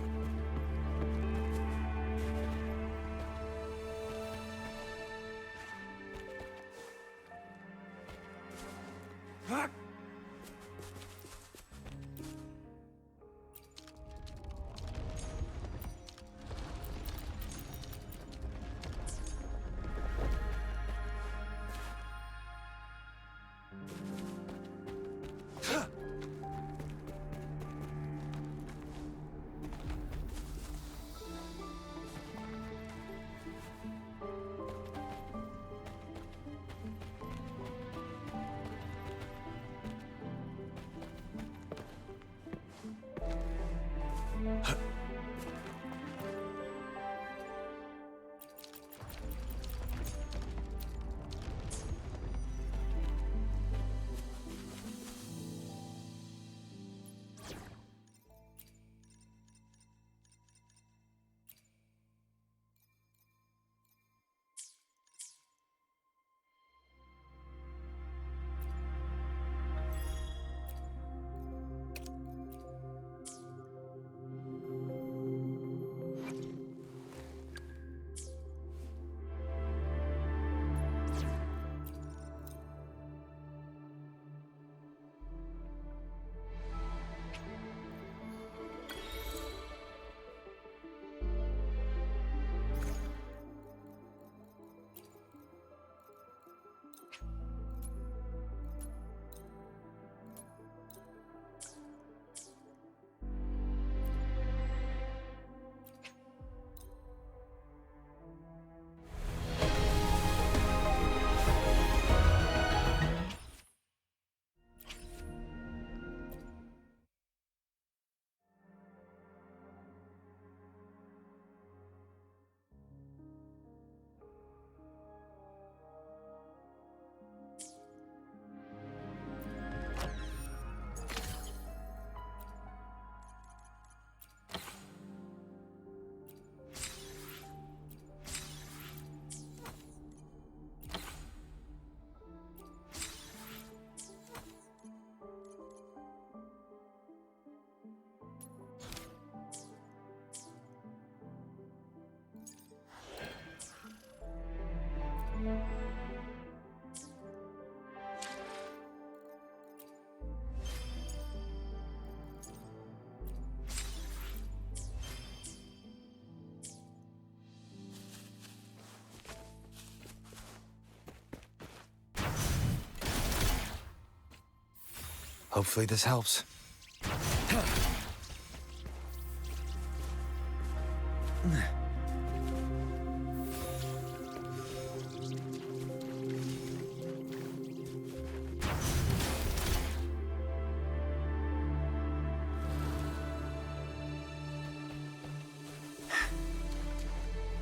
Hopefully this helps.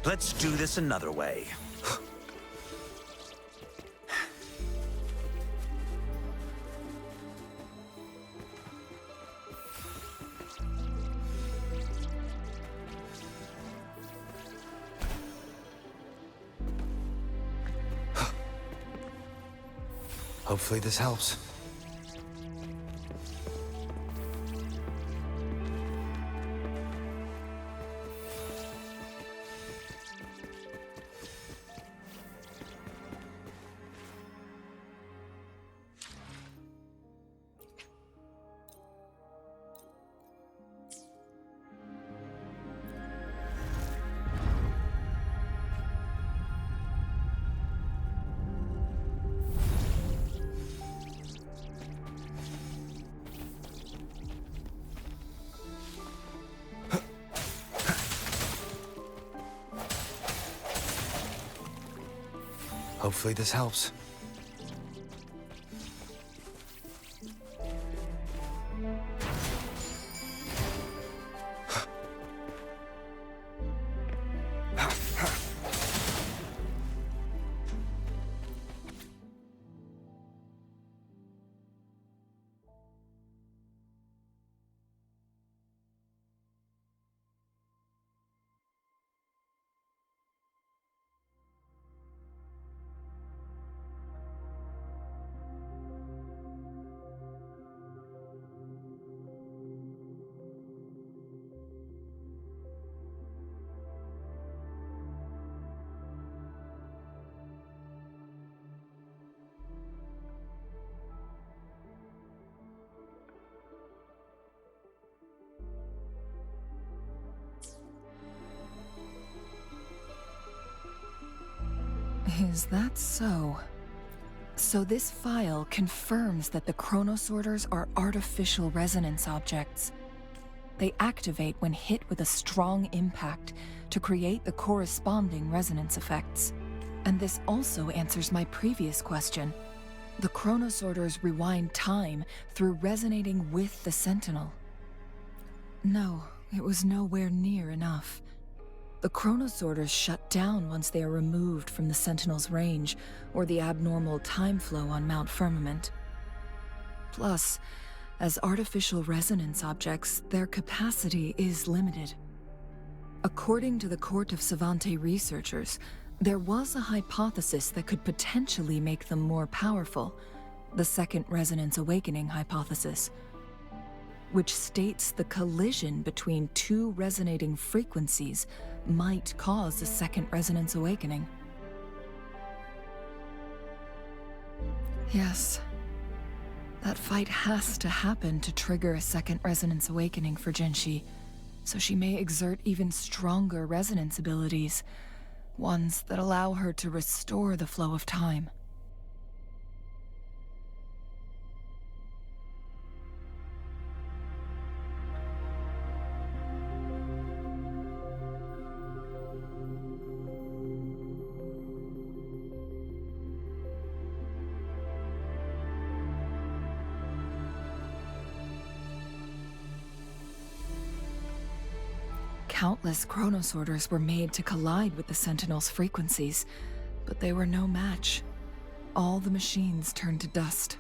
Let's do this another way. Hopefully this helps. Hopefully this helps. Is that so? So this file confirms that the chronosorters are artificial resonance objects. They activate when hit with a strong impact to create the corresponding resonance effects. And this also answers my previous question. The chronosorters rewind time through resonating with the Sentinel. No, it was nowhere near enough. The chronosorters shut down once they are removed from the Sentinel's range or the abnormal time flow on Mount Firmament. Plus, as artificial resonance objects, their capacity is limited. According to the Court of Savante researchers, there was a hypothesis that could potentially make them more powerful, the Second Resonance Awakening hypothesis, which states the collision between two resonating frequencies might cause a second resonance awakening. Yes. That fight has to happen to trigger a second resonance awakening for Jinshi, so she may exert even stronger resonance abilities, ones that allow her to restore the flow of time. Countless chronosorters were made to collide with the Sentinel's frequencies, but they were no match. All the machines turned to dust.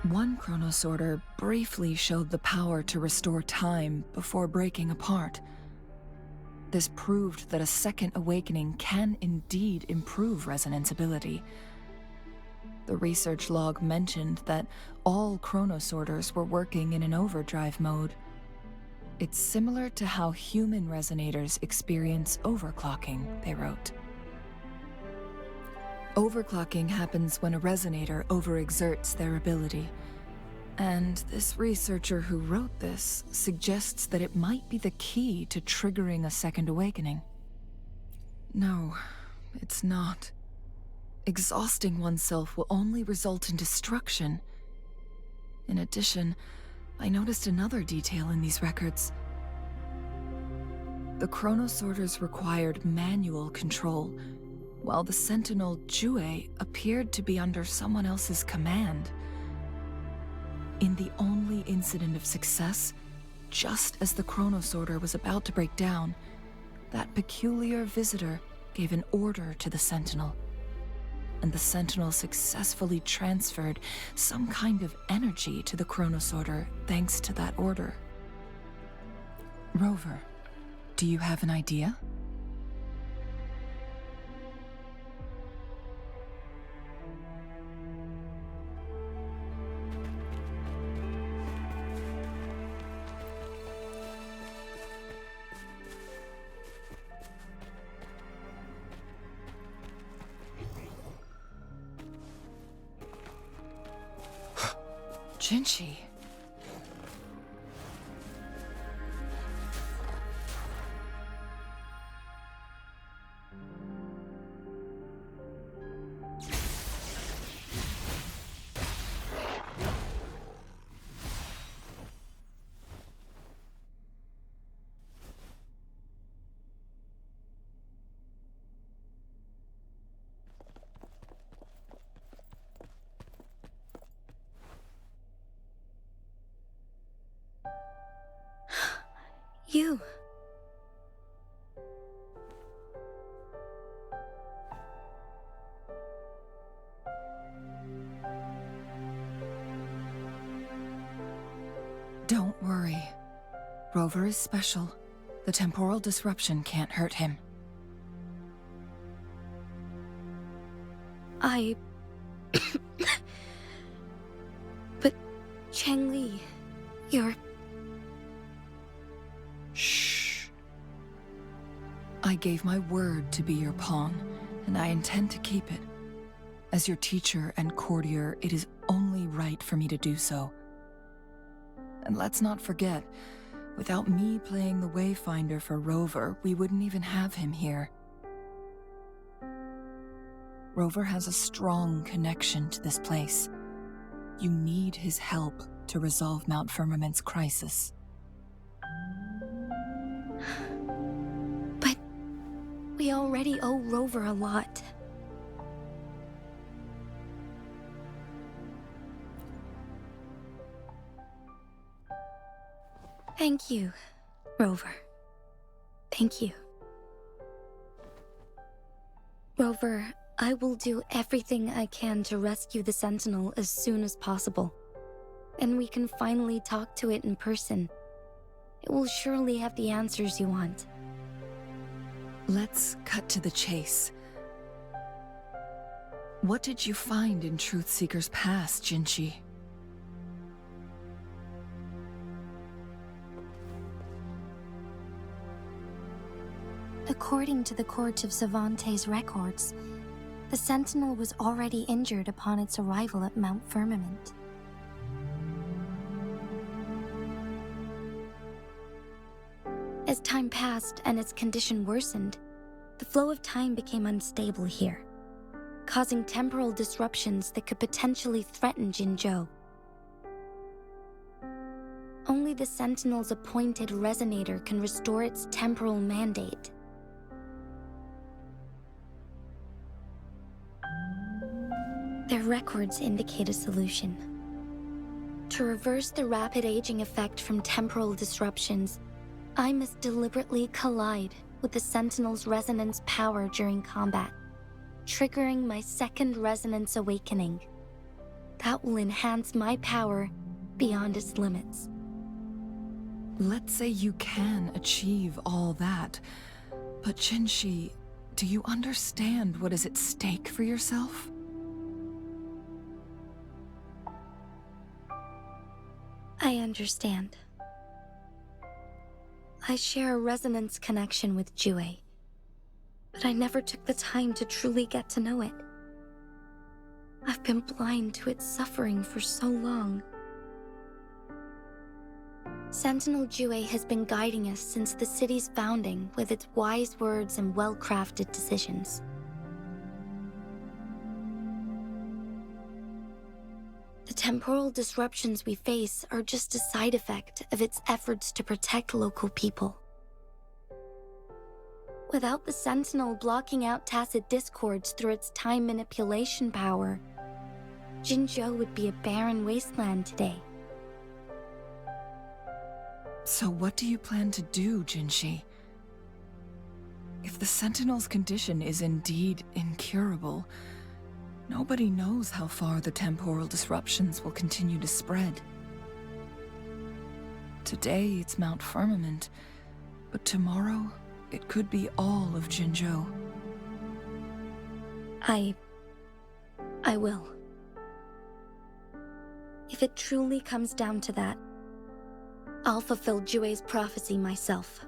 One chronosorter briefly showed the power to restore time before breaking apart. This proved that a second awakening can indeed improve resonance ability. The research log mentioned that all chronosorters were working in an overdrive mode. It's similar to how human resonators experience overclocking, they wrote. Overclocking happens when a resonator overexerts their ability. And this researcher who wrote this suggests that it might be the key to triggering a second awakening. No, it's not. Exhausting oneself will only result in destruction. In addition, I noticed another detail in these records. The chronosorters required manual control, while the Sentinel Jue appeared to be under someone else's command. In the only incident of success, just as the chronosorter was about to break down, that peculiar visitor gave an order to the Sentinel, and the Sentinel successfully transferred some kind of energy to the chronosorter thanks to that order. Rover, do you have an idea? Jinchi. You. Don't worry. Rover is special. The temporal disruption can't hurt him. But, Changli, you're... Shh. I gave my word to be your pawn, and I intend to keep it. As your teacher and courtier, it is only right for me to do so. And let's not forget, without me playing the Wayfinder for Rover, we wouldn't even have him here. Rover has a strong connection to this place. You need his help to resolve Mount Firmament's crisis. But we already owe Rover a lot. Thank you, Rover. Thank you. Rover, I will do everything I can to rescue the Sentinel as soon as possible. And we can finally talk to it in person. It will surely have the answers you want. Let's cut to the chase. What did you find in Truthseeker's past, Jinchi? According to the Court of Savante's records, the Sentinel was already injured upon its arrival at Mount Firmament. As time passed and its condition worsened, the flow of time became unstable here, causing temporal disruptions that could potentially threaten Jinzhou. Only the Sentinel's appointed resonator can restore its temporal mandate. Their records indicate a solution. To reverse the rapid aging effect from temporal disruptions, I must deliberately collide with the Sentinel's resonance power during combat, triggering my second resonance awakening. That will enhance my power beyond its limits. Let's say you can achieve all that, but Jinchi, do you understand what is at stake for yourself? I understand. I share a resonance connection with Jue, but I never took the time to truly get to know it. I've been blind to its suffering for so long. Sentinel Jue has been guiding us since the city's founding with its wise words and well-crafted decisions. The temporal disruptions we face are just a side effect of its efforts to protect local people. Without the Sentinel blocking out tacit discords through its time manipulation power, Jinzhou would be a barren wasteland today. So what do you plan to do, Jinchi? If the Sentinel's condition is indeed incurable, nobody knows how far the temporal disruptions will continue to spread. Today it's Mount Firmament, but tomorrow it could be all of Jinzhou. I will. If it truly comes down to that, I'll fulfill Jue's prophecy myself.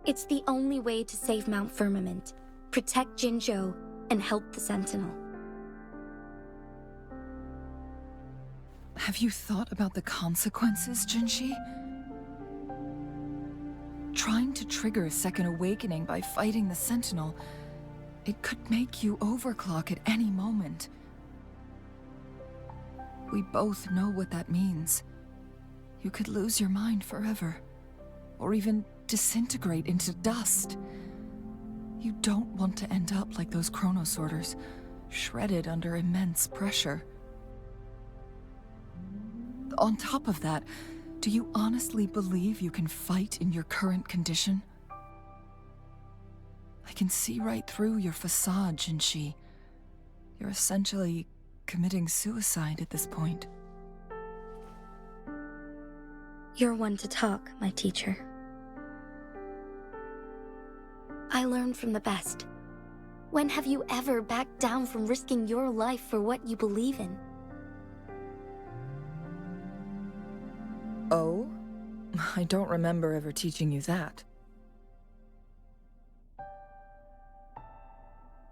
It's the only way to save Mount Firmament, protect Jinzhou, and help the Sentinel. Have you thought about the consequences, Jinshi? Trying to trigger a second awakening by fighting the Sentinel, it could make you overclock at any moment. We both know what that means. You could lose your mind forever, or even disintegrate into dust. You don't want to end up like those chronosorters, shredded under immense pressure. On top of that, do you honestly believe you can fight in your current condition? I can see right through your facade, Jinshi. You're essentially committing suicide at this point. You're one to talk, my teacher. I learned from the best. When have you ever backed down from risking your life for what you believe in? Oh? I don't remember ever teaching you that.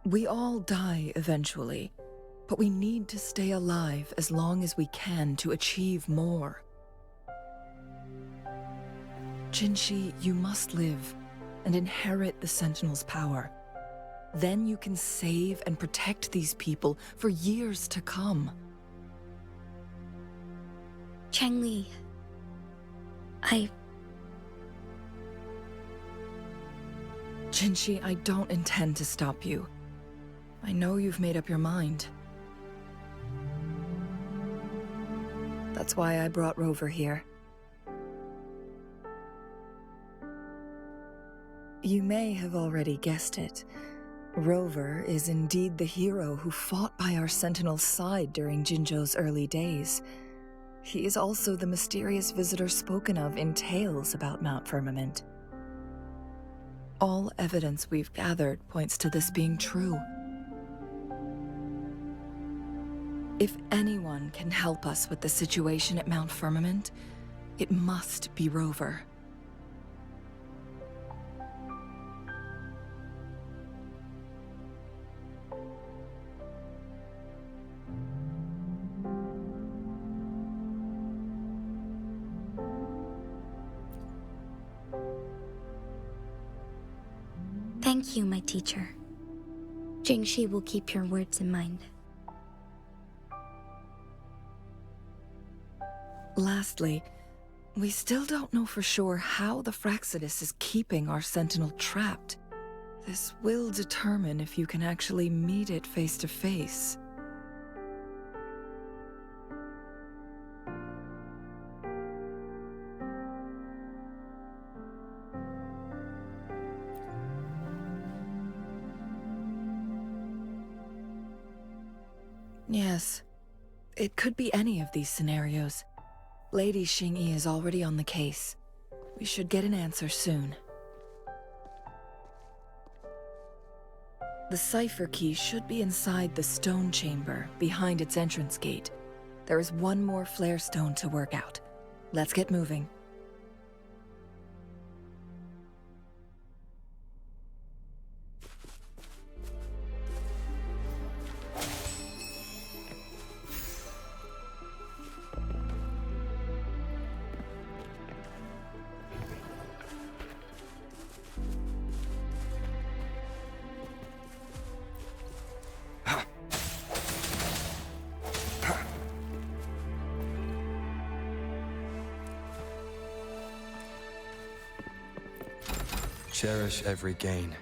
We all die eventually, but we need to stay alive as long as we can to achieve more. Jinshi, you must live and inherit the Sentinel's power. Then you can save and protect these people for years to come. Changli, Jinshi, I don't intend to stop you. I know you've made up your mind. That's why I brought Rover here. You may have already guessed it. Rover is indeed the hero who fought by our Sentinel's side during Jinzhou's early days. He is also the mysterious visitor spoken of in tales about Mount Firmament. All evidence we've gathered points to this being true. If anyone can help us with the situation at Mount Firmament, it must be Rover. Thank you, my teacher. Jingshi will keep your words in mind. Lastly, we still don't know for sure how the Fraxidus is keeping our Sentinel trapped. This will determine if you can actually meet it face to face. Yes, it could be any of these scenarios. Lady Xingyi is already on the case. We should get an answer soon. The cipher key should be inside the stone chamber, behind its entrance gate. There is one more flare stone to work out. Let's get moving. Cherish every gain.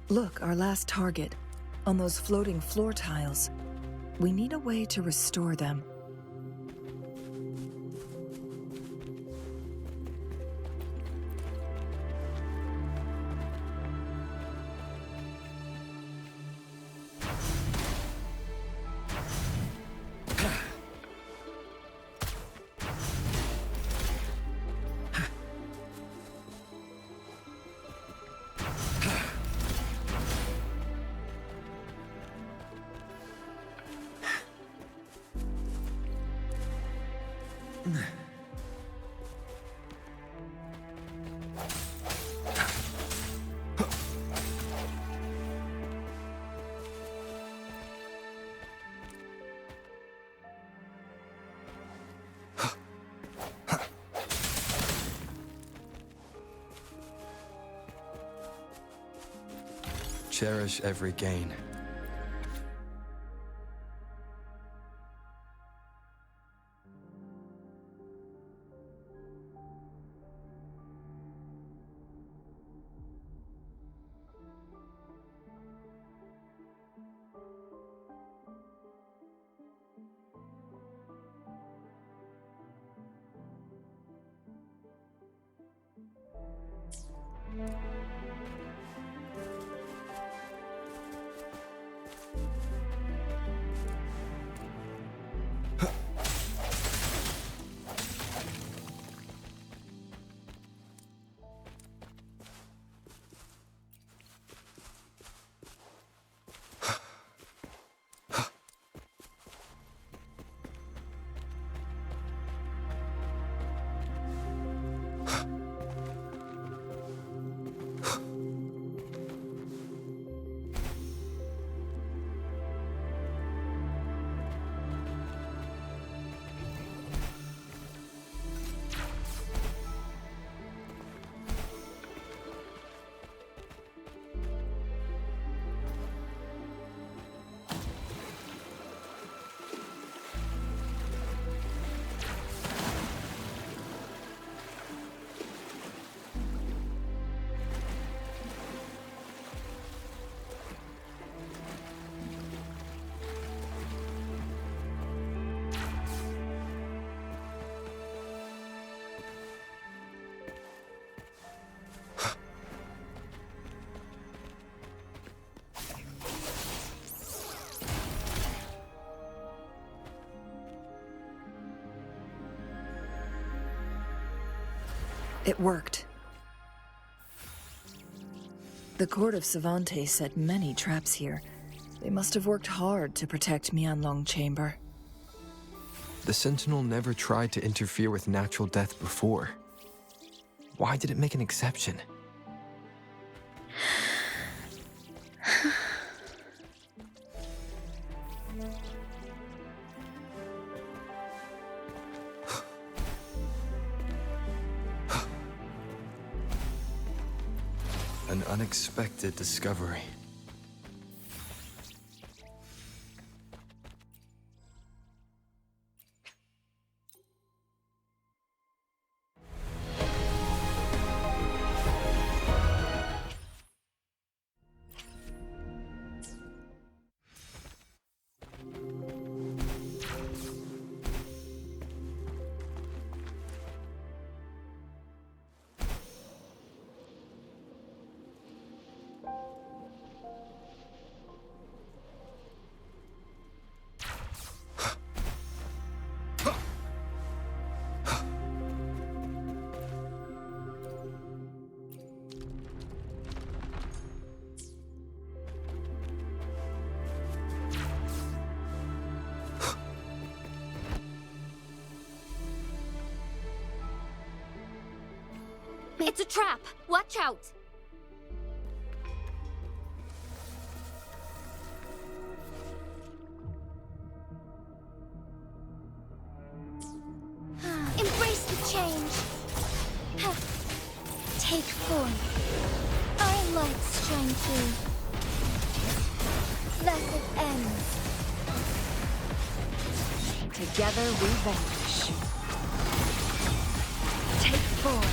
Look, our last target. On those floating floor tiles. We need a way to restore them. Cherish every gain. It worked. The court of Cervantes set many traps here. They must have worked hard to protect Mianlong Chamber. The Sentinel never tried to interfere with natural death before. Why did it make an exception? An unexpected discovery. It's a trap! Watch out! Embrace the change! Take form. Our lights shine through. Thus it ends. Together we vanish. Take form.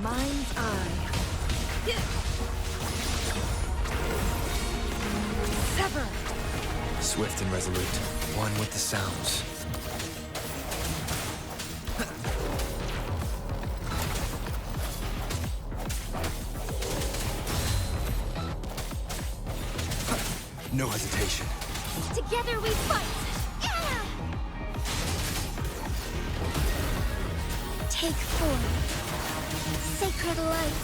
Mind's eye. Sever! Swift and resolute, one with the sounds. No hesitation. Together we fight! Yeah! Take form. Sacred light.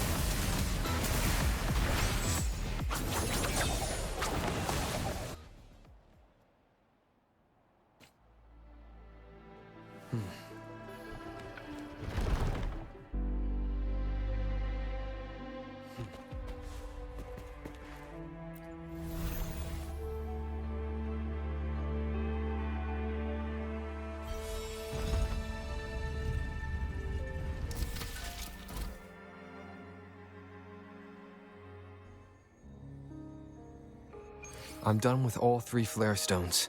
I'm done with all 3 flare stones.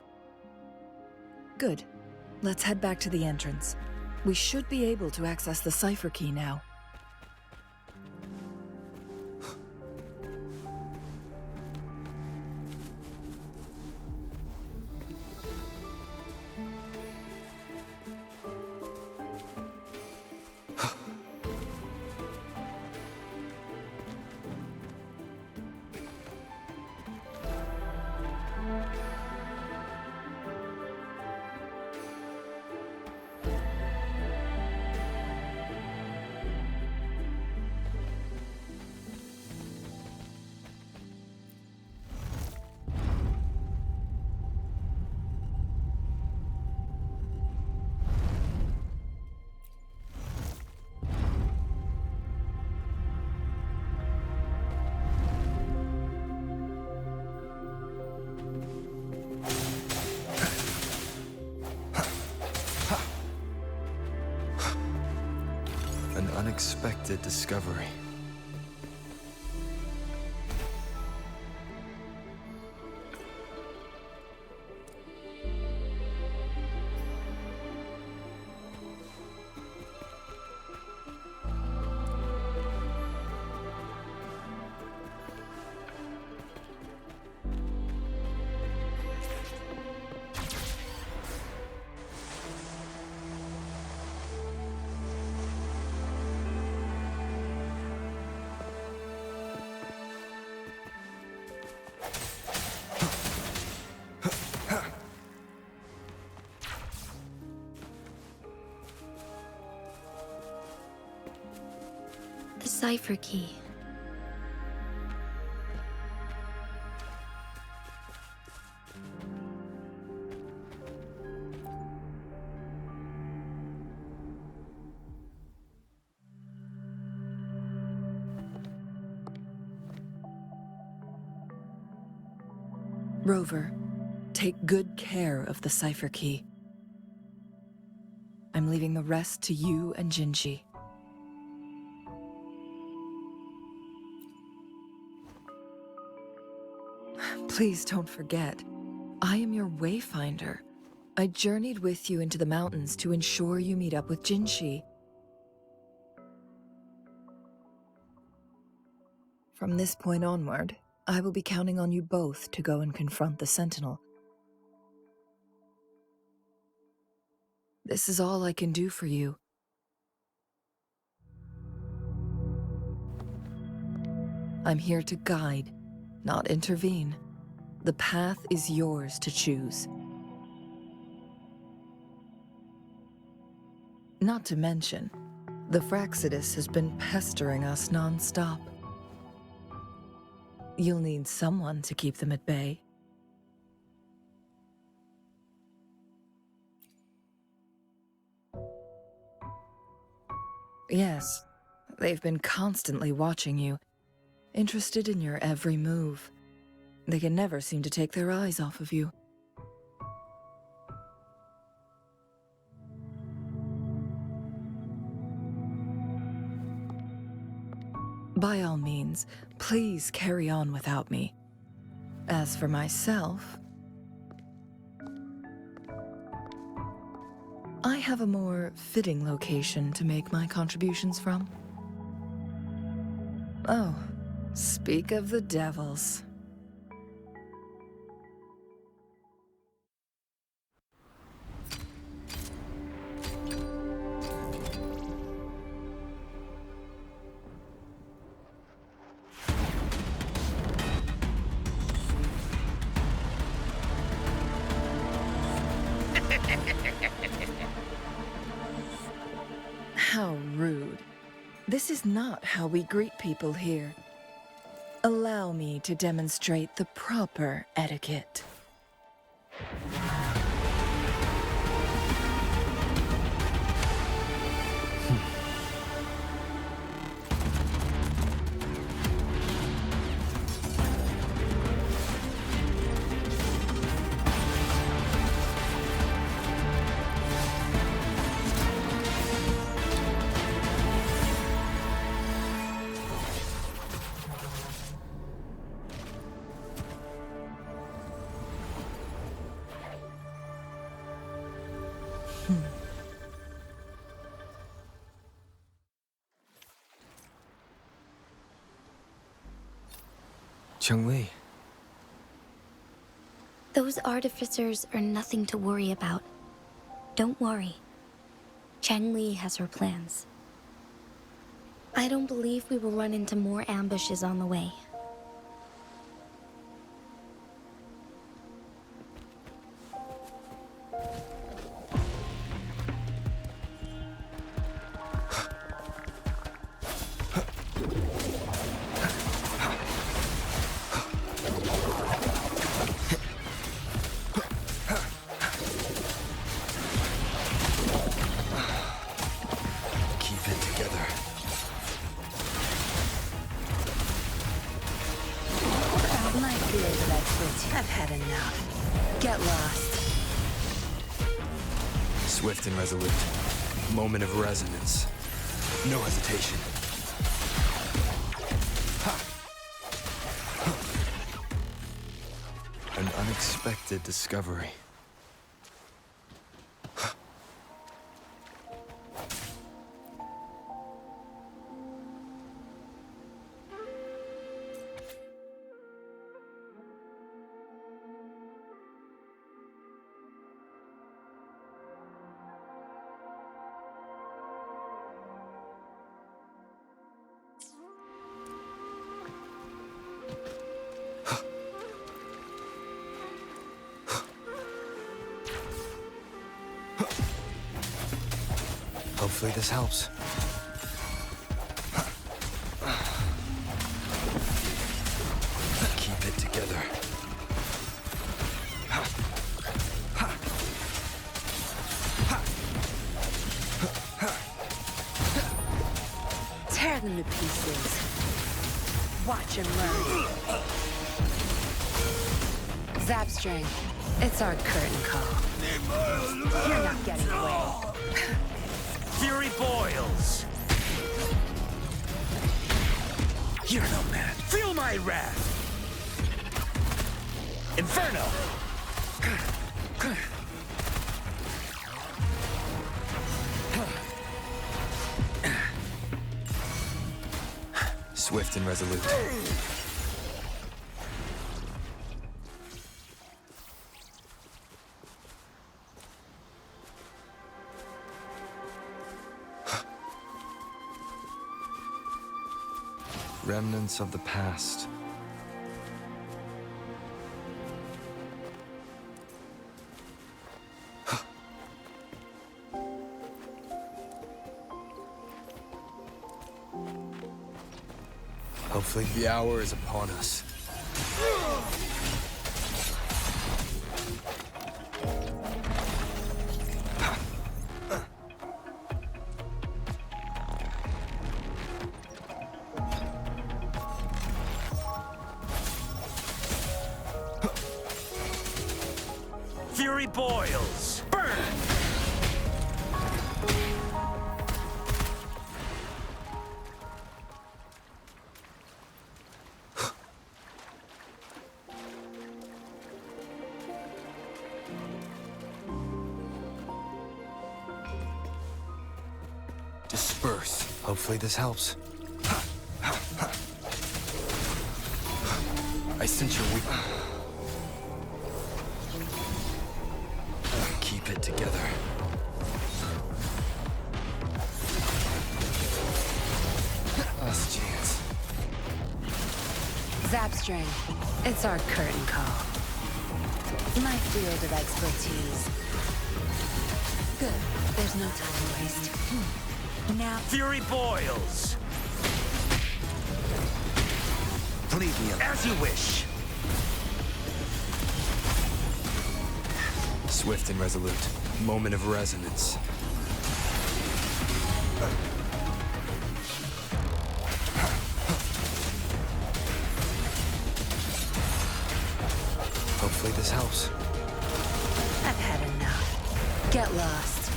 Good. Let's head back to the entrance. We should be able to access the cipher key now. An unexpected discovery. The cipher key. Rover, take good care of the cipher key. I'm leaving the rest to you and Jinji. Please don't forget, I am your wayfinder. I journeyed with you into the mountains to ensure you meet up with Jinshi. From this point onward, I will be counting on you both to go and confront the Sentinel. This is all I can do for you. I'm here to guide, not intervene. The path is yours to choose. Not to mention, the Fraxidus has been pestering us non-stop. You'll need someone to keep them at bay. Yes, they've been constantly watching you, interested in your every move. They can never seem to take their eyes off of you. By all means, please carry on without me. As for myself, I have a more fitting location to make my contributions from. Oh, speak of the devils. How rude. This is not how we greet people here. Allow me to demonstrate the proper etiquette. Chun-Li. Those artificers are nothing to worry about. Don't worry. Chang-Li has her plans. I don't believe we will run into more ambushes on the way. I've had enough. Get lost. Swift and resolute. Moment of resonance. No hesitation. An unexpected discovery. Hopefully this helps. Keep it together. Tear them to pieces. Watch and learn. Zapstring, it's our curtain call. You're not getting away. Fury boils! You're no man. Feel my wrath! Inferno! Swift and resolute. Remnants of the past. Hopefully the hour is upon us. Fury boils! Burn! Disperse. Hopefully this helps. I sense your weak. Keep it together. Last chance. Zapstring. It's our curtain call. My field of expertise. Good. There's no time to waste. Now... Fury boils! Leave me alone. As you wish. Swift and resolute. Moment of resonance. Hopefully this helps. I've had enough. Get lost.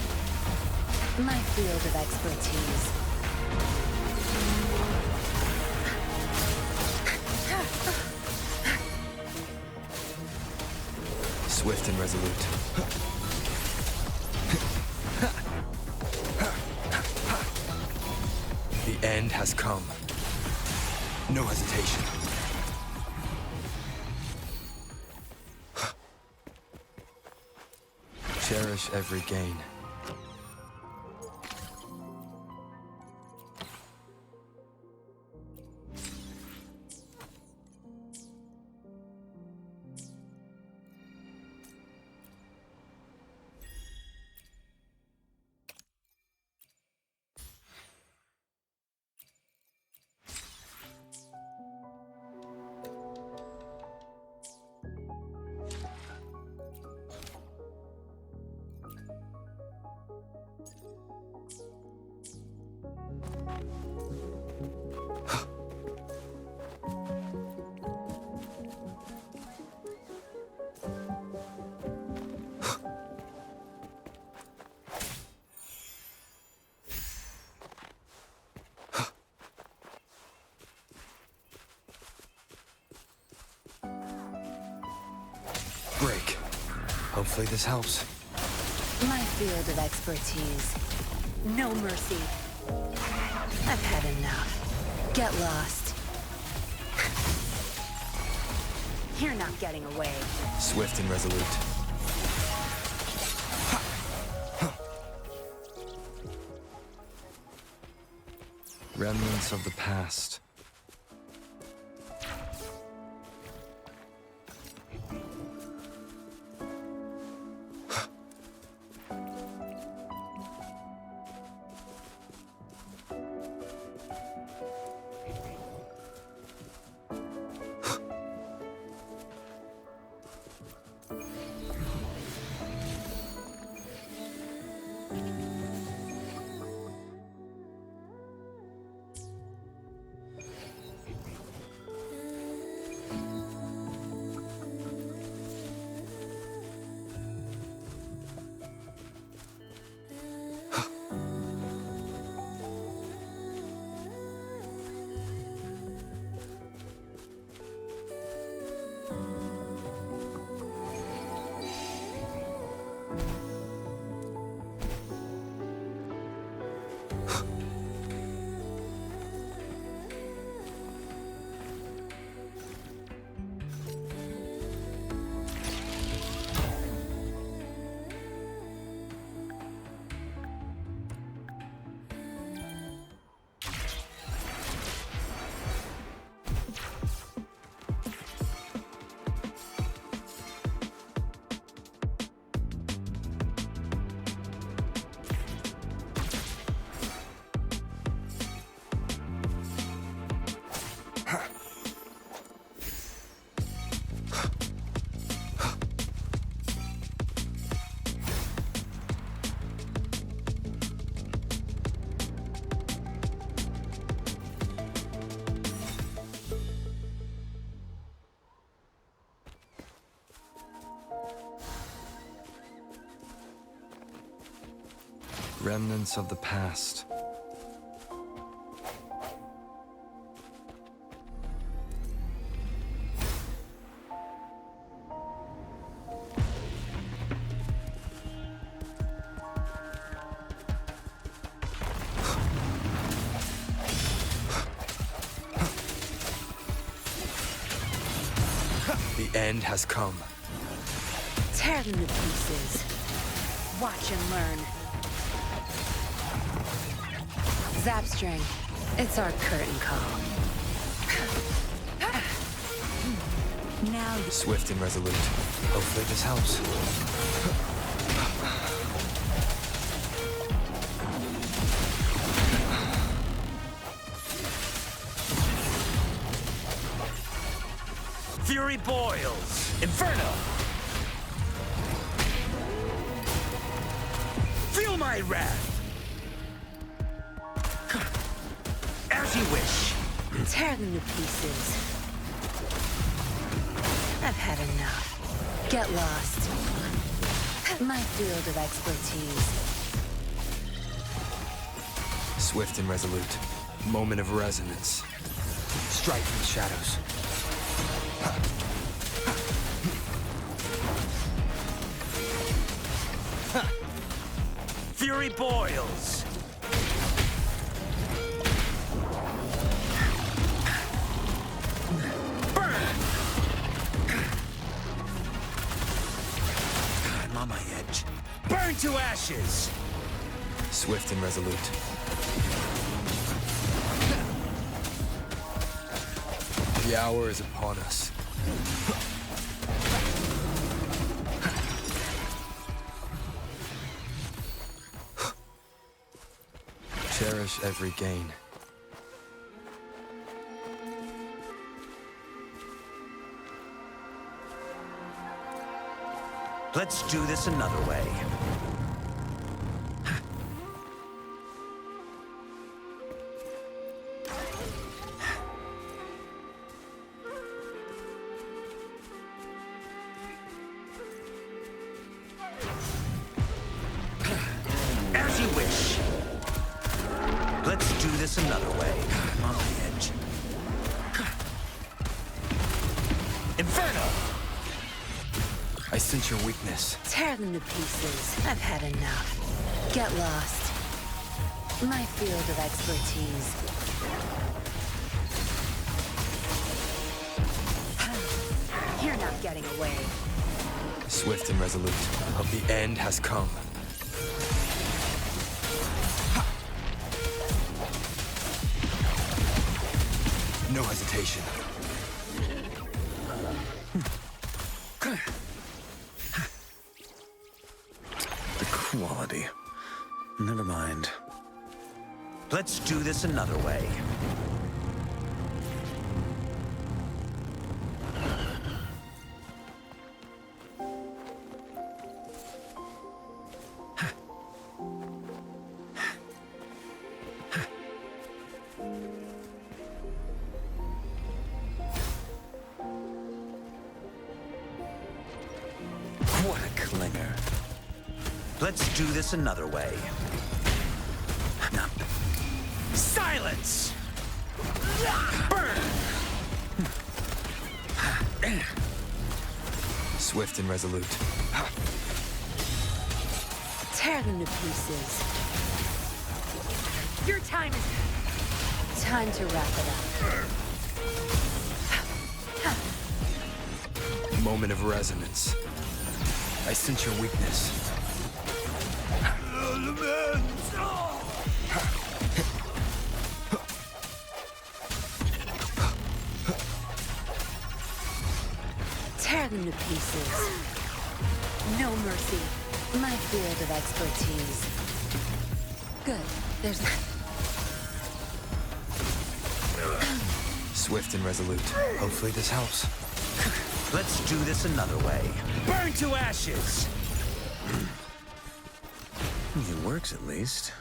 My field of expertise. Swift and resolute. The end has come. No hesitation. Cherish every gain. Break. Hopefully this helps. My field of expertise. No mercy. I've had enough. Get lost. You're not getting away. Swift and resolute. Remnants of the past. Remnants of the past. end has come. Tear them to pieces. Watch and learn. Zapstring, it's our curtain call. Now you... Swift and resolute. Hopefully this helps. Fury boils! Inferno! Feel my wrath! As you wish! Tear them to pieces. I've had enough. Get lost. My field of expertise. Swift and resolute. Moment of resonance. Strike from the shadows. Fury boils! Burn! I'm on my edge. Burn to ashes! Swift and resolute. The hour is upon us. Cherish every gain. Let's do this another way. As you wish. Let's do this another way. I'm on the edge. Inferno! I sense your weakness. Tear them to pieces. I've had enough. Get lost. My field of expertise. You're not getting away. Swift and resolute. Of the end has come. No hesitation. The quality. Never mind. Let's do this another way. What a clinger. Let's do this another way. No. Silence! Burn! Swift and resolute. Tear them to pieces. Your time is... Time to wrap it up. Moment of resonance. I sense your weakness. Tear them to pieces. No mercy. My field of expertise. Good. There's... Swift and resolute. Hopefully this helps. Let's do this another way. Burn to ashes! It works at least.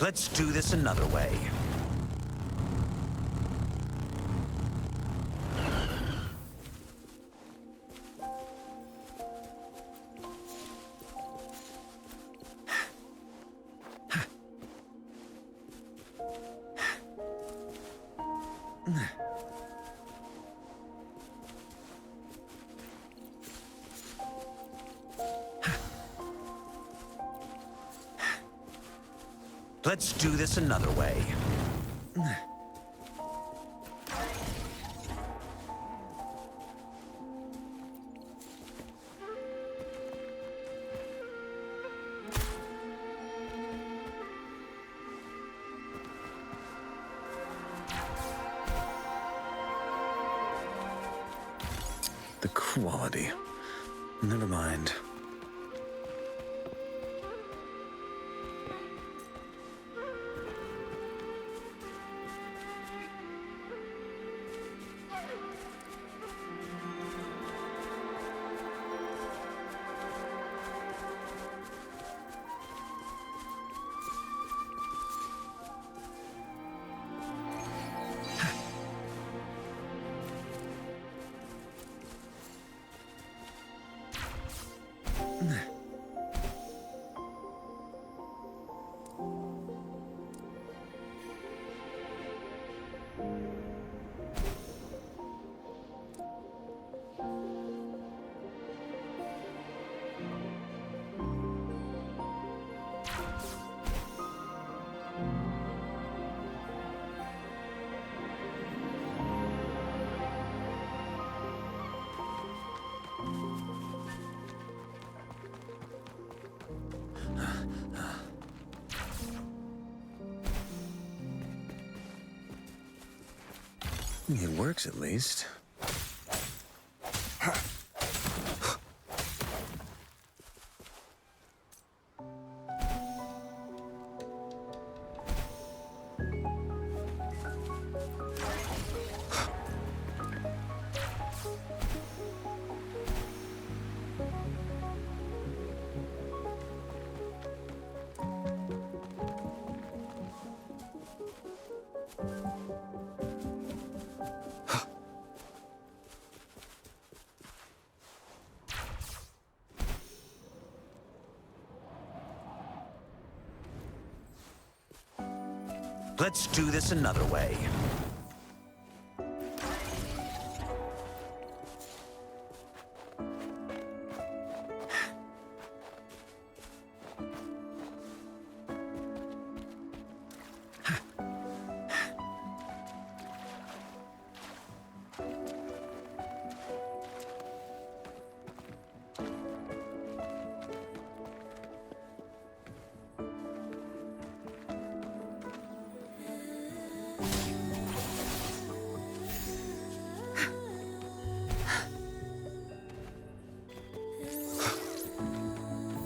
Let's do this another way. Let's do this another way. The quality. Never mind. It works at least. Let's do this another way.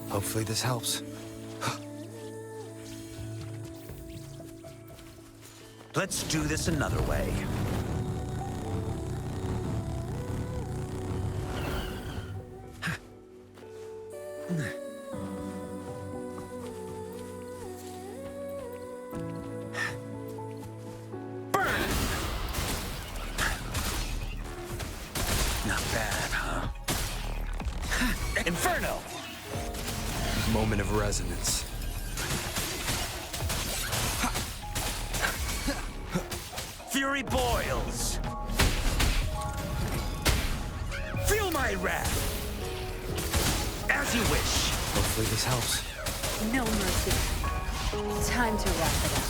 Hopefully this helps. Let's do this another way. Burn! Not bad, huh? Inferno! Moment of resonance. Fury boils! Feel my wrath! As you wish. Hopefully this helps. No mercy. Time to wrap it up.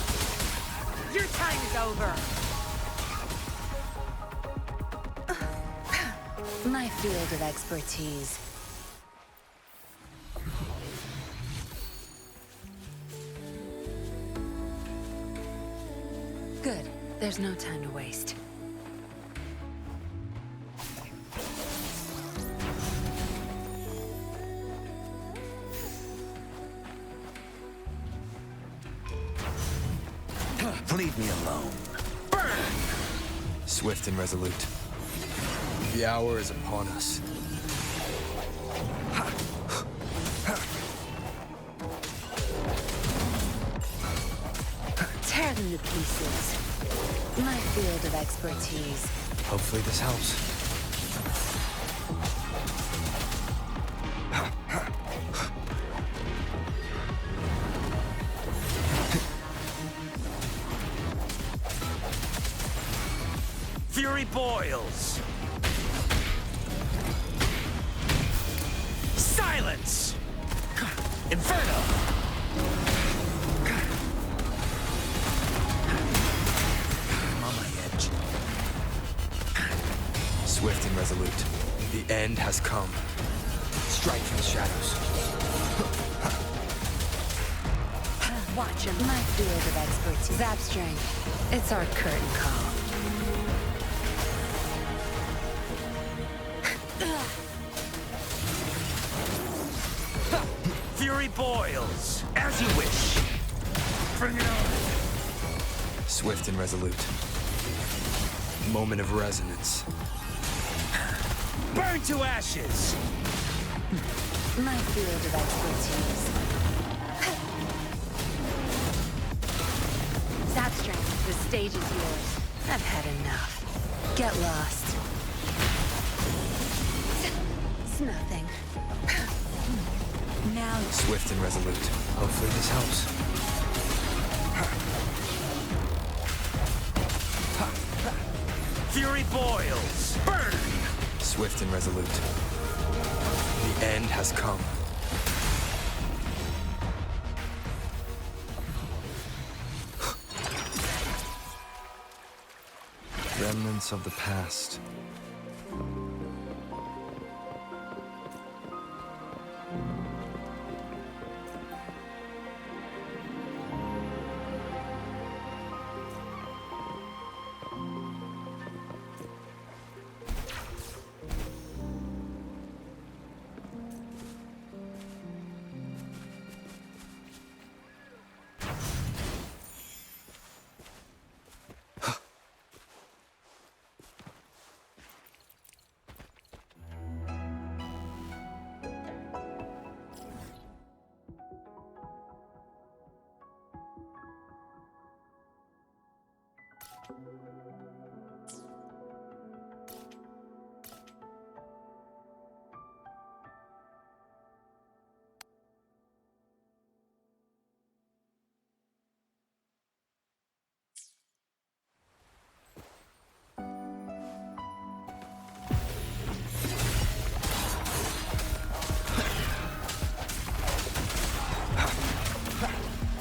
Your time is over. My field of expertise. Good. There's no time to waste. Leave me alone. Burn! Swift and resolute. The hour is upon us. into pieces. My field of expertise. Hopefully this helps. Fury boils! Silence! Inferno! I'm on my edge. Swift and resolute. The end has come. Strike from the shadows. Watch him. My field of expertise. Zap strength. It's our curtain call. Fury boils! As you wish! Bring it on! Swift and resolute. Moment of resonance. Burn to ashes! My field of expertise. Zap strength, the stage is yours. I've had enough. Get lost. It's nothing. Now... Swift and resolute. Hopefully this helps. Fury boils! Burn! Swift and resolute. The end has come. Remnants of the past.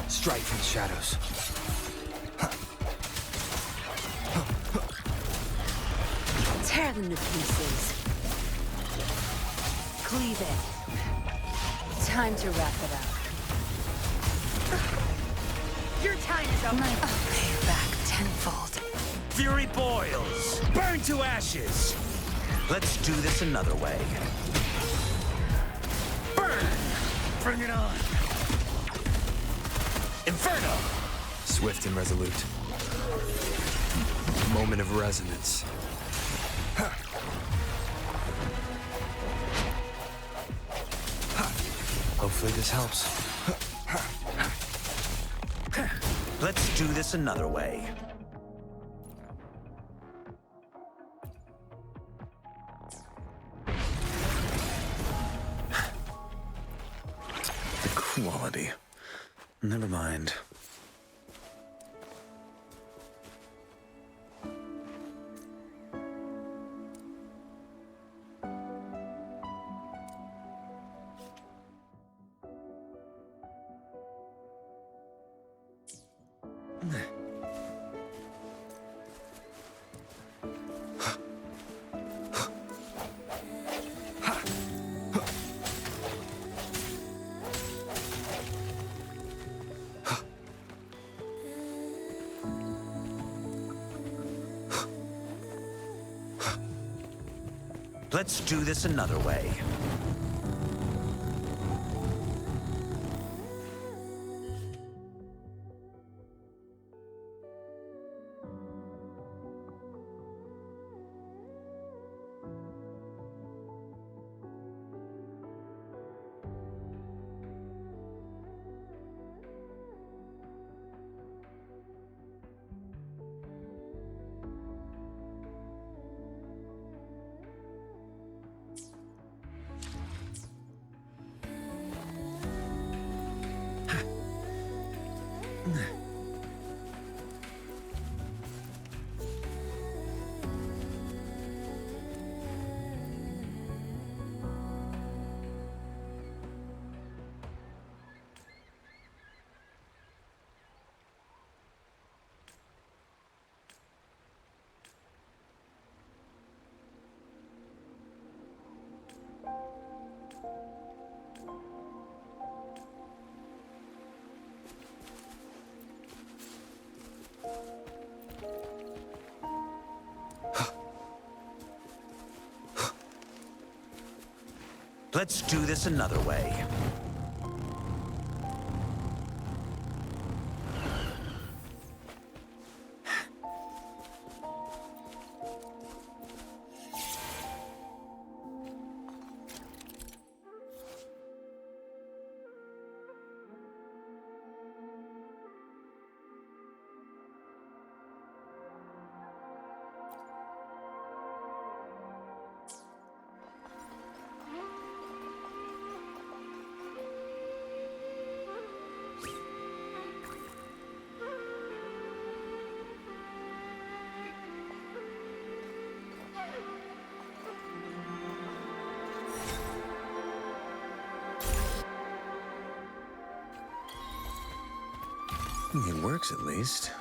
Strike from the shadows. Tear them to pieces. Cleave it. Time to wrap it up. Your time is up. I'll pay you back tenfold. Fury boils! Burn to ashes! Let's do this another way. Burn! Bring it on! Inferno! Swift and resolute. Moment of resonance. Hopefully this helps. Let's do this another way. The quality. Never mind. Let's do this another way. Let's do this another way. It works, at least.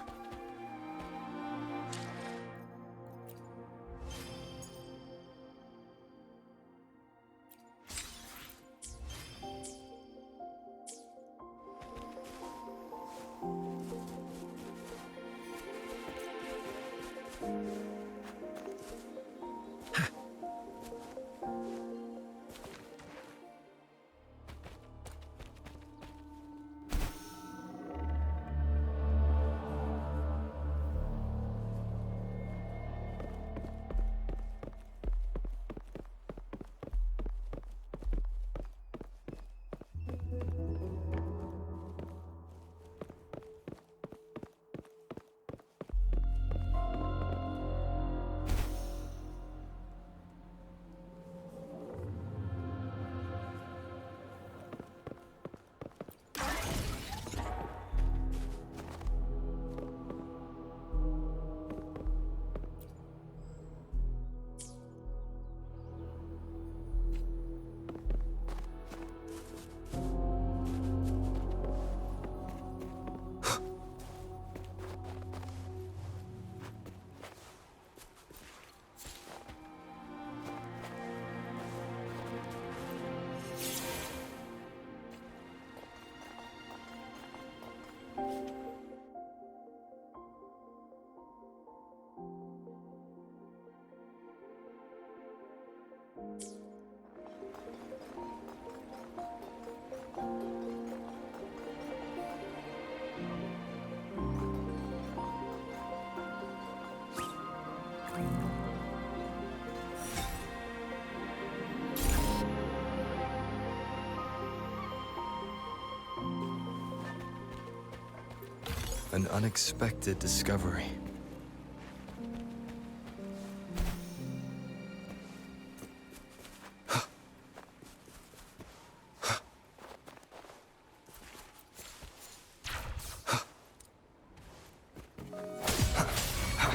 An unexpected discovery.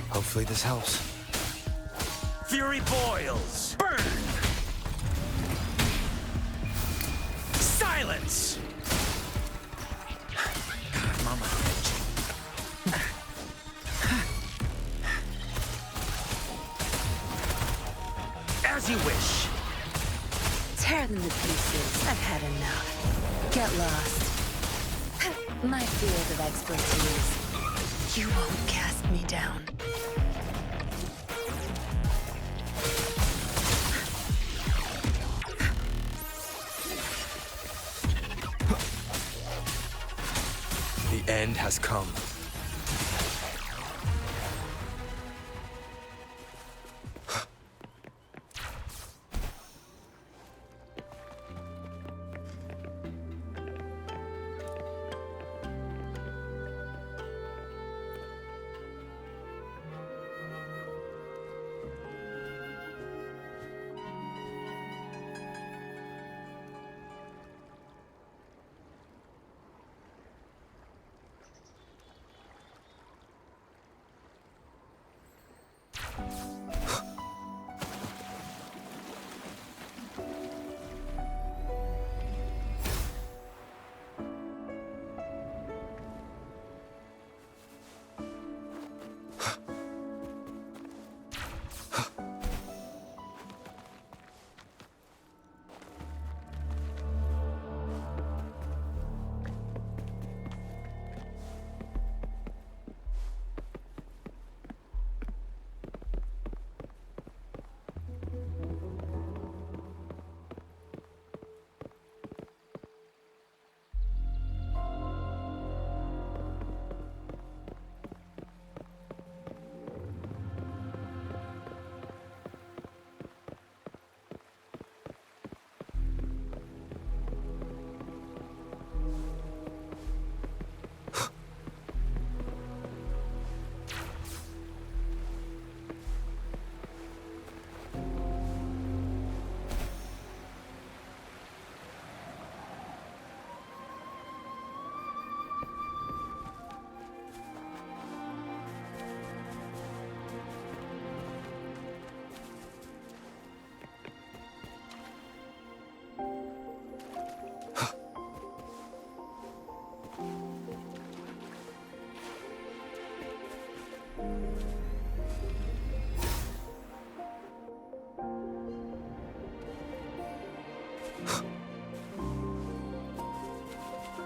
Hopefully this helps. Fury boils! Burn! Silence! God, Mama. As you wish. Tear them to pieces. I've had enough. Get lost. My field of expertise. You won't cast me down. The end has come.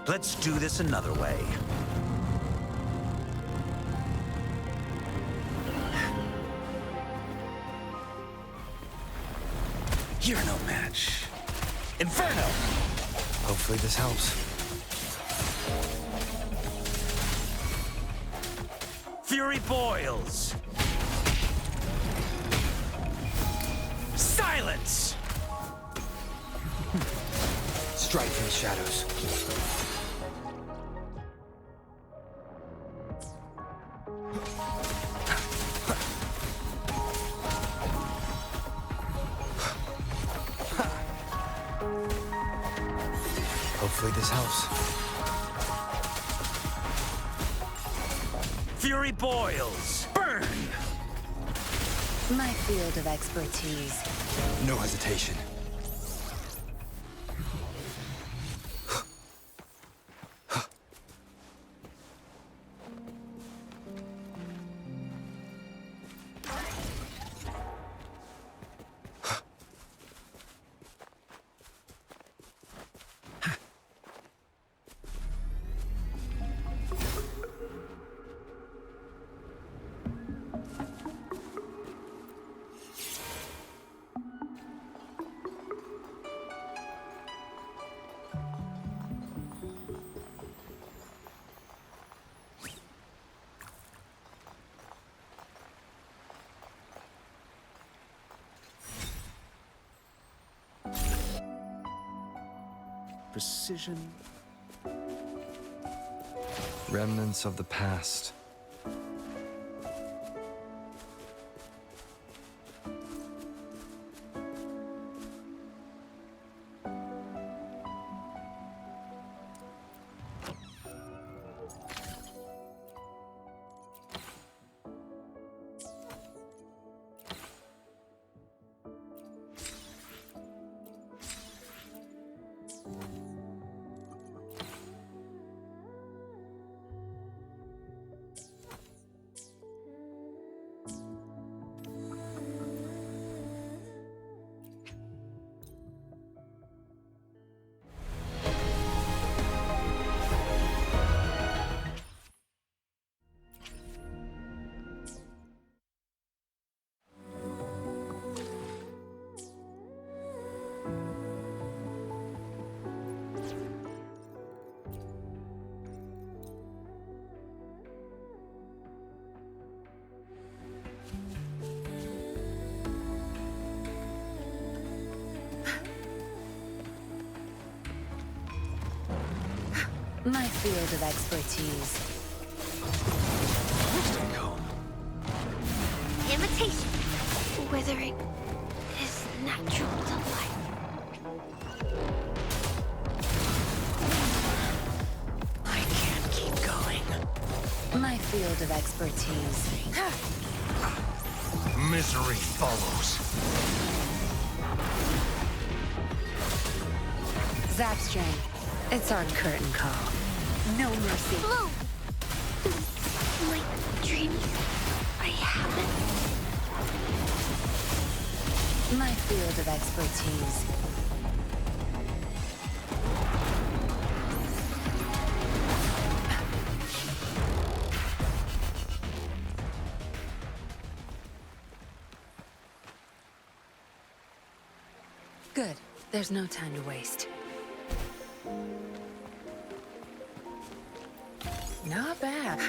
Let's do this another way. You're no match. Inferno! Hopefully this helps. Fury boils! Silence! Strike from the shadows. Hopefully this helps. Fury boils! Burn! My field of expertise. No hesitation. Precision. Remnants of the past. My field of expertise. Imitation. Withering is natural delight. I can't keep going. My field of expertise. Misery follows. Zapstring. It's our curtain call. No mercy. Bloom! My dreams. I have it. My field of expertise. Good. There's no time to waste. Not bad.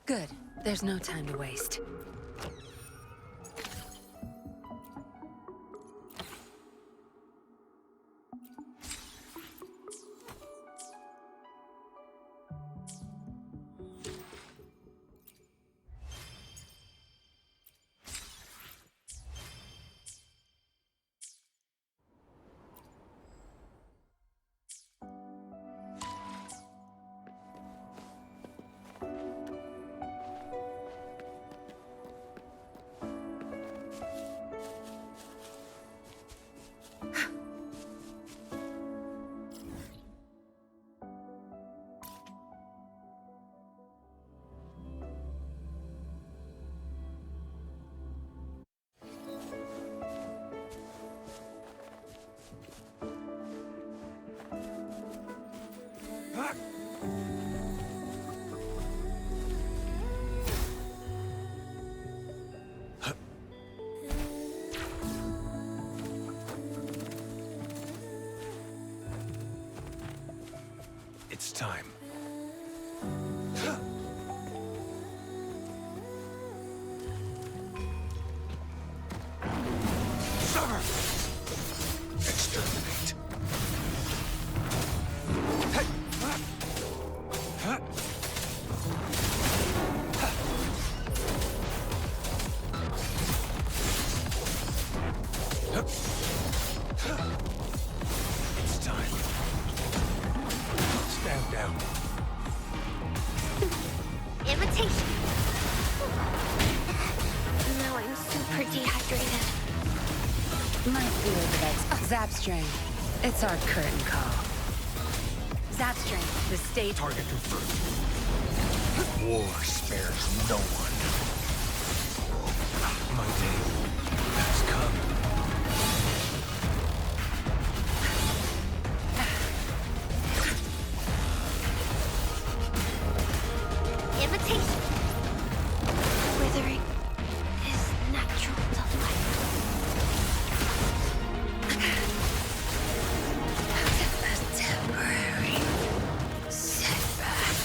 Good. There's no time to waste. It's time. Summer! Exterminate. Hey! It's time. Stand down. Imitation. Now I'm super dehydrated. My field of Zapstring. It's our curtain call. Zapstring, the stage... Target confirmed. War spares no one. My day has come. Imitation. Withering is natural delight. A temporary setback.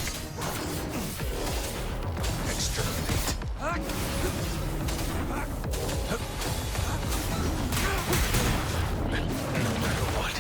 Exterminate. No matter what.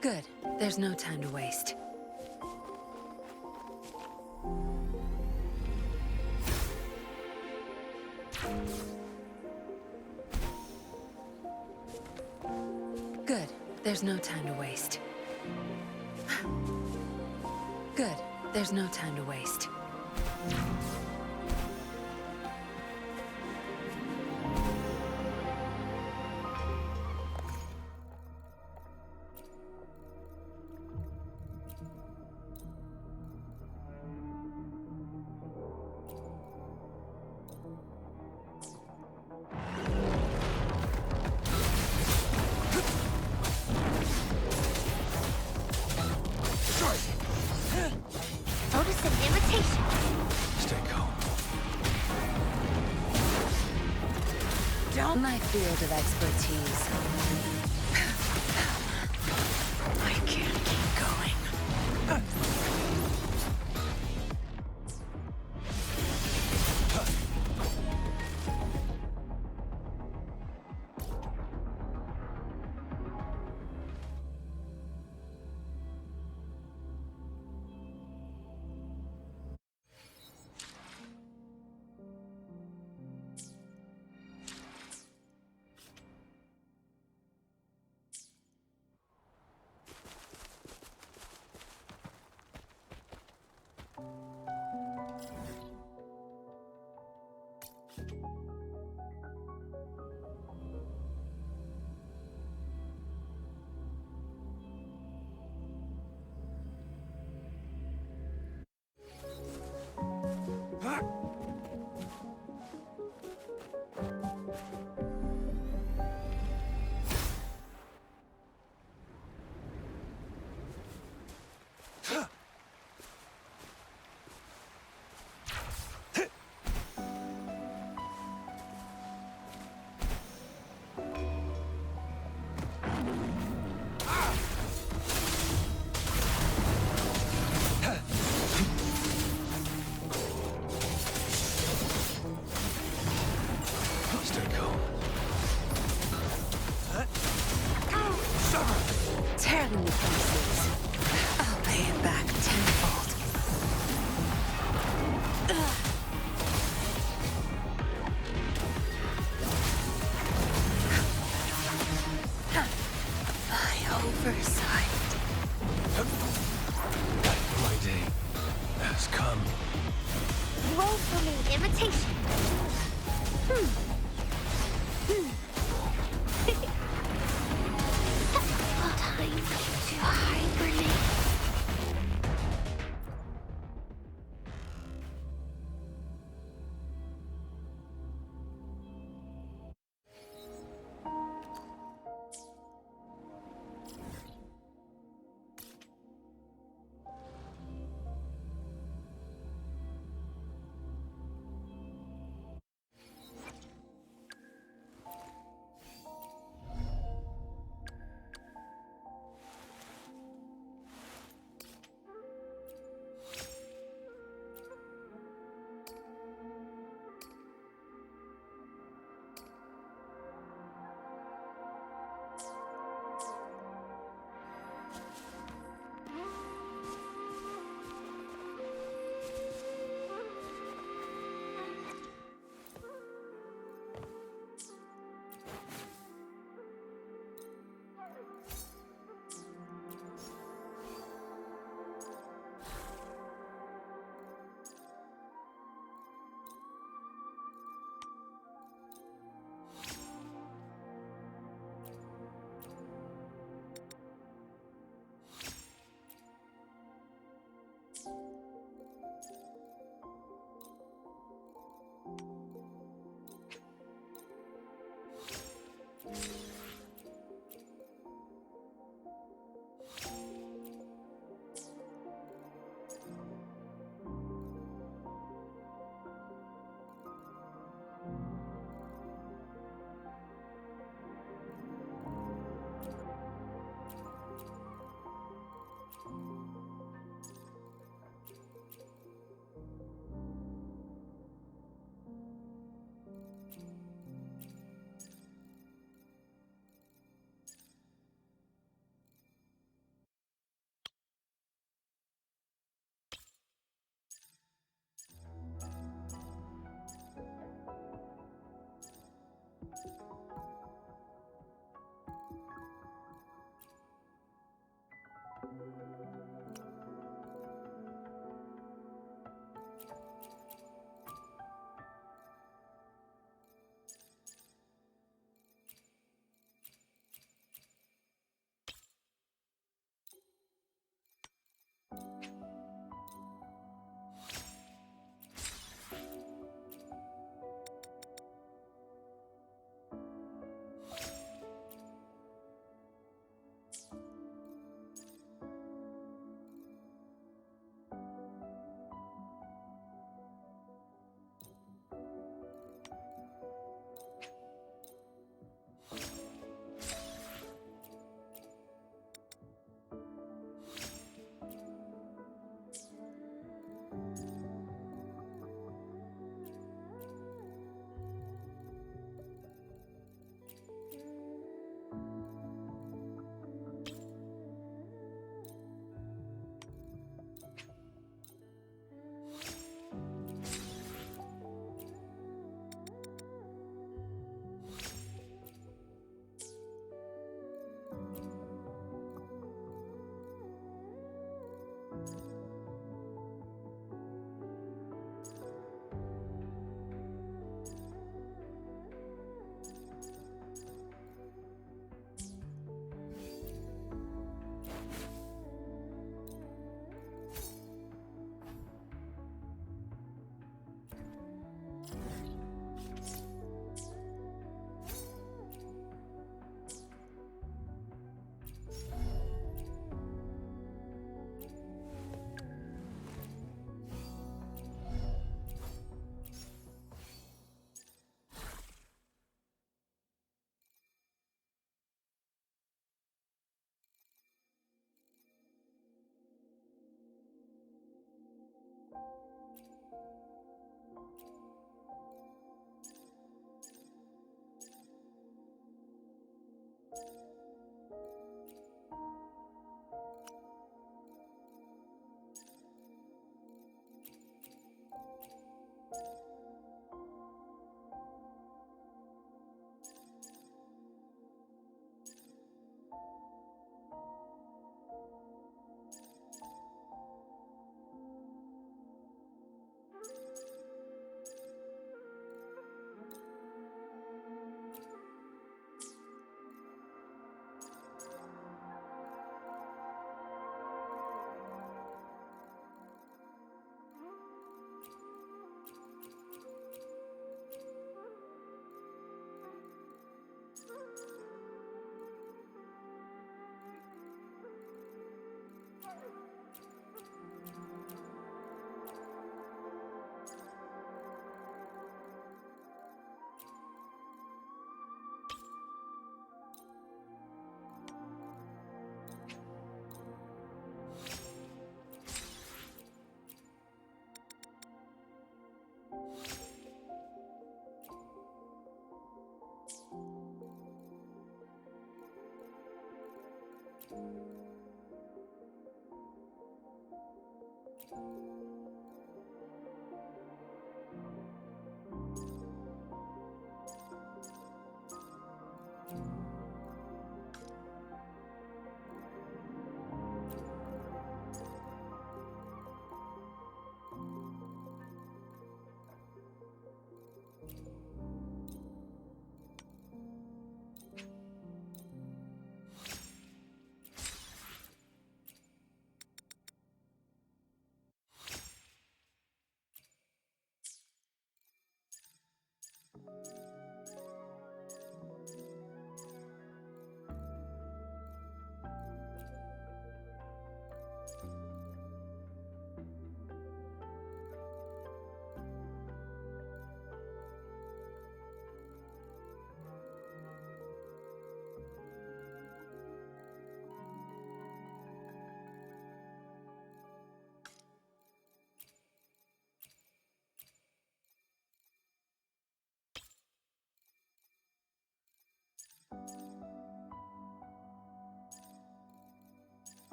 Good. There's no time to waste. Good. There's no time to waste. Good. There's no time to waste. Notice an imitation. Stay calm. Don't... My field of expertise. I can't keep going. Time to hibernate.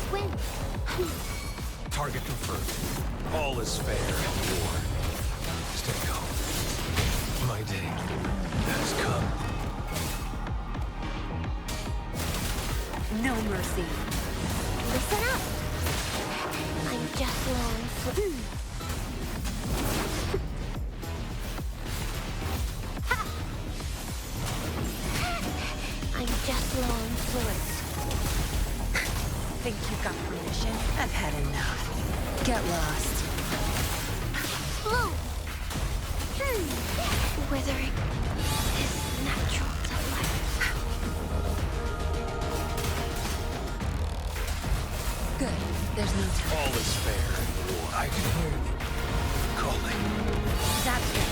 swim. Target confirmed. All is fair in war. Stay calm. My day has come. No mercy. Listen up. I'm just low on fluids. I'm just low on fluids. Think you got permission? I've had enough. Get lost. Flow. Withering is natural to life. Good. There's no time. All is fair in war. I can hear you calling. That's it.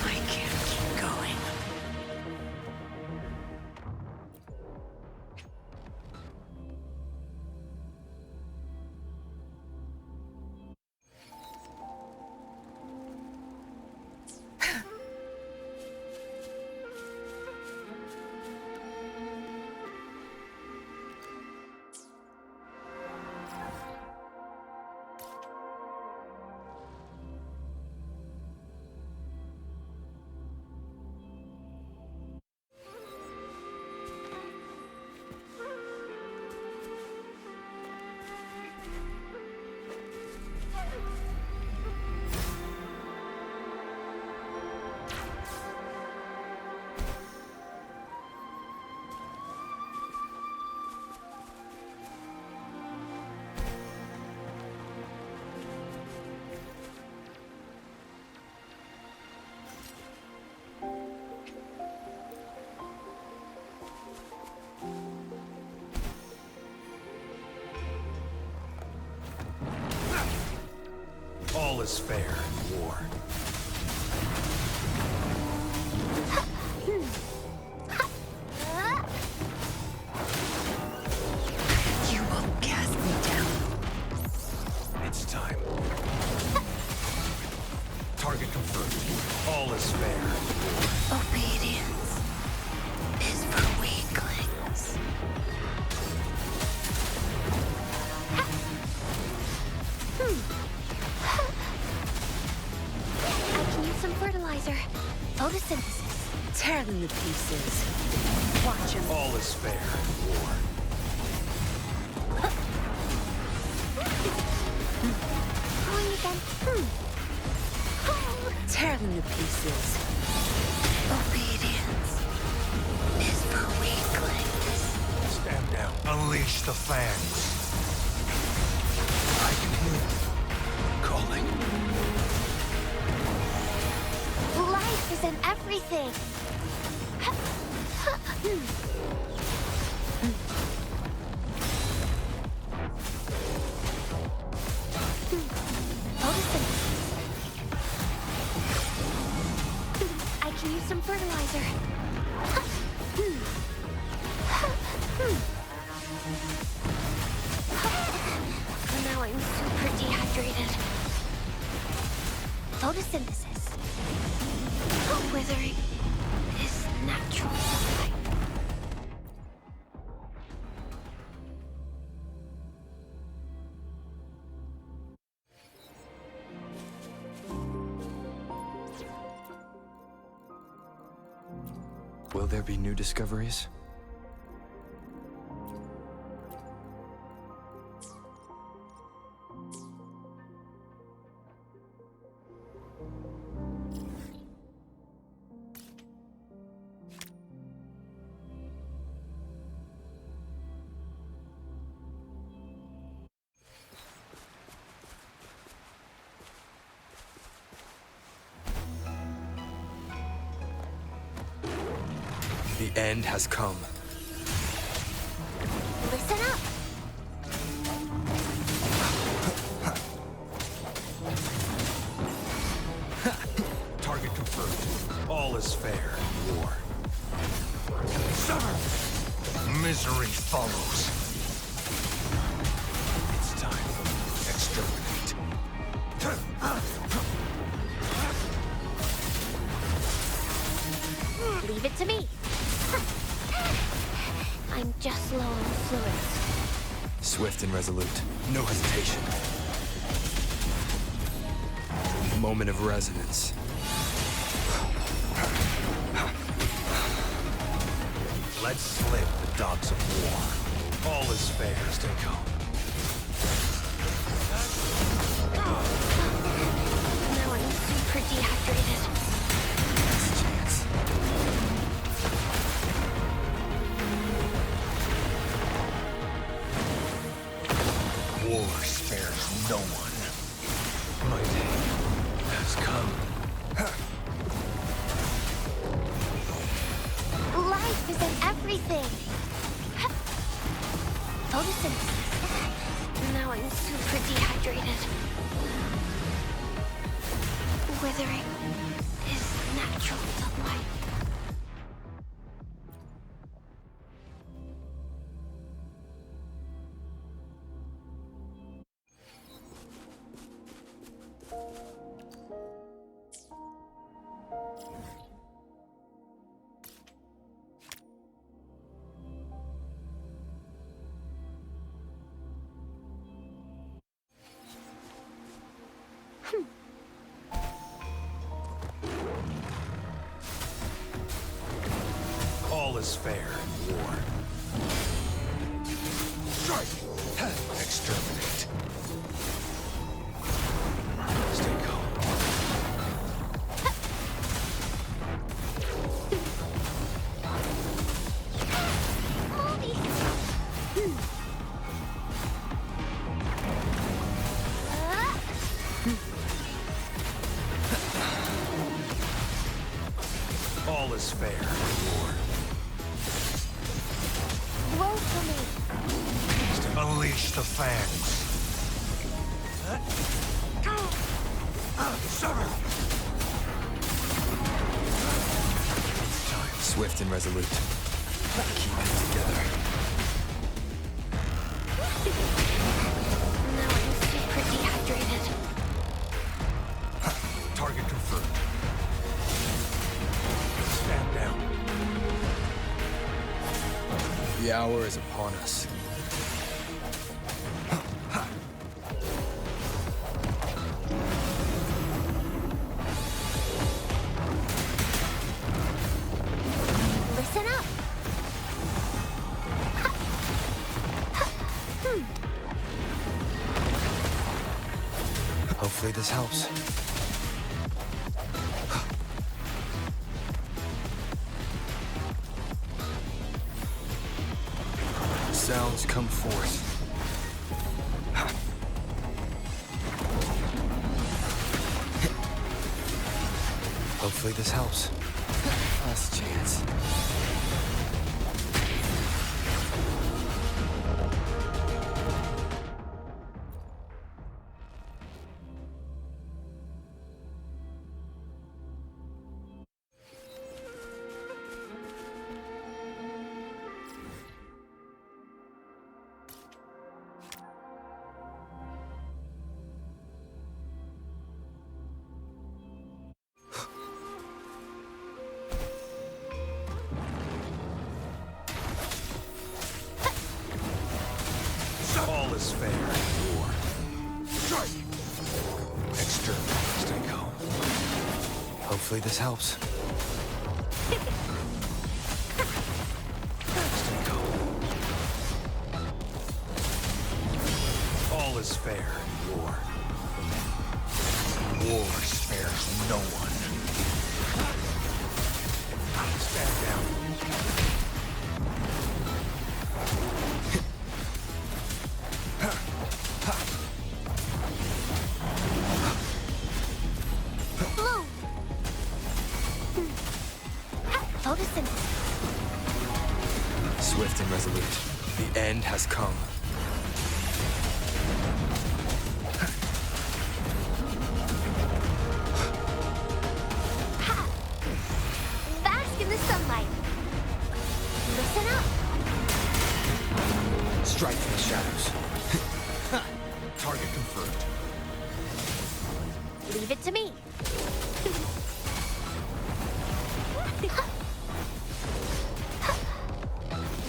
I can't keep going. All is fair in war. You won't cast me down. It's time. Target confirmed. All is fair in war. Obedience is for weaklings. I can use some fertilizer. Photosynthesis. Tear them to pieces. Watch them. All is fair in war. Growing again. Tear them to pieces. Obedience is for weaklings. Stand down. Unleash the fangs. I can hear you calling. Life is in everything. Photosynthesis. I can use some fertilizer. Now I'm super dehydrated. Photosynthesis. Withering is natural to life. Will there be new discoveries? The end has come. Listen up. Target confirmed. All is fair in war. Misery follows. It's time. Exterminate. Leave it to me. I'm just low on fluids. Swift and resolute. No hesitation. Moment of resonance. Let's slip the dogs of war. All is fair. Stay calm. Now I'm super dehydrated. That's a chance. War spares no one. My day has come. Life is in everything. Photosynthesis. Now I'm super dehydrated. Withering is natural to life. All is fair in war. Strike! Exterminate. Stay calm. All is fair in war. Roll for me. Unleash the fangs. Sever! Swift and resolute. Keep it together. Now I'm super dehydrated. Target confirmed. Stand down. The hour is upon us. Listen up. Hopefully this helps. Sounds come forth. Hopefully this helps. Last chance. All is fair in war. Strike! Exterminate. Stay calm. Hopefully this helps. Stay calm. All is fair in war. War spares no one. Stand down. Bloom. Photosynthesis. Swift and resolute. The end has come. Bask in the sunlight. Listen up. Strike from the shadows. Target confirmed. Leave it to me.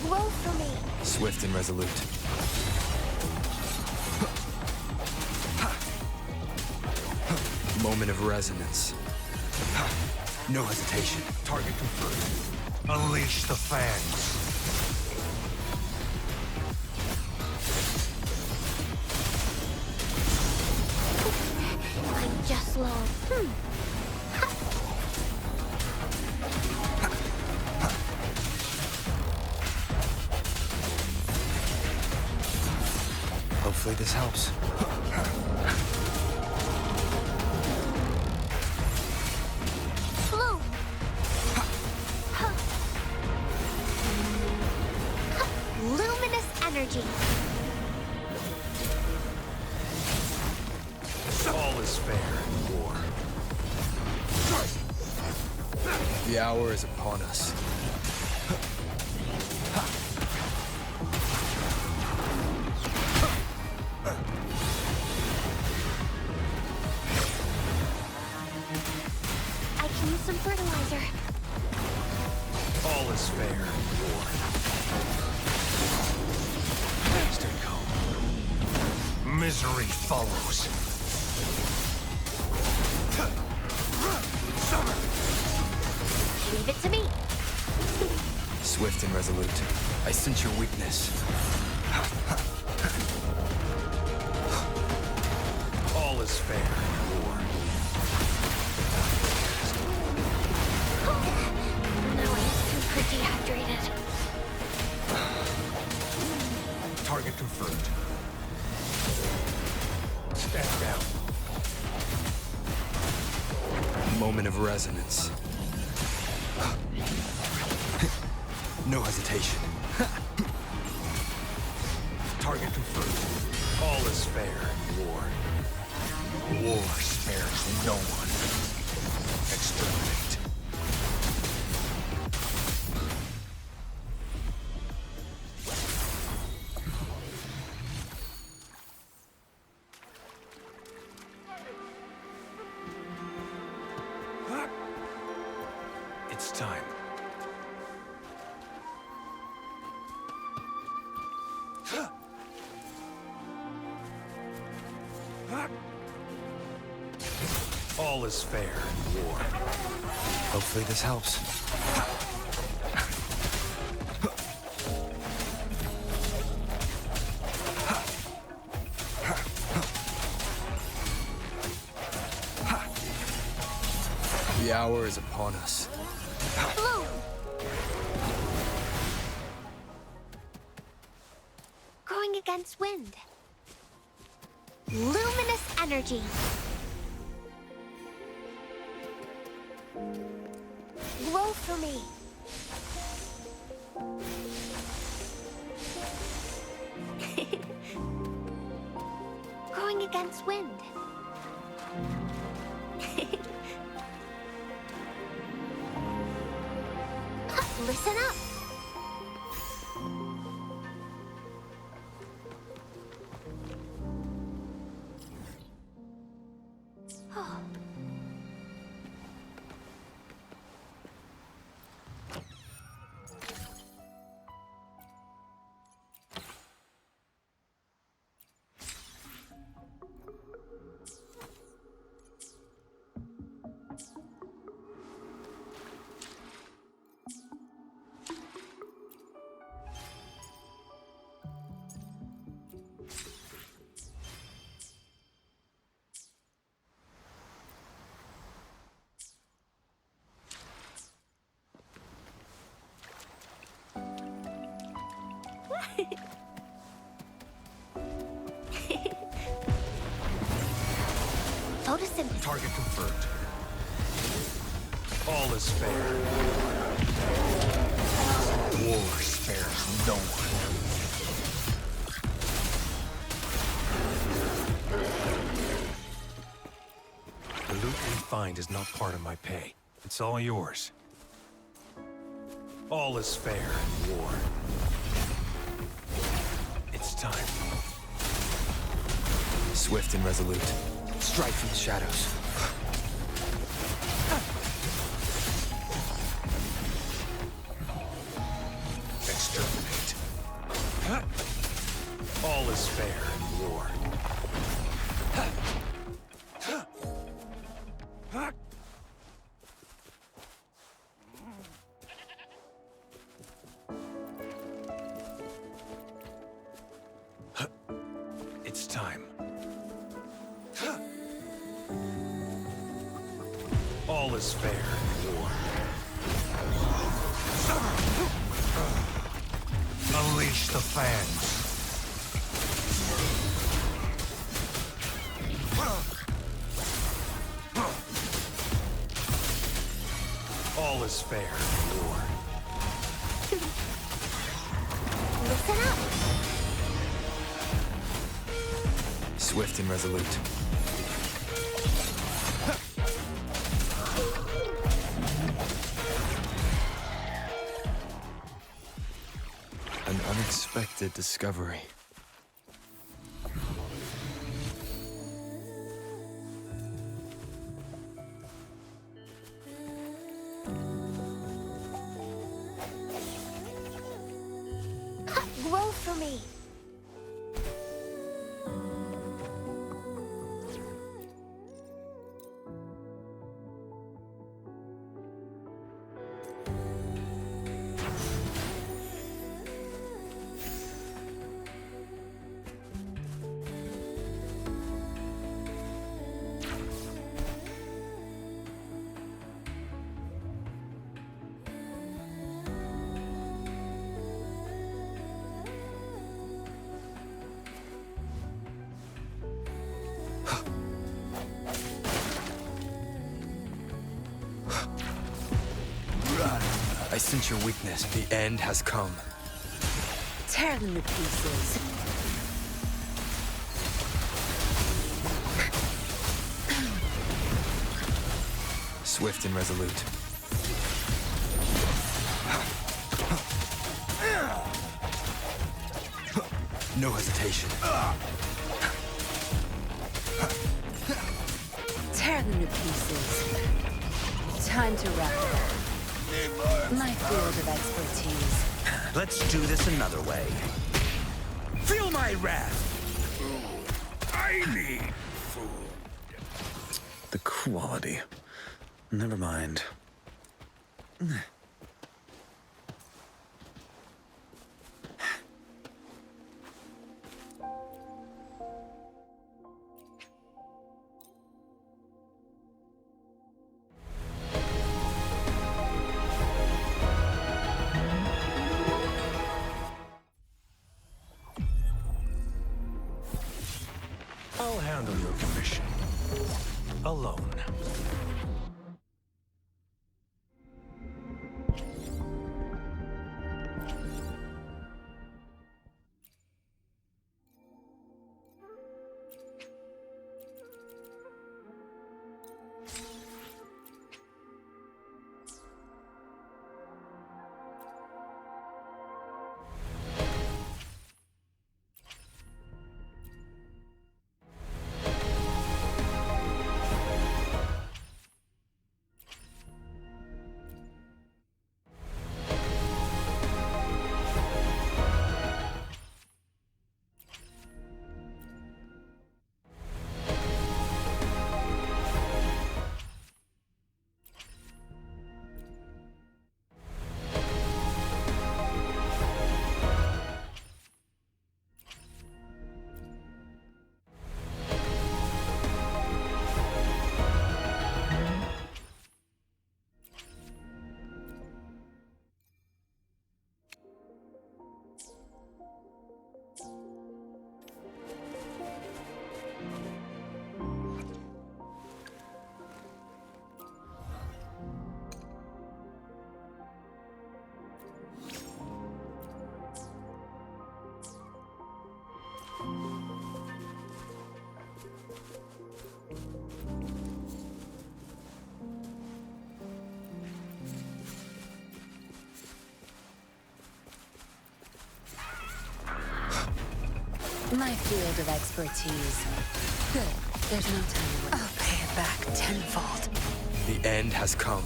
Roll for me. Swift and resolute. Moment of resonance. No hesitation. Target confirmed. Unleash the fangs. I'm just low. Hopefully this helps. Bloom. Luminous energy. All is fair in war. The hour is upon us. I can use some fertilizer. All is fair in war. Stay calm. Misery follows. Summer! Leave it to me. Swift and resolute. I sense your weakness. All is fair in war. Now I'm super dehydrated. Target confirmed. Stand down. Moment of resonance. No hesitation. Target confirmed. All is fair in war. War spares no one. Exterminate. It's time. All is fair in war. Hopefully this helps. The hour is upon us. Bloom. Growing against wind. Luminous energy. Grow for me. Growing against wind. Listen up. Photosynthesis. Target confirmed. All is fair. War spares no one. The loot we find is not part of my pay. It's all yours. All is fair in war. It's time. Swift and resolute. Strike from the shadows. Exterminate. All is fair in war. It's time. All is fair in war. Unleash the fans. All is fair in war. Listen up. Swift and resolute. An unexpected discovery. Roll for me. I sense your weakness. The end has come. Tear them to pieces. Swift and resolute. No hesitation. Tear them to pieces. Time to wrap. My field of expertise. Let's do this another way. Feel my wrath! I need food. The quality. Never mind. I'll handle your commission. Alone. My field of expertise. Good. There's no time to wait. I'll pay it back tenfold. The end has come.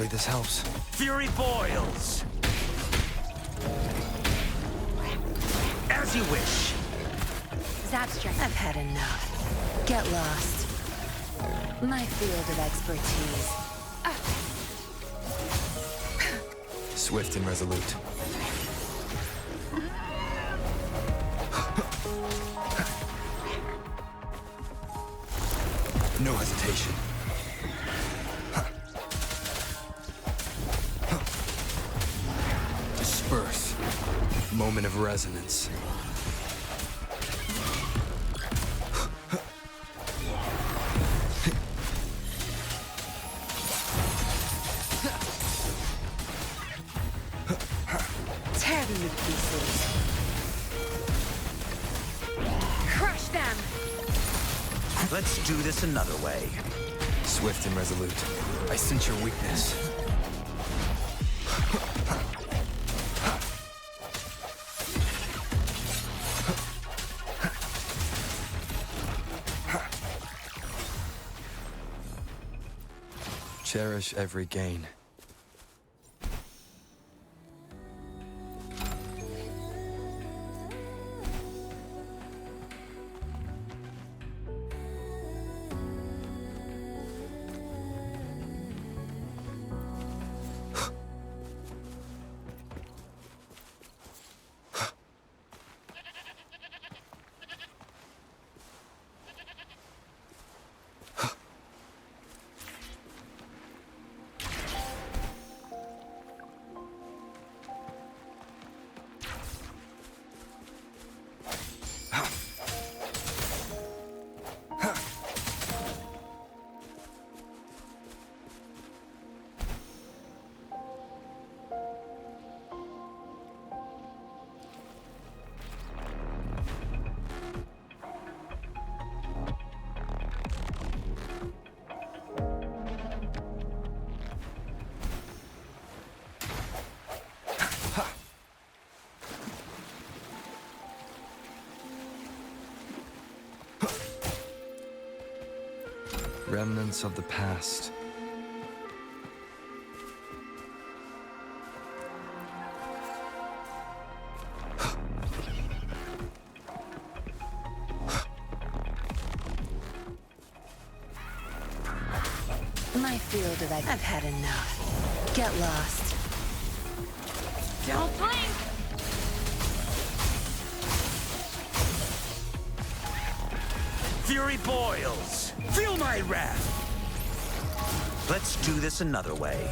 Hopefully this helps. Fury boils! As you wish. Zabstract. I've had enough. Get lost. My field of expertise. Swift and resolute. No hesitation. Disperse. Moment of resonance. Tear them to pieces. Crush them! Let's do this another way. Swift and resolute. I sense your weakness. Cherish every gain. Remnants of the past. My field of I've had enough. Get lost. Don't blink! Fury boils! Feel my wrath! Let's do this another way.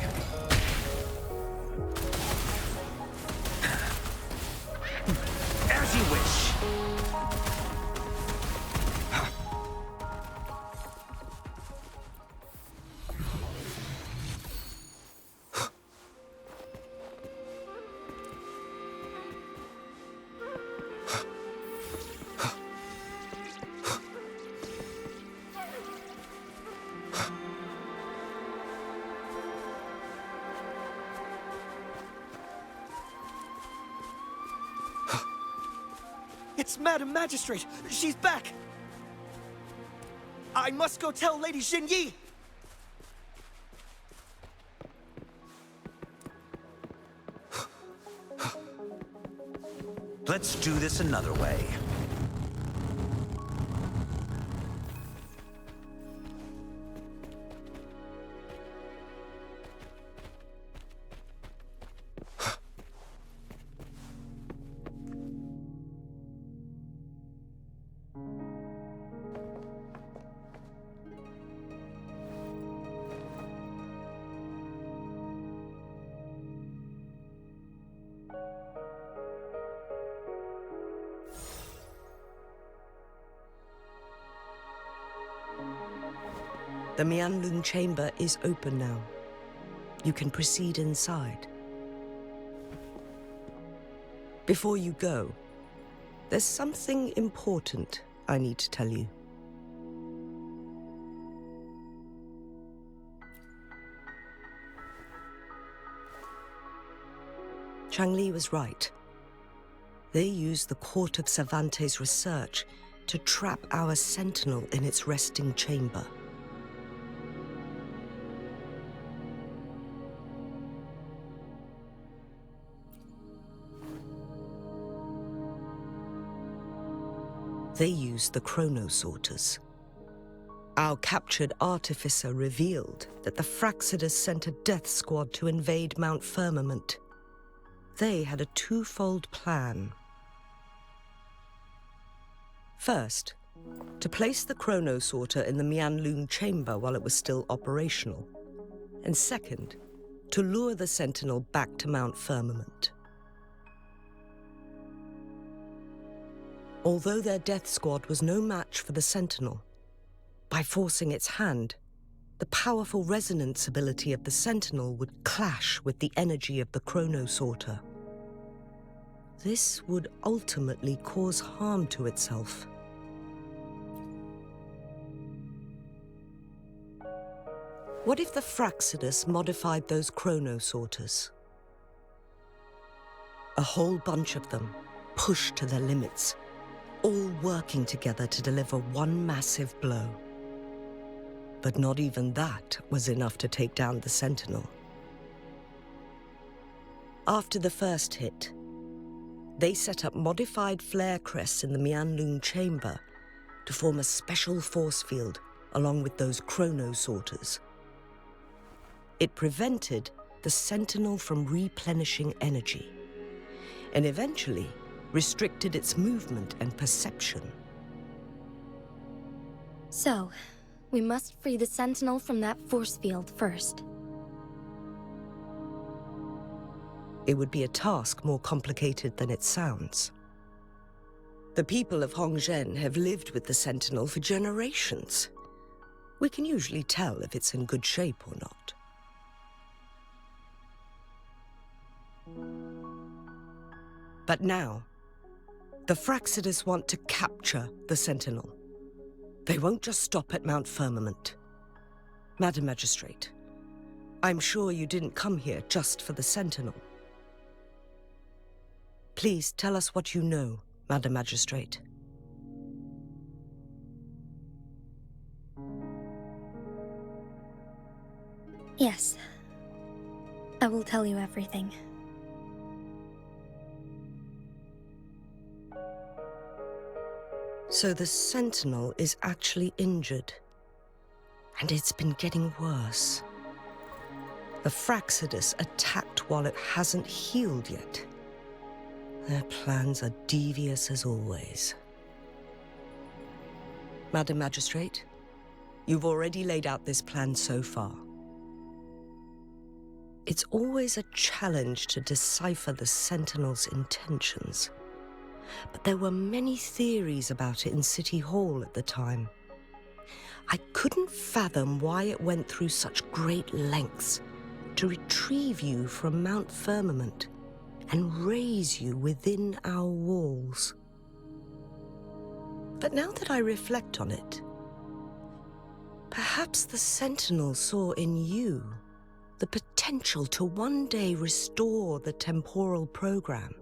As you wish. It's Madam Magistrate! She's back! I must go tell Lady Xinyi! Let's do this another way. The Mianlun chamber is open now. You can proceed inside. Before you go, there's something important I need to tell you. Changli was right. They used the Court of Cervantes' research to trap our sentinel in its resting chamber. They used the chronosorters. Our captured artificer revealed that the Fraxidus sent a death squad to invade Mount Firmament. They had a twofold plan. First, to place the chronosorter in the Mianlun chamber while it was still operational. And second, to lure the Sentinel back to Mount Firmament. Although their death squad was no match for the Sentinel, by forcing its hand, the powerful resonance ability of the Sentinel would clash with the energy of the chronosorter. This would ultimately cause harm to itself. What if the Fraxidus modified those chronosorters? A whole bunch of them, pushed to their limits, all working together to deliver one massive blow. But not even that was enough to take down the Sentinel. After the first hit, they set up modified flare crests in the Mianlun chamber to form a special force field along with those chronosorters. It prevented the Sentinel from replenishing energy, and eventually restricted its movement and perception. So, we must free the Sentinel from that force field first. It would be a task more complicated than it sounds. The people of Hongzhen have lived with the Sentinel for generations. We can usually tell if it's in good shape or not. But now, the Fraxidus want to capture the Sentinel. They won't just stop at Mount Firmament. Madam Magistrate, I'm sure you didn't come here just for the Sentinel. Please tell us what you know, Madam Magistrate. Yes. I will tell you everything. So the Sentinel is actually injured. And it's been getting worse. The Fraxidus attacked while it hasn't healed yet. Their plans are devious as always. Madam Magistrate, you've already laid out this plan so far. It's always a challenge to decipher the Sentinel's intentions. But there were many theories about it in City Hall at the time. I couldn't fathom why it went through such great lengths to retrieve you from Mount Firmament and raise you within our walls. But now that I reflect on it, perhaps the Sentinel saw in you the potential to one day restore the temporal program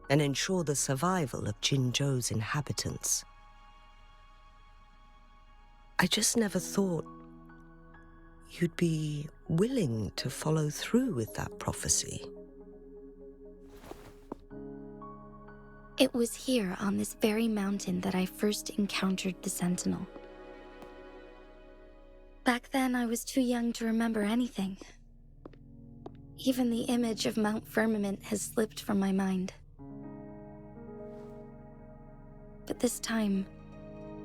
and ensure the survival of Jinzhou's inhabitants. I just never thought you'd be willing to follow through with that prophecy. It was here on this very mountain that I first encountered the Sentinel. Back then, I was too young to remember anything. Even the image of Mount Firmament has slipped from my mind. But this time,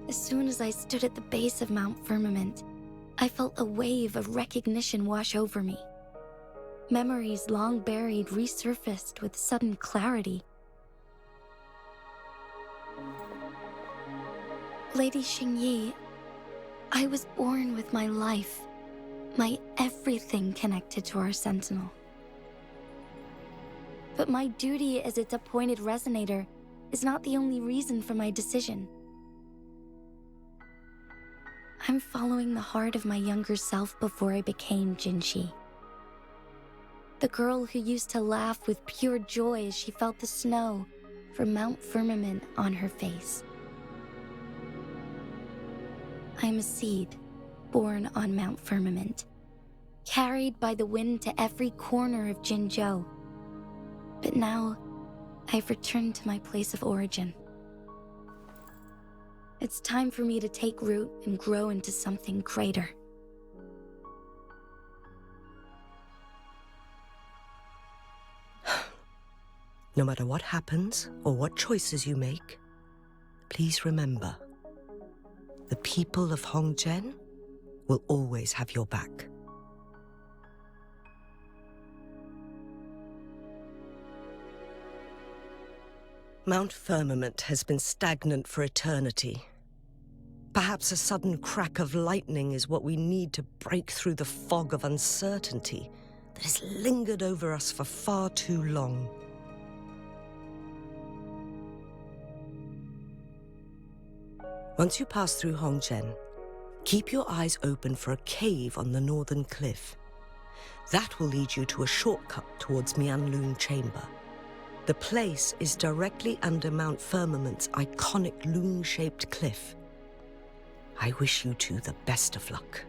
as soon as I stood at the base of Mount Firmament, I felt a wave of recognition wash over me. Memories long buried resurfaced with sudden clarity. Lady Xingyi, I was born with my life, my everything connected to our Sentinel. But my duty as its appointed resonator is not the only reason for my decision. I'm following the heart of my younger self before I became Jinxi. The girl who used to laugh with pure joy as she felt the snow from Mount Firmament on her face. I am a seed born on Mount Firmament, carried by the wind to every corner of Jinzhou. But now, I've returned to my place of origin. It's time for me to take root and grow into something greater. No matter what happens or what choices you make, please remember, the people of Hongzhen will always have your back. Mount Firmament has been stagnant for eternity. Perhaps a sudden crack of lightning is what we need to break through the fog of uncertainty that has lingered over us for far too long. Once you pass through Hongzhen, keep your eyes open for a cave on the northern cliff. That will lead you to a shortcut towards Mianlun Chamber. The place is directly under Mount Firmament's iconic loon-shaped cliff. I wish you two the best of luck.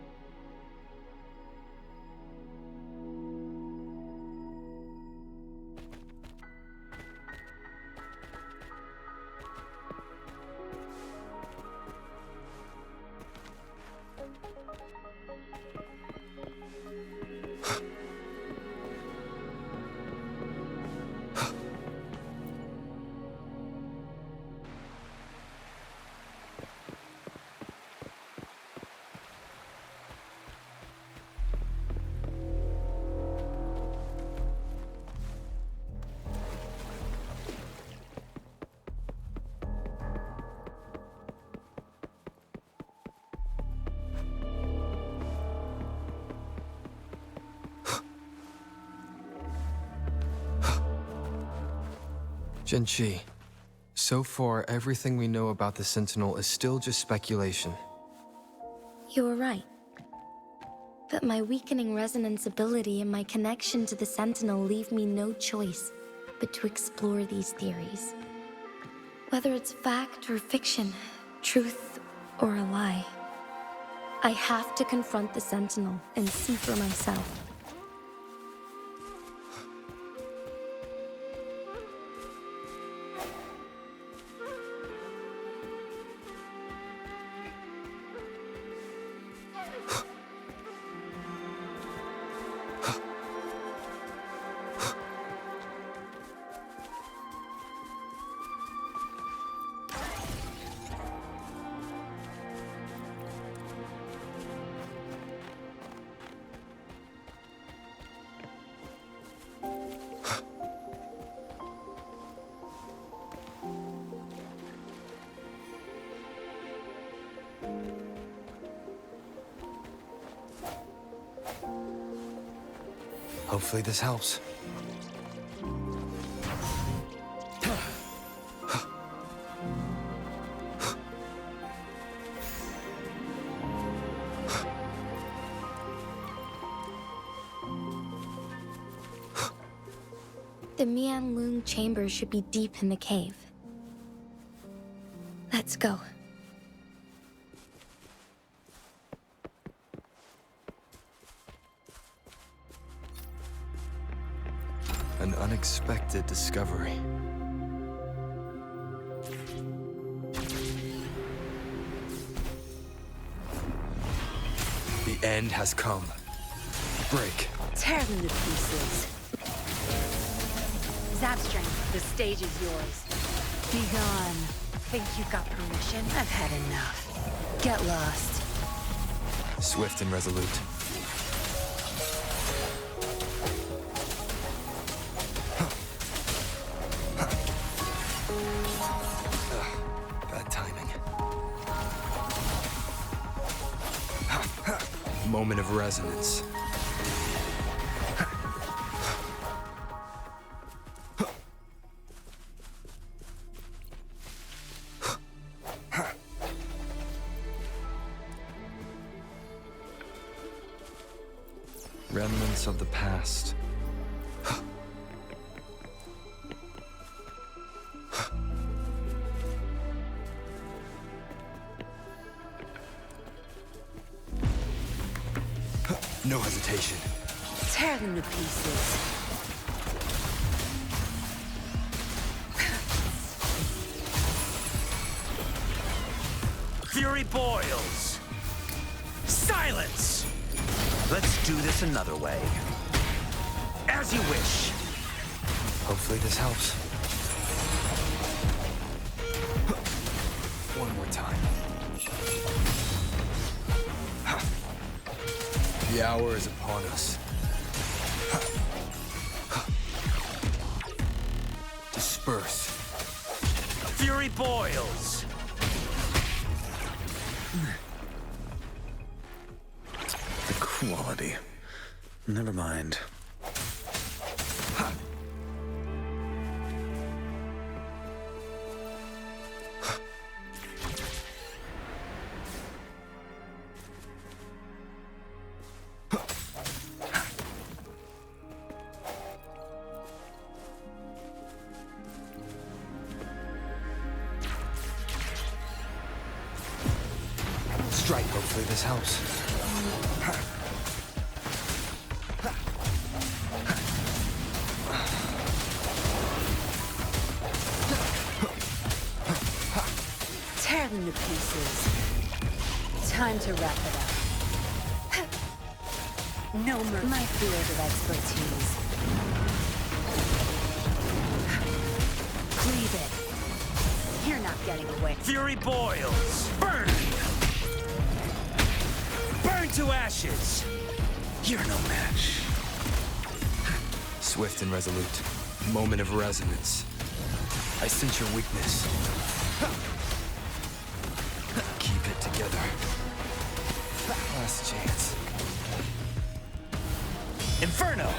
Jinchi, so far everything we know about the Sentinel is still just speculation. You were right. But my weakening resonance ability and my connection to the Sentinel leave me no choice but to explore these theories. Whether it's fact or fiction, truth or a lie, I have to confront the Sentinel and see for myself. Hopefully this helps. The Mianlun chamber should be deep in the cave. Let's go. An unexpected discovery. The end has come. Break. Tear them to pieces. Zapstring, the stage is yours. Be gone. Think you've got permission? I've had enough. Get lost. Swift and resolute. Bad timing. Moment of resonance. Remnants of the past. No hesitation. Tear them to pieces. Fury boils! Silence! Let's do this another way. As you wish. Hopefully this helps. One more time. The hour is upon us. Disperse. Fury boils! The quality. Never mind. Strike, hopefully this helps. Tear them to pieces. Time to wrap it up. No mercy. My field of expertise. Cleave it. You're not getting away. Fury boils! Burn! Burn to ashes! You're no match. Swift and resolute. Moment of resonance. I sense your weakness. Keep it together. Last chance. Inferno!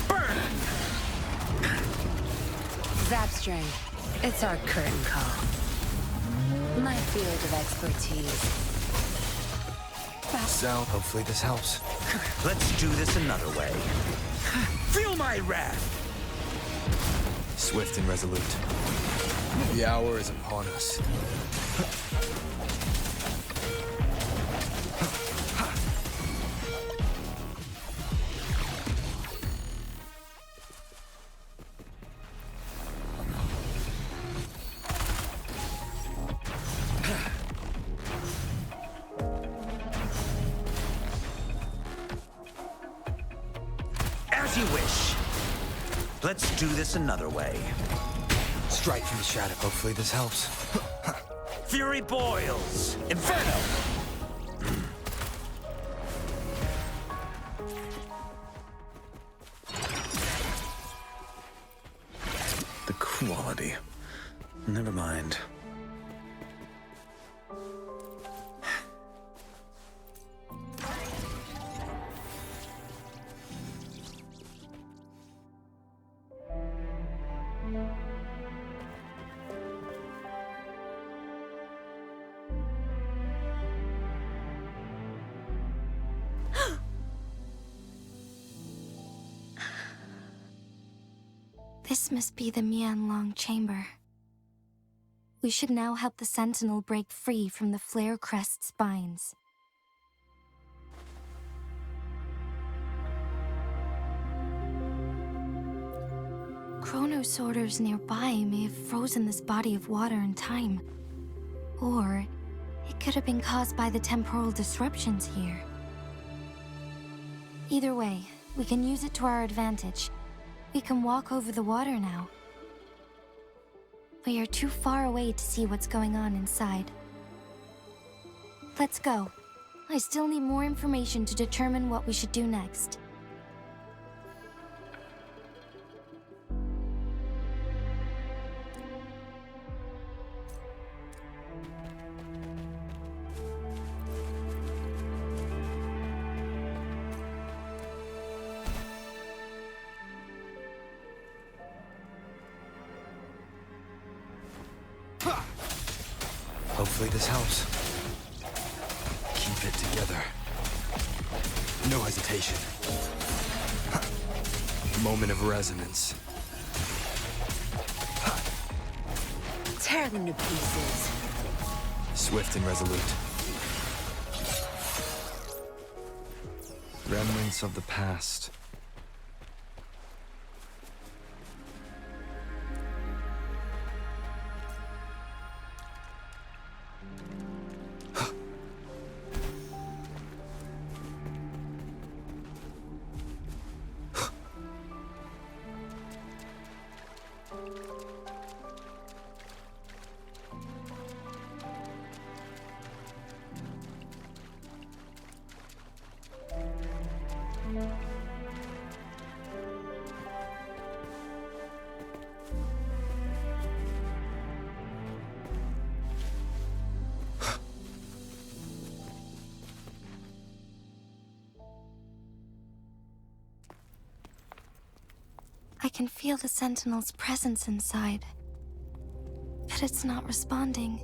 Burn! Zapstring. It's our curtain call. My field of expertise. Sal, hopefully this helps. Let's do this another way. Feel my wrath! Swift and resolute. The hour is upon us. As you wish. Let's do this another way. Strike from the shadow. Hopefully this helps. Fury boils! Inferno! The quality. Never mind. This must be the Mianlong chamber. We should now help the Sentinel break free from the Flare Crest's binds. Chronos orders nearby may have frozen this body of water in time. Or it could have been caused by the temporal disruptions here. Either way, we can use it to our advantage. We can walk over the water now. We are too far away to see what's going on inside. Let's go. I still need more information to determine what we should do next. Hopefully this helps. Keep it together. No hesitation. Moment of resonance. Tear them to pieces. Swift and resolute. Remnants of the past. I can feel the Sentinel's presence inside, but it's not responding.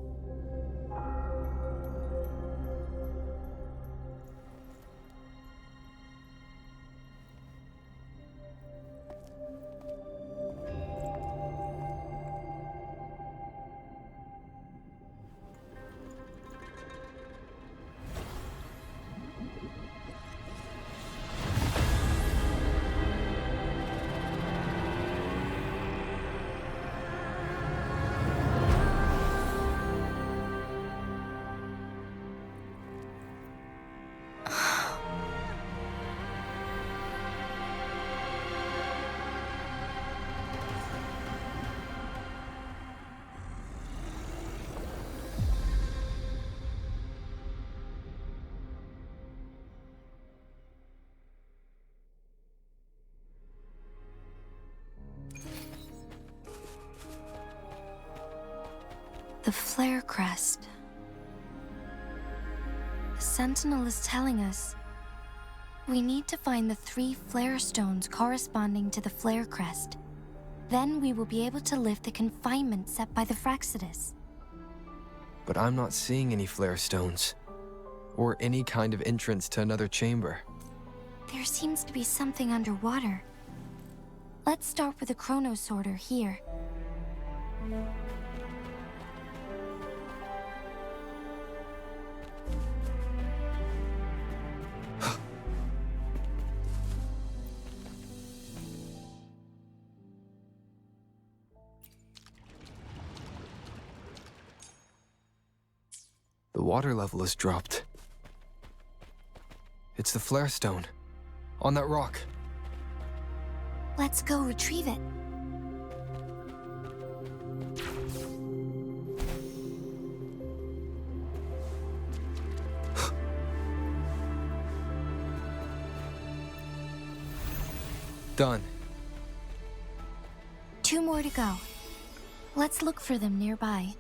The flare crest. The Sentinel is telling us we need to find the 3 flare stones corresponding to the flare crest. Then we will be able to lift the confinement set by the Fraxidus. But I'm not seeing any flare stones, or any kind of entrance to another chamber. There seems to be something underwater. Let's start with the chrono sorter here. The water level has dropped. It's the flare stone, on that rock. Let's go retrieve it. Done. 2 more to go. Let's look for them nearby.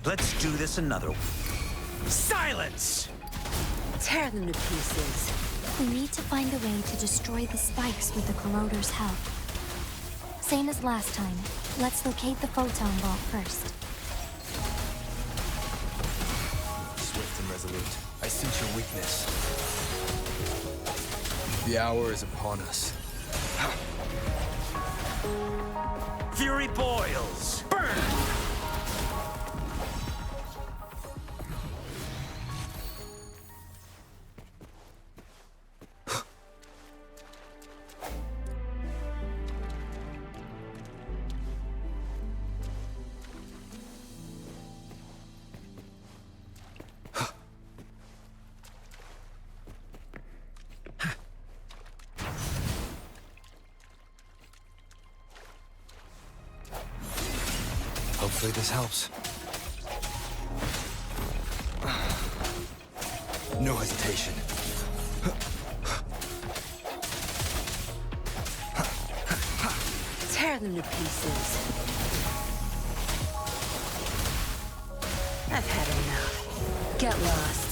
Let's do this another way. Silence! Tear them to pieces. We need to find a way to destroy the spikes with the corroder's help. Same as last time. Let's locate the photon vault first. Swift and resolute. I sense your weakness. The hour is upon us. Fury boils! Burn! Hopefully this helps. No hesitation. Tear them to pieces. I've had enough. Get lost.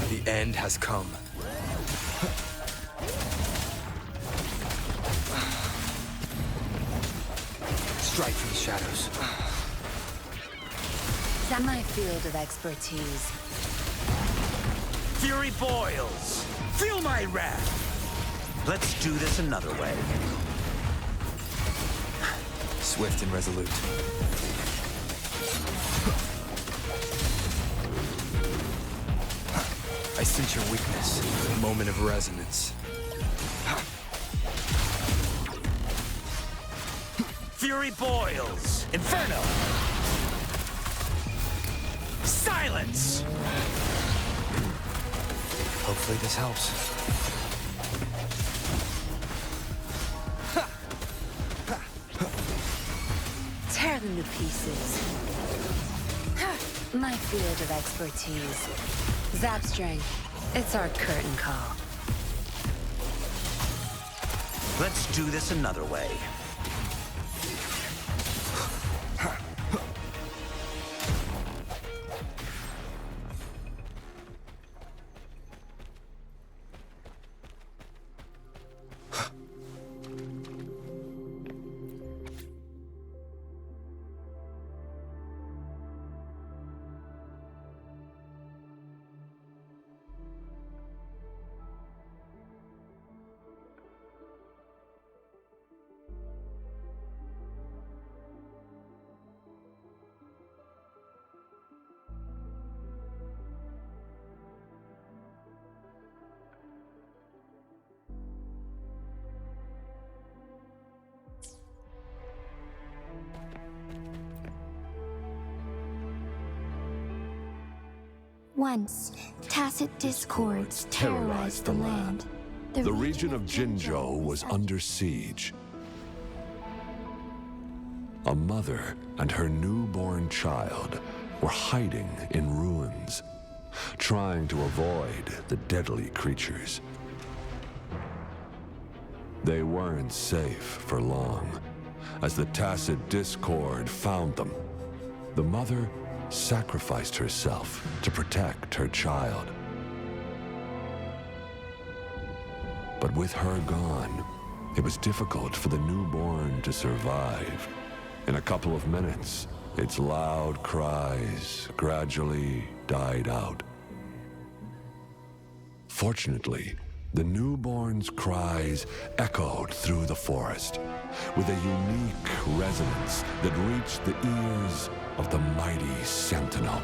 The end has come. Strike from the shadows. My field of expertise. Fury boils! Feel my wrath! Let's do this another way. Swift and resolute. I sense your weakness. Moment of resonance. Fury boils! Inferno! Silence! Hopefully this helps. Tear them to pieces. My field of expertise. Zapstring. It's our curtain call. Let's do this another way. Once, tacit discords terrorized the land. The region of Jinzhou was under siege. A mother and her newborn child were hiding in ruins, trying to avoid the deadly creatures. They weren't safe for long, as the tacit discord found them. The mother sacrificed herself to protect her child. But with her gone, it was difficult for the newborn to survive. In a couple of minutes, its loud cries gradually died out. Fortunately, the newborn's cries echoed through the forest with a unique resonance that reached the ears of the mighty Sentinel.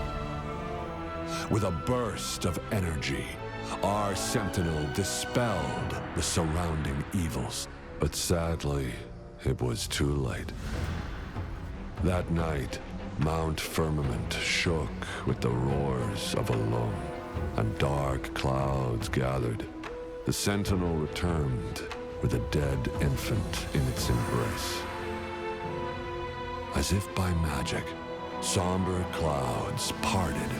With a burst of energy, our Sentinel dispelled the surrounding evils. But sadly, it was too late. That night, Mount Firmament shook with the roars of a loom, and dark clouds gathered. The Sentinel returned with a dead infant in its embrace. As if by magic, somber clouds parted,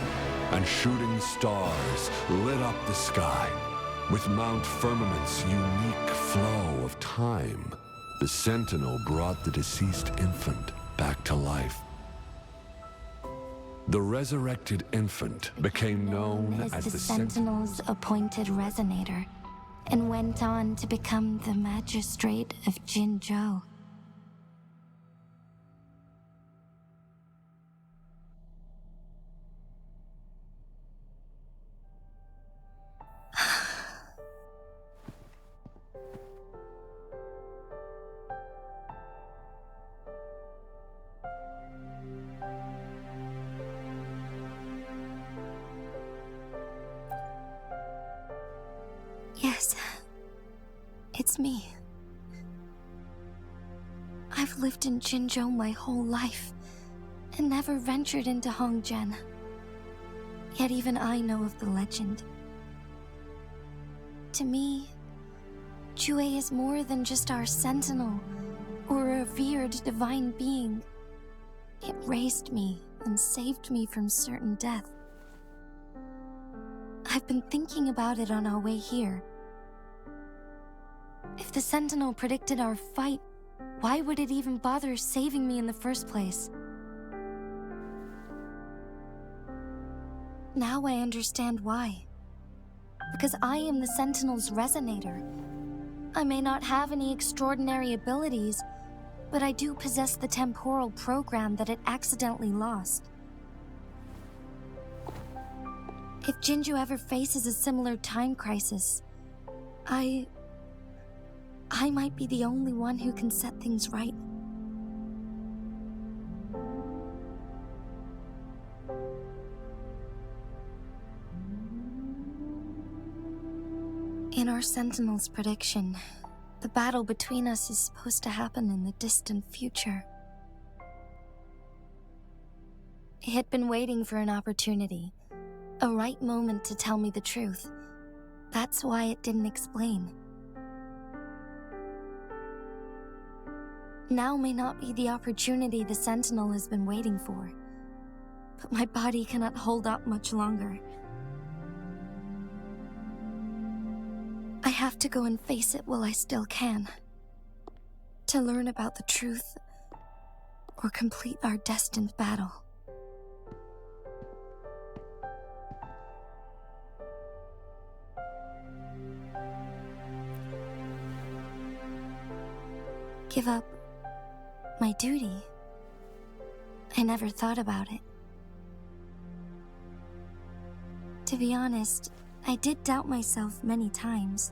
and shooting stars lit up the sky. With Mount Firmament's unique flow of time, the Sentinel brought the deceased infant back to life. The resurrected infant became known as the Sentinel's appointed resonator, and went on to become the magistrate of Jinzhou. Yes, it's me. I've lived in Jinzhou my whole life, and never ventured into Hongzhen. Yet even I know of the legend. To me, Jue is more than just our sentinel, or a revered divine being. It raised me and saved me from certain death. I've been thinking about it on our way here. If the Sentinel predicted our fight, why would it even bother saving me in the first place? Now I understand why. Because I am the Sentinel's resonator. I may not have any extraordinary abilities, but I do possess the temporal program that it accidentally lost. If Jinju ever faces a similar time crisis, I might be the only one who can set things right. In our Sentinel's prediction, the battle between us is supposed to happen in the distant future. It had been waiting for an opportunity, a right moment to tell me the truth. That's why it didn't explain. Now may not be the opportunity the Sentinel has been waiting for, but my body cannot hold up much longer. I have to go and face it while I still can. To learn about the truth, or complete our destined battle. Give up my duty? I never thought about it. To be honest, I did doubt myself many times.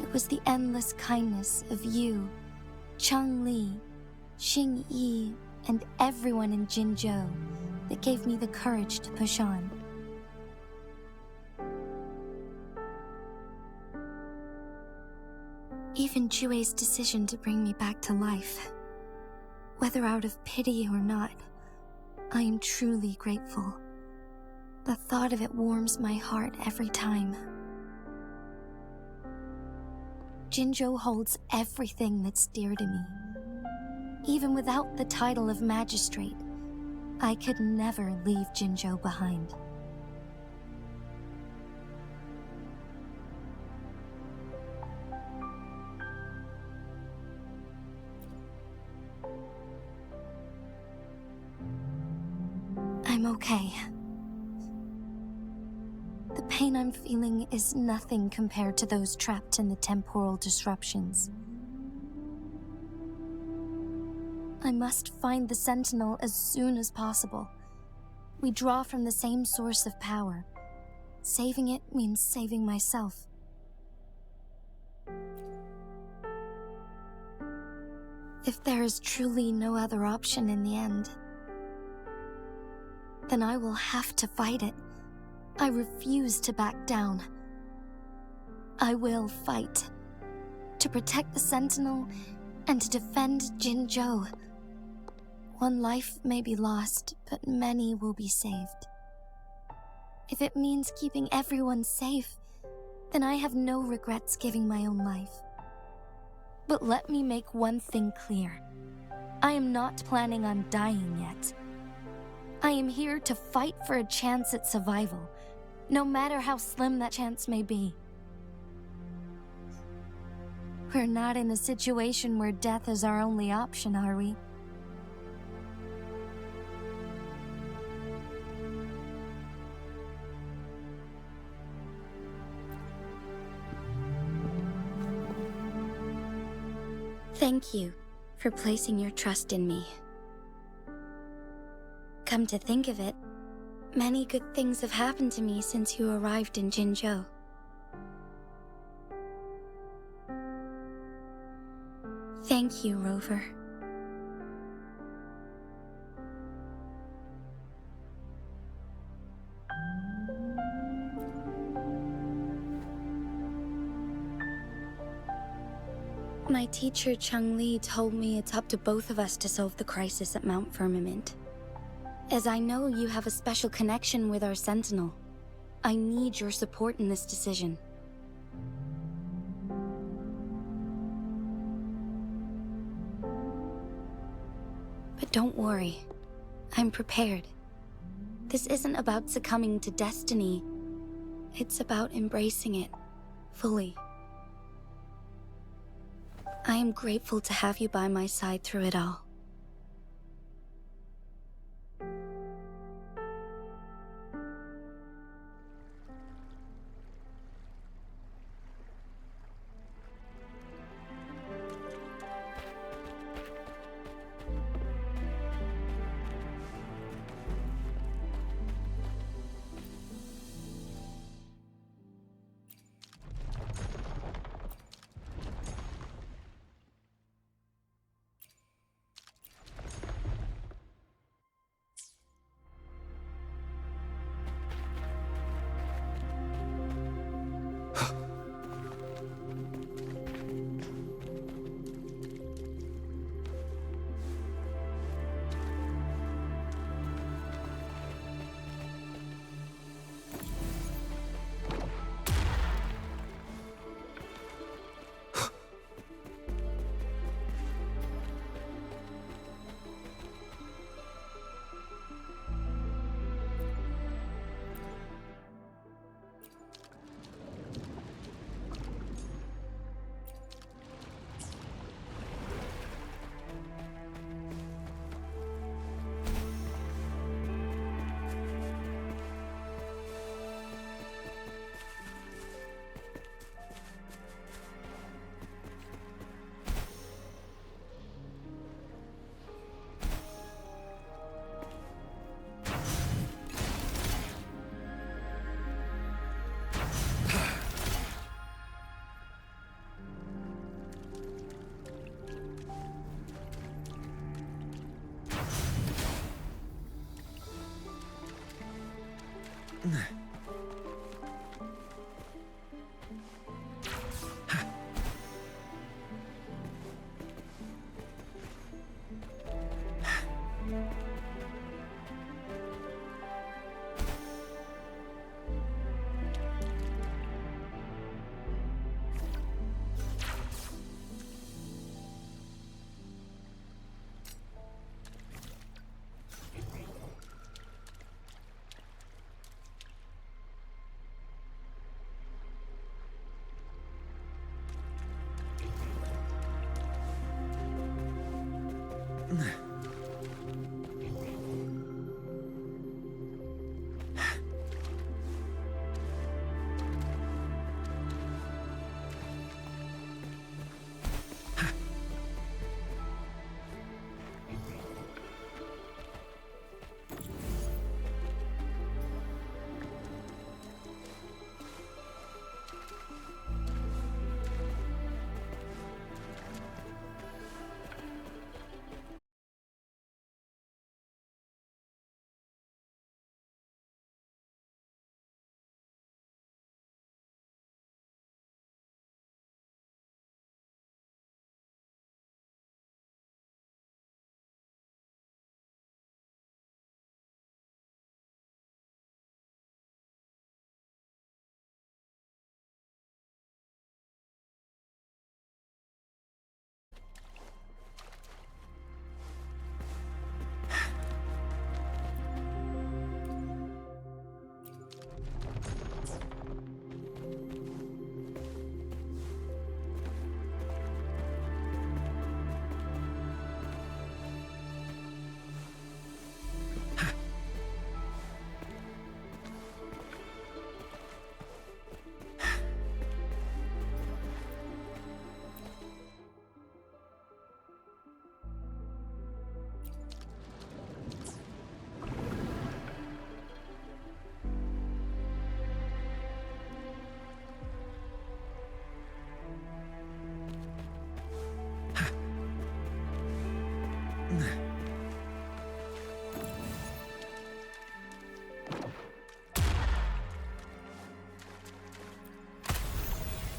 It was the endless kindness of you, Changli, Xingyi, and everyone in Jinzhou that gave me the courage to push on. Even Jue's decision to bring me back to life, whether out of pity or not, I am truly grateful. The thought of it warms my heart every time. Jinzhou holds everything that's dear to me. Even without the title of magistrate, I could never leave Jinzhou behind. I'm okay. The pain I'm feeling is nothing compared to those trapped in the temporal disruptions. I must find the Sentinel as soon as possible. We draw from the same source of power. Saving it means saving myself. If there is truly no other option in the end, then I will have to fight it. I refuse to back down. I will fight. To protect the Sentinel and to defend Jinzhou. One life may be lost, but many will be saved. If it means keeping everyone safe, then I have no regrets giving my own life. But let me make one thing clear. I am not planning on dying yet. I am here to fight for a chance at survival, no matter how slim that chance may be. We're not in a situation where death is our only option, are we? Thank you for placing your trust in me. Come to think of it, many good things have happened to me since you arrived in Jinzhou. Thank you, Rover. My teacher Changli told me it's up to both of us to solve the crisis at Mount Firmament. As I know you have a special connection with our Sentinel, I need your support in this decision. But don't worry, I'm prepared. This isn't about succumbing to destiny. It's about embracing it fully. I am grateful to have you by my side through it all.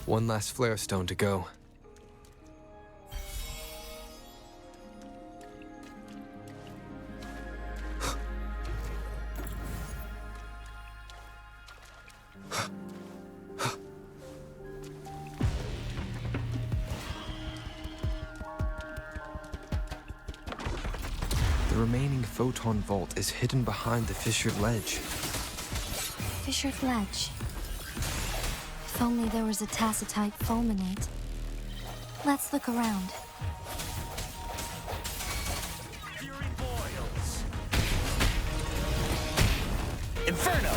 One last flare stone to go. The remaining photon vault is hidden behind the fissured ledge. Fissured ledge. If only there was a tacitite fulminate. Let's look around. Fury boils. Inferno.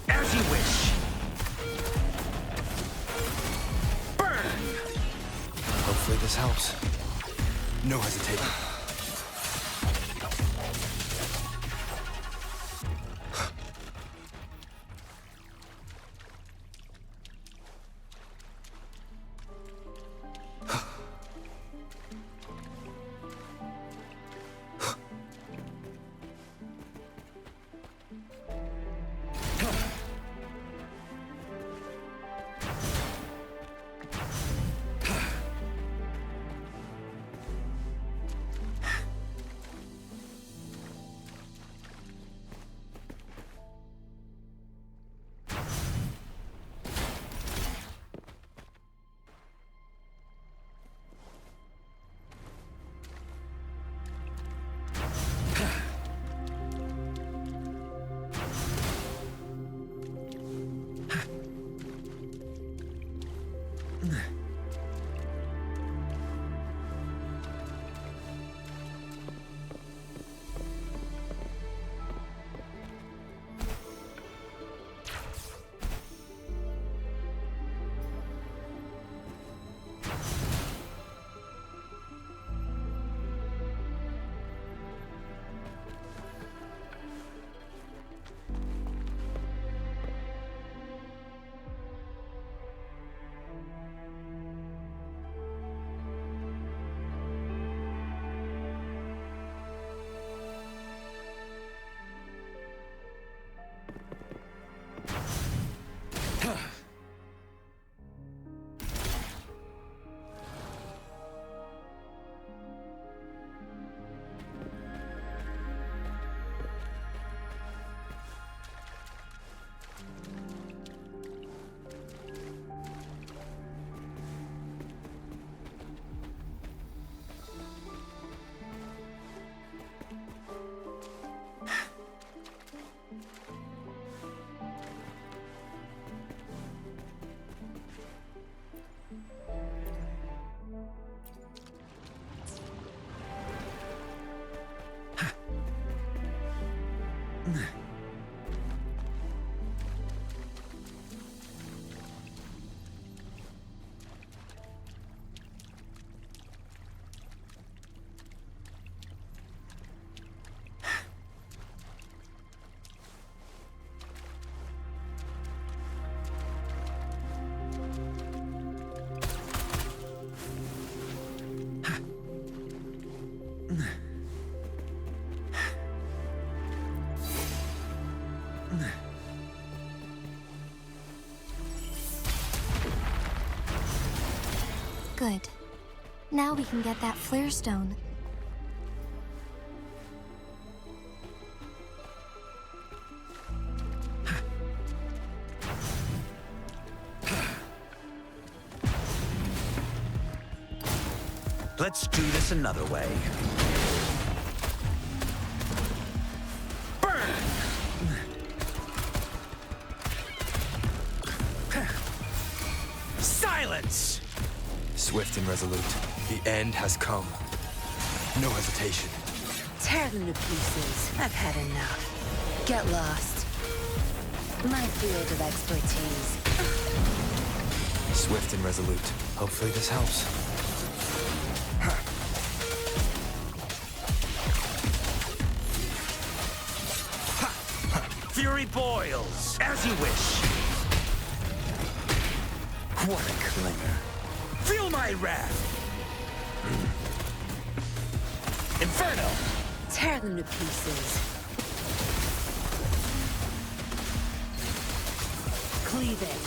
As you wish. Burn. Hopefully this helps. No hesitating. Good. Now we can get that flare stone. Let's do this another way. Burn! Silence! Swift and resolute. The end has come. No hesitation. Tear them to pieces. I've had enough. Get lost. My field of expertise. Swift and resolute. Hopefully this helps. Fury boils, as you wish. What a clinger. Feel my wrath! Inferno! Tear them to pieces. Cleave it.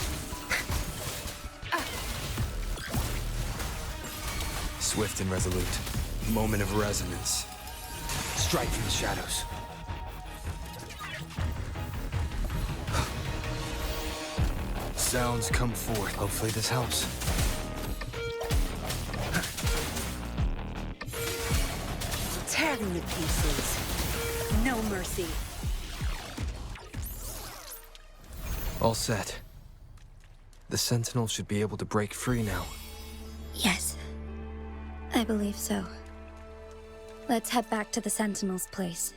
Swift and resolute. Moment of resonance. Strike from the shadows. Sounds come forth. Hopefully this helps. Tear them to pieces. No mercy. All set. The Sentinel should be able to break free now. Yes, I believe so. Let's head back to the Sentinel's place.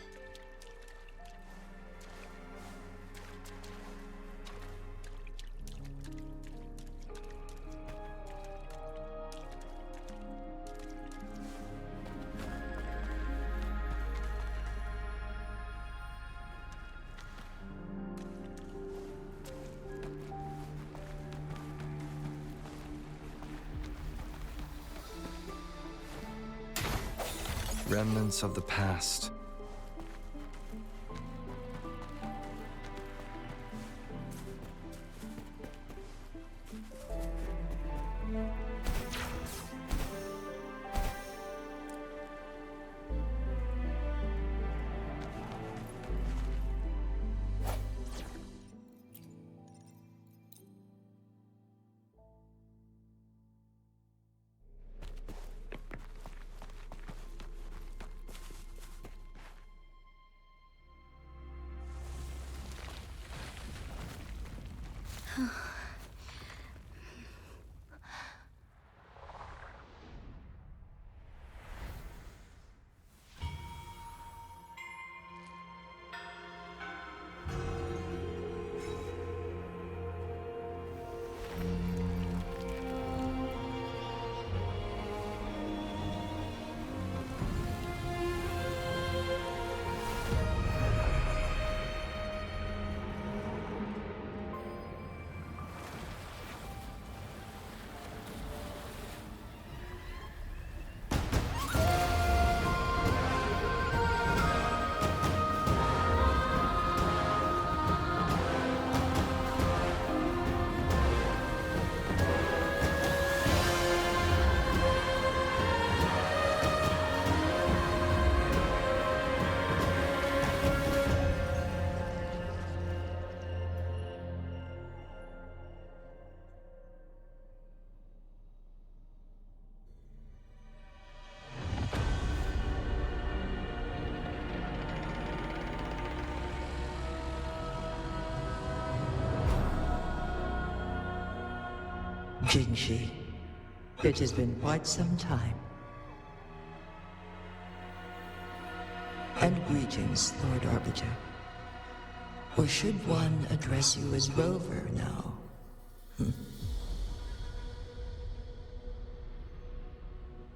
Remnants of the past. Jinji, it has been quite some time. And greetings, Lord Arbiter. Or should one address you as Rover now?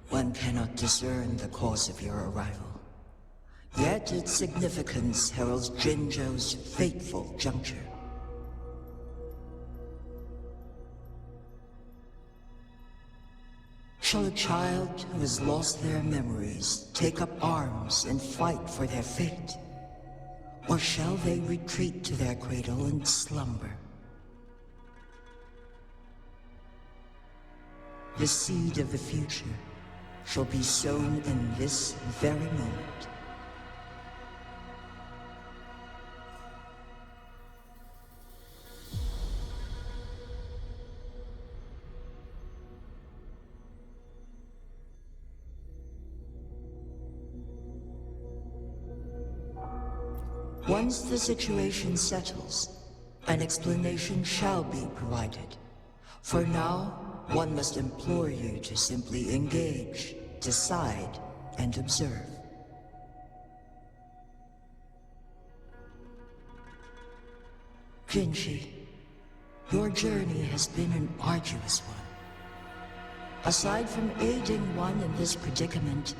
One cannot discern the cause of your arrival. Yet its significance heralds Jinzhou's fateful juncture. Shall a child who has lost their memories take up arms and fight for their fate? Or shall they retreat to their cradle and slumber? The seed of the future shall be sown in this very moment. Once the situation settles, an explanation shall be provided. For now, one must implore you to simply engage, decide, and observe. Jinshi, your journey has been an arduous one. Aside from aiding one in this predicament,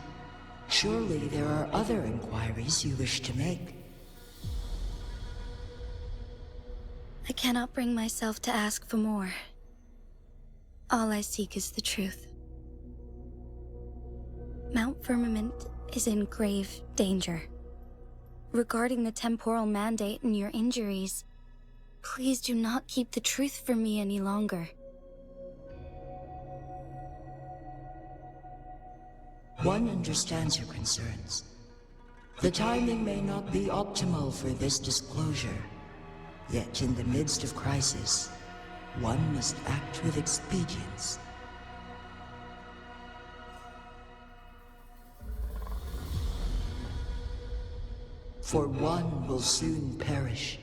surely there are other inquiries you wish to make. I cannot bring myself to ask for more. All I seek is the truth. Mount Firmament is in grave danger. Regarding the temporal mandate and your injuries, please do not keep the truth from me any longer. One understands your concerns. The timing may not be optimal for this disclosure. Yet in the midst of crisis, one must act with expedience. For one will soon perish.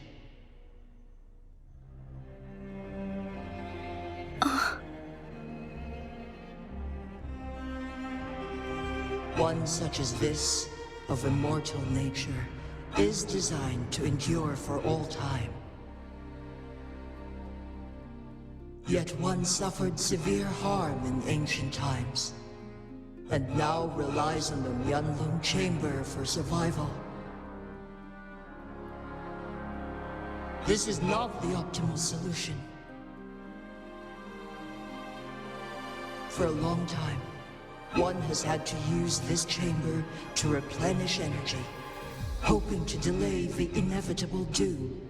One such as this, of immortal nature, is designed to endure for all time. Yet one suffered severe harm in ancient times, and now relies on the Myanlong Chamber for survival. This is not the optimal solution. For a long time, one has had to use this chamber to replenish energy, hoping to delay the inevitable doom.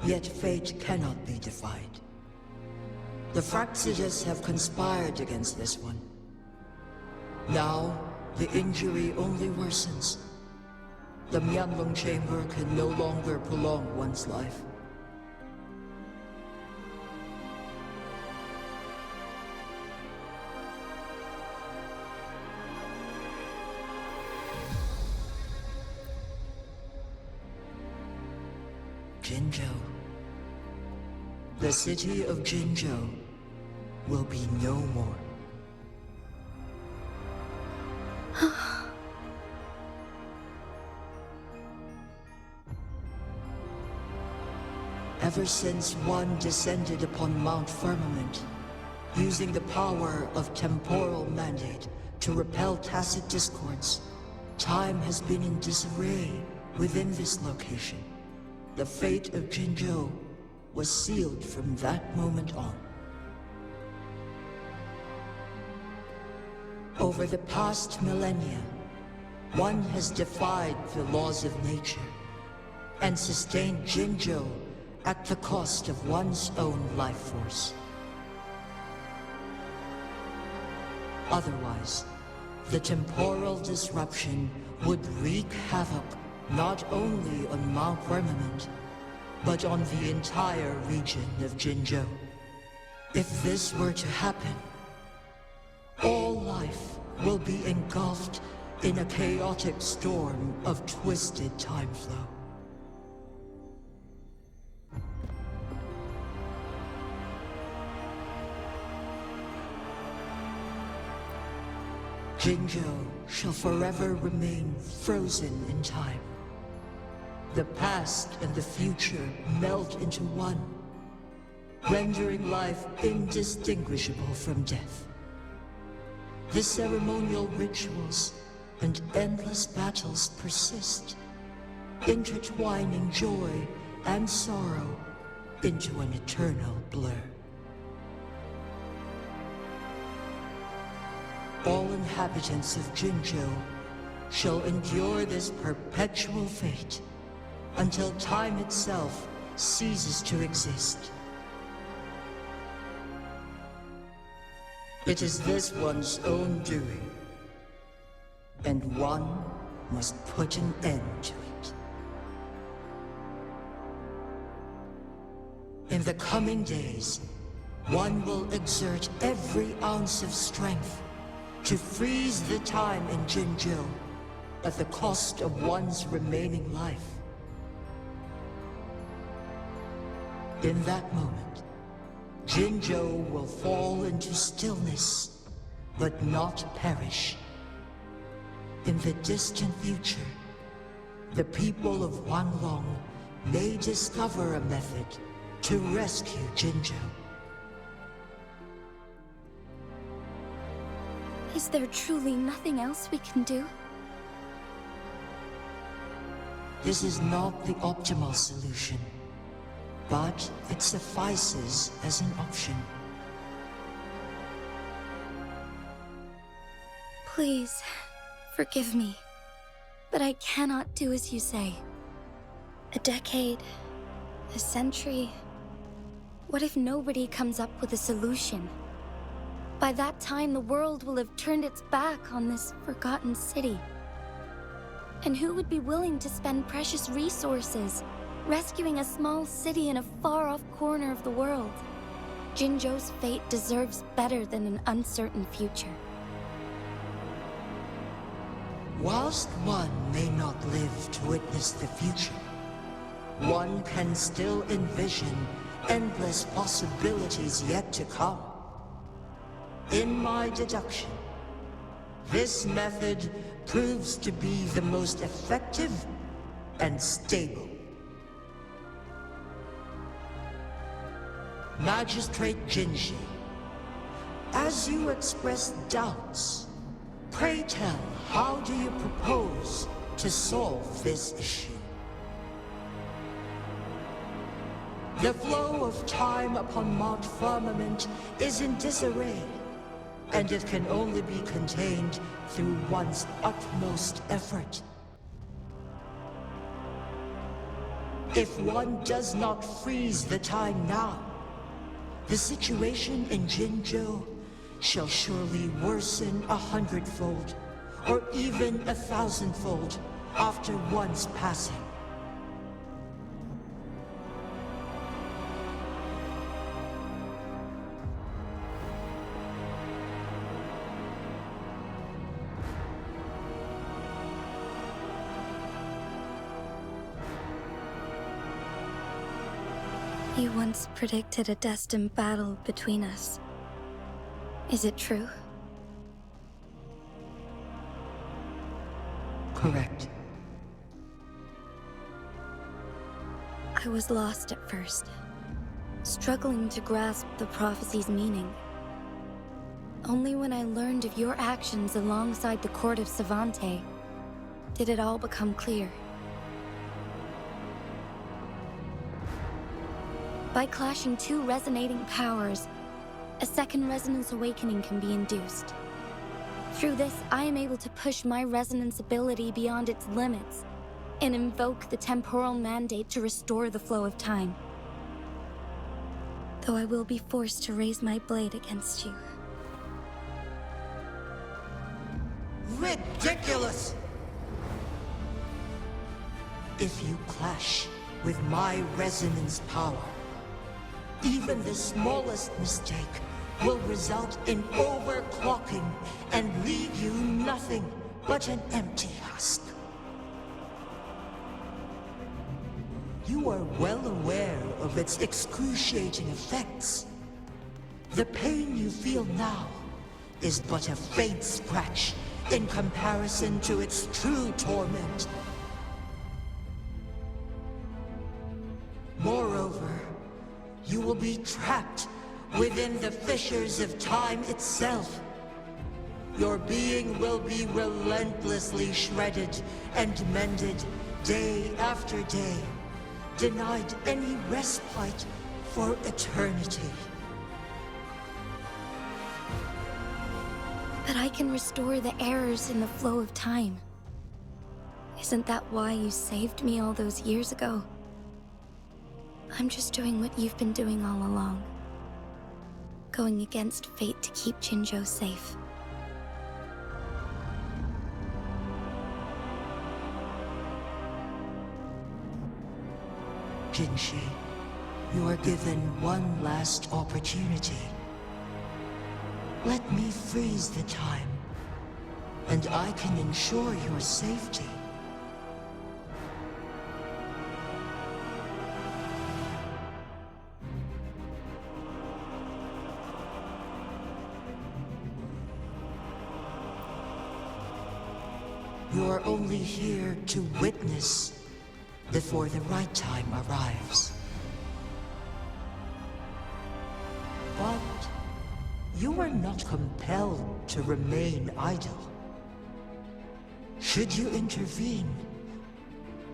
Yet fate cannot be defied. The Fraxidas have conspired against this one. Now, the injury only worsens. The Myanlong Chamber can no longer prolong one's life. Jinzhou. The city of Jinzhou will be no more. Ever since one descended upon Mount Firmament, using the power of temporal mandate to repel tacit discords, time has been in disarray within this location. The fate of Jinzhou was sealed from that moment on. Over the past millennia, one has defied the laws of nature and sustained Jinzhou at the cost of one's own life force. Otherwise, the temporal disruption would wreak havoc not only on Mount Firmament, but on the entire region of Jinzhou. If this were to happen, all life will be engulfed in a chaotic storm of twisted time flow. Jinzhou shall forever remain frozen in time, The past and the future melt into one, rendering life indistinguishable from death. The ceremonial rituals and endless battles persist, intertwining joy and sorrow into an eternal blur. All inhabitants of Jinzhou shall endure this perpetual fate until time itself ceases to exist. It is this one's own doing, and one must put an end to it. In the coming days, one will exert every ounce of strength to freeze the time in Jinzhou at the cost of one's remaining life. In that moment, Jinzhou will fall into stillness, but not perish. In the distant future, the people of Wanglong may discover a method to rescue Jinzhou. Is there truly nothing else we can do? This is not the optimal solution, but it suffices as an option. Please, forgive me, but I cannot do as you say. A decade, a century. What if nobody comes up with a solution? By that time, the world will have turned its back on this forgotten city. And who would be willing to spend precious resources rescuing a small city in a far-off corner of the world? Jinzhou's fate deserves better than an uncertain future. Whilst one may not live to witness the future, one can still envision endless possibilities yet to come. In my deduction, this method proves to be the most effective and stable. Magistrate Jinji, as you express doubts, pray tell, how do you propose to solve this issue? The flow of time upon Mount Firmament is in disarray, and it can only be contained through one's utmost effort. If one does not freeze the time now, the situation in Jinzhou shall surely worsen 100-fold, or even 1,000-fold, after one's passing. You once predicted a destined battle between us. Is it true? Correct. I was lost at first, struggling to grasp the prophecy's meaning. Only when I learned of your actions alongside the court of Savante did it all become clear. By clashing two resonating powers, a second resonance awakening can be induced. Through this, I am able to push my resonance ability beyond its limits and invoke the temporal mandate to restore the flow of time. Though I will be forced to raise my blade against you. Ridiculous! If you clash with my resonance power, even the smallest mistake will result in overclocking and leave you nothing but an empty husk. You are well aware of its excruciating effects. The pain you feel now is but a faint scratch in comparison to its true torment. will be trapped within the fissures of time itself. Your being will be relentlessly shredded and mended day after day, denied any respite for eternity. But I can restore the errors in the flow of time. Isn't that why you saved me all those years ago? I'm just doing what you've been doing all along. Going against fate to keep Jinzhou safe. Jinshi, you are given one last opportunity. Let me freeze the time, and I can ensure your safety. You are only here to witness before the right time arrives. But you are not compelled to remain idle. Should you intervene,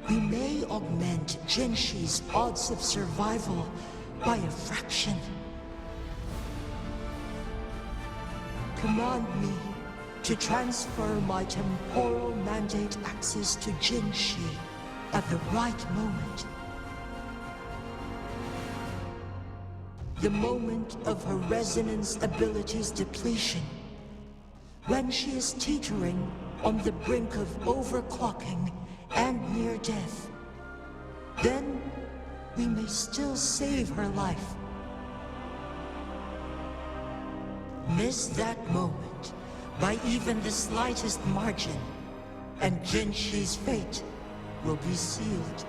we may augment Jinshi's odds of survival by a fraction. Command me to transfer my temporal mandate access to Jinshi at the right moment. The moment of her resonance ability's depletion, when she is teetering on the brink of overclocking and near death. Then we may still save her life. Miss that moment by even the slightest margin, and Jinshi's fate will be sealed.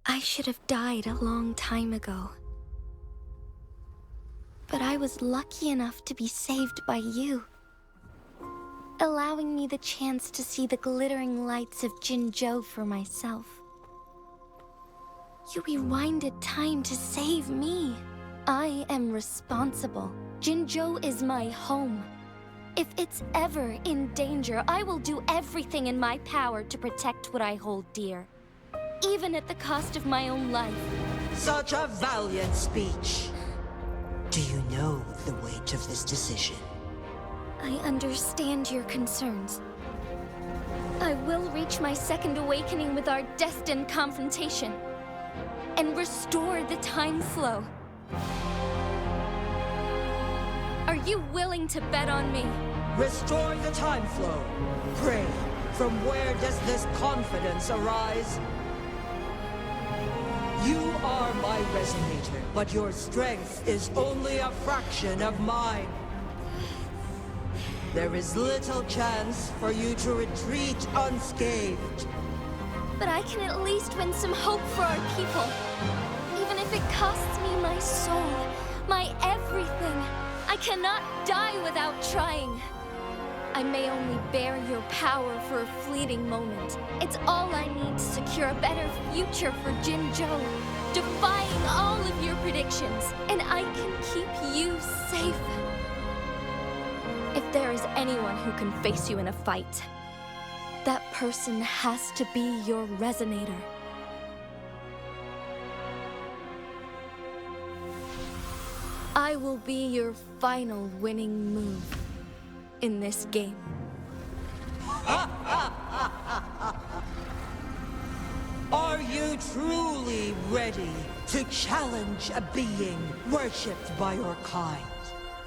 I should have died a long time ago. But I was lucky enough to be saved by you, allowing me the chance to see the glittering lights of Jinzhou for myself. You rewinded time to save me. I am responsible. Jinzhou is my home. If it's ever in danger, I will do everything in my power to protect what I hold dear, even at the cost of my own life. Such a valiant speech. Do you know the weight of this decision? I understand your concerns. I will reach my second awakening with our destined confrontation, and restore the time flow. Are you willing to bet on me? Restore the time flow. Pray, from where does this confidence arise? You are my resonator, but your strength is only a fraction of mine. There is little chance for you to retreat unscathed. But I can at least win some hope for our people. Even if it costs me my soul, my everything. I cannot die without trying. I may only bear your power for a fleeting moment. It's all I need to secure a better future for Jinzhou, defying all of your predictions, and I can keep you safe. If there is anyone who can face you in a fight, that person has to be your resonator. I will be your final winning move in this game. Are you truly ready to challenge a being worshipped by your kind?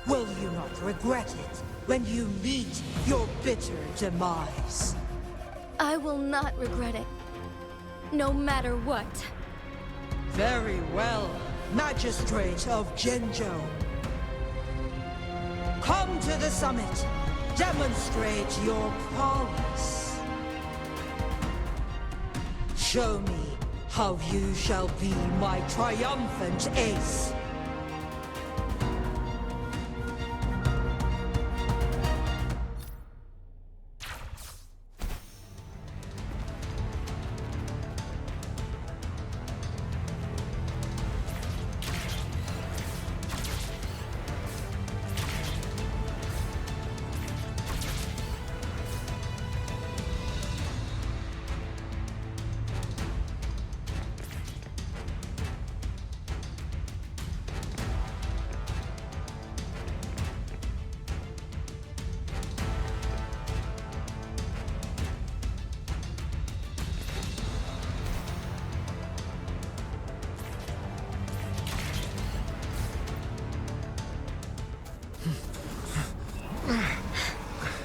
Will you not regret it when you meet your bitter demise? I will not regret it, no matter what. Very well, Magistrate of Jinzhou. Come to the summit. Demonstrate your prowess. Show me how you shall be my triumphant ace.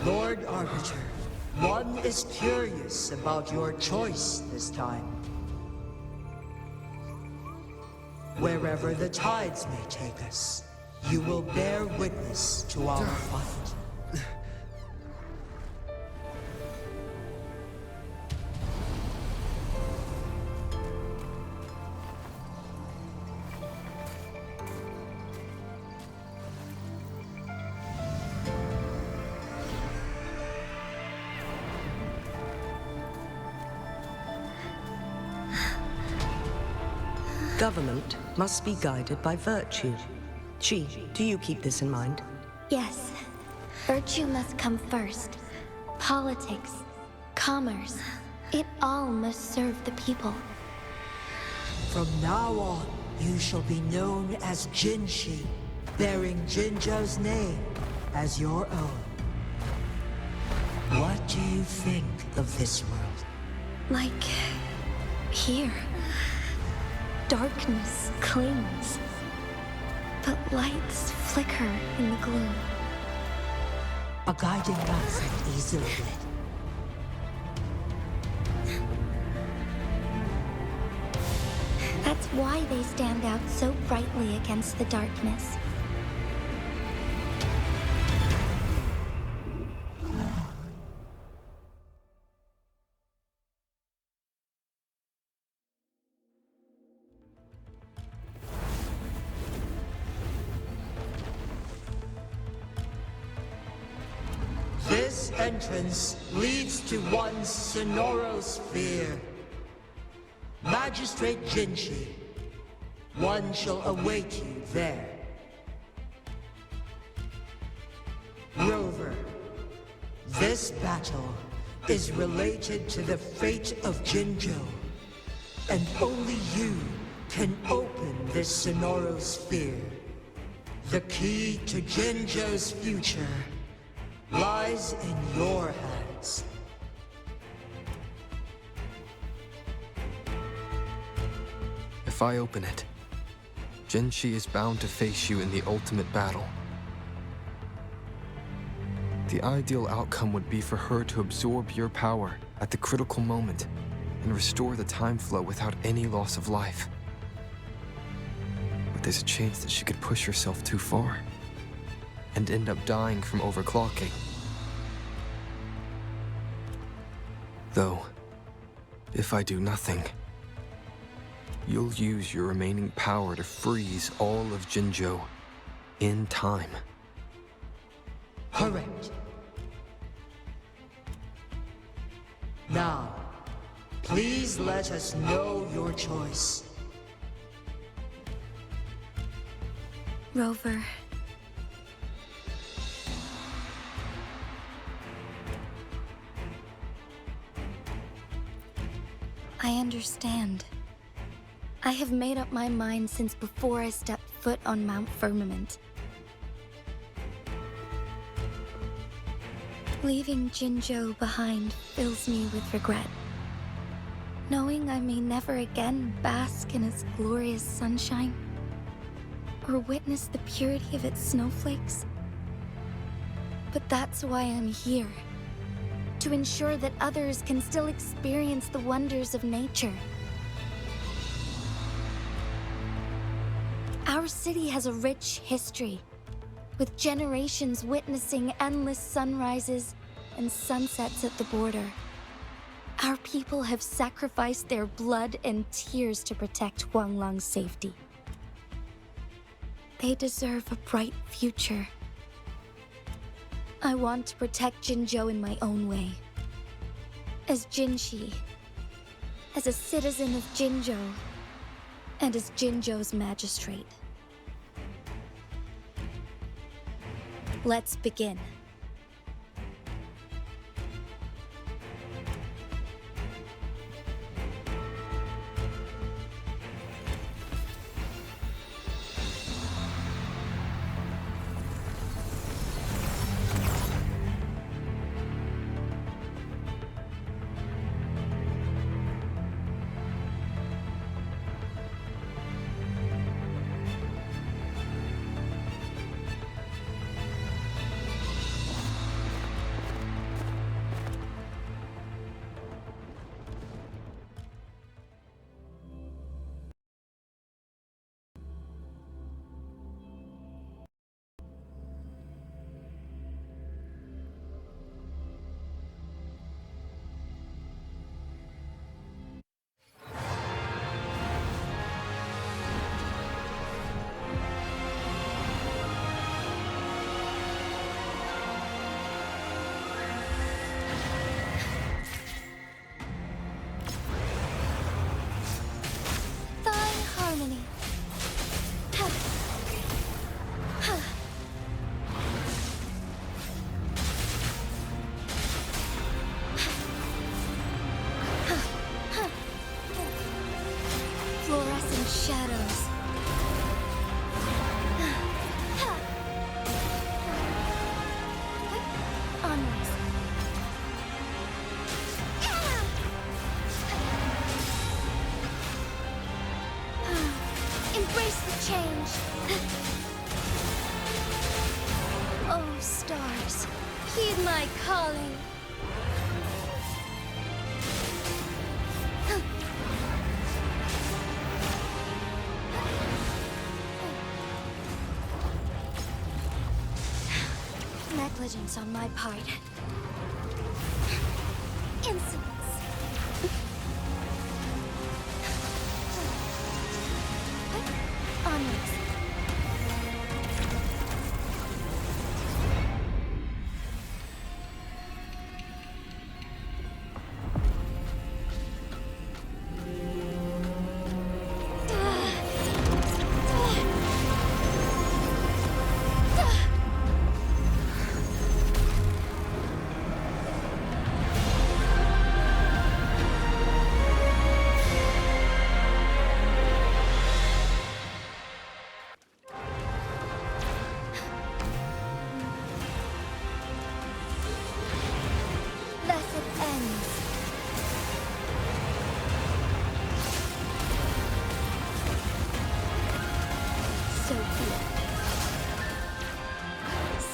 Lord Arbiter, one is curious about your choice this time. Wherever the tides may take us, you will bear witness to our fight. Government must be guided by virtue. She, do you keep this in mind? Yes. Virtue must come first. Politics, commerce, it all must serve the people. From now on, you shall be known as Jinshi, bearing Jinzhou's name as your own. What do you think of this world? Like here. Darkness clings, but lights flicker in the gloom. A guiding light easily lit. That's why they stand out so brightly against the darkness. This entrance leads to one's sonorosphere. Magistrate Jinshi, one shall await you there. Rover, this battle is related to the fate of Jinzhou, and only you can open this sonorosphere. The key to Jinzhou's future lies in your hands. If I open it, Jinshi is bound to face you in the ultimate battle. The ideal outcome would be for her to absorb your power at the critical moment and restore the time flow without any loss of life. But there's a chance that she could push herself too far and end up dying from overclocking. Though, if I do nothing, you'll use your remaining power to freeze all of Jinzhou in time. Correct. Now, please let us know your choice. Rover. I understand. I have made up my mind since before I stepped foot on Mount Firmament. Leaving Jinzhou behind fills me with regret. Knowing I may never again bask in its glorious sunshine, or witness the purity of its snowflakes. But that's why I'm here. To ensure that others can still experience the wonders of nature. Our city has a rich history, with generations witnessing endless sunrises and sunsets at the border. Our people have sacrificed their blood and tears to protect Huanglang's safety. They deserve a bright future. I want to protect Jinzhou in my own way. As Jinshi, as a citizen of Jinzhou, and as Jinzhou's magistrate. Let's begin. Oh, stars, heed my calling. Negligence on my part. Insolence. Onwards.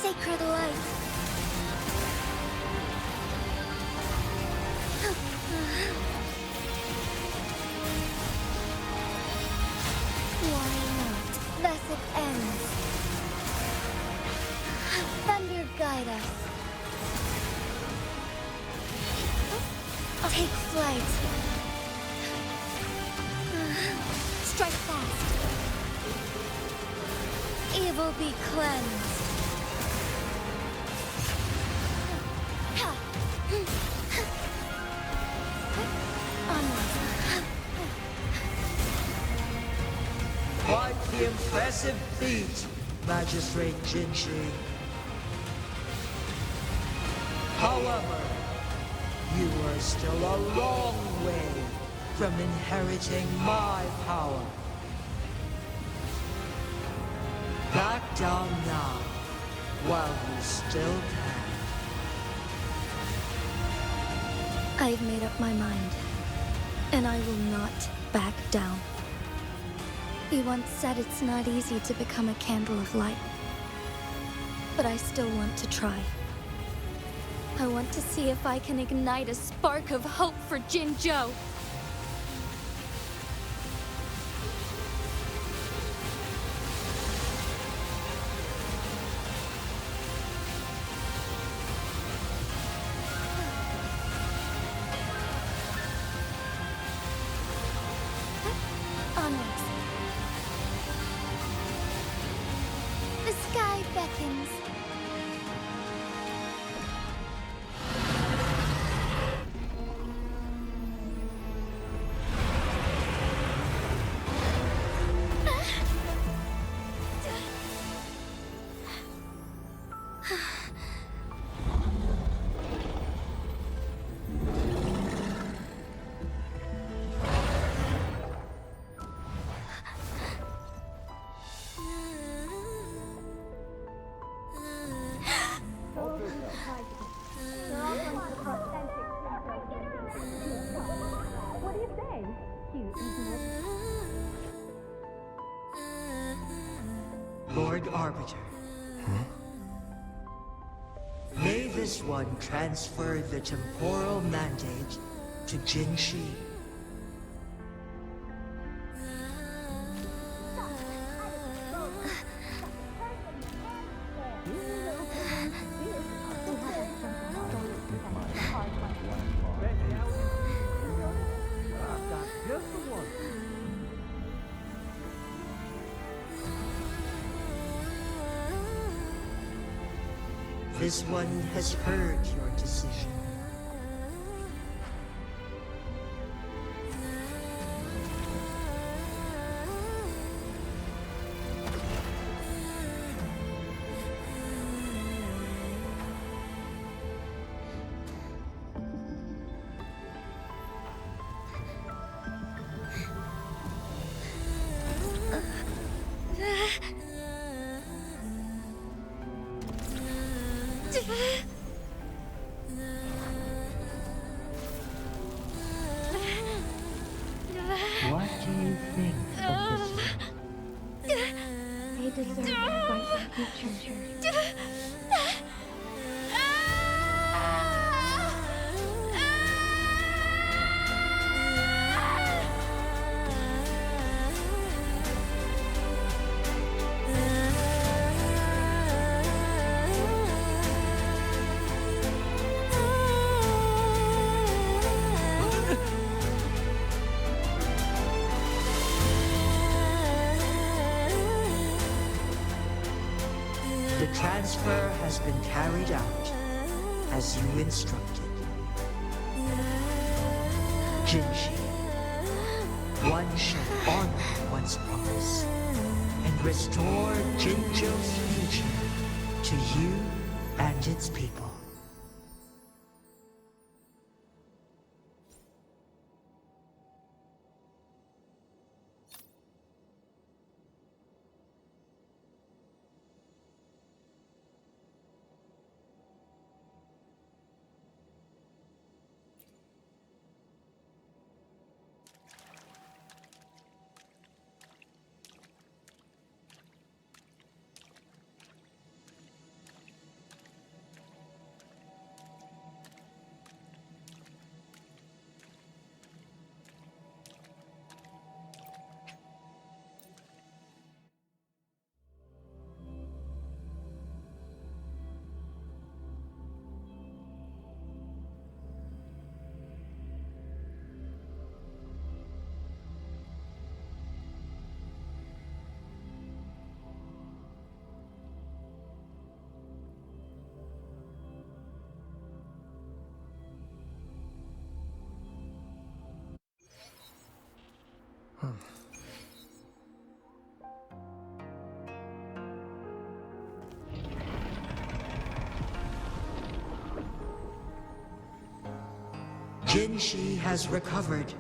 Sacred light. Why not? Blessed ends. Thunder guide us. Take flight. Strike fast. Evil be cleansed. Quite the impressive feat, Magistrate Jinshi. However, you are still a long way from inheriting my power. Back down now, while you still can. I've made up my mind, and I will not back down. He once said it's not easy to become a candle of light, but I still want to try. I want to see if I can ignite a spark of hope for Jinzhou. Kings. Lord Arbiter. May this one transfer the temporal mandate to Jinshi. This one has heard your decision. What do you think of this one? They deserve a bright future. The transfer has been carried out as you instructed. Jinshi, one shall honor one's promise and restore Jinzhou's future to you and its people. Jinshi has recovered.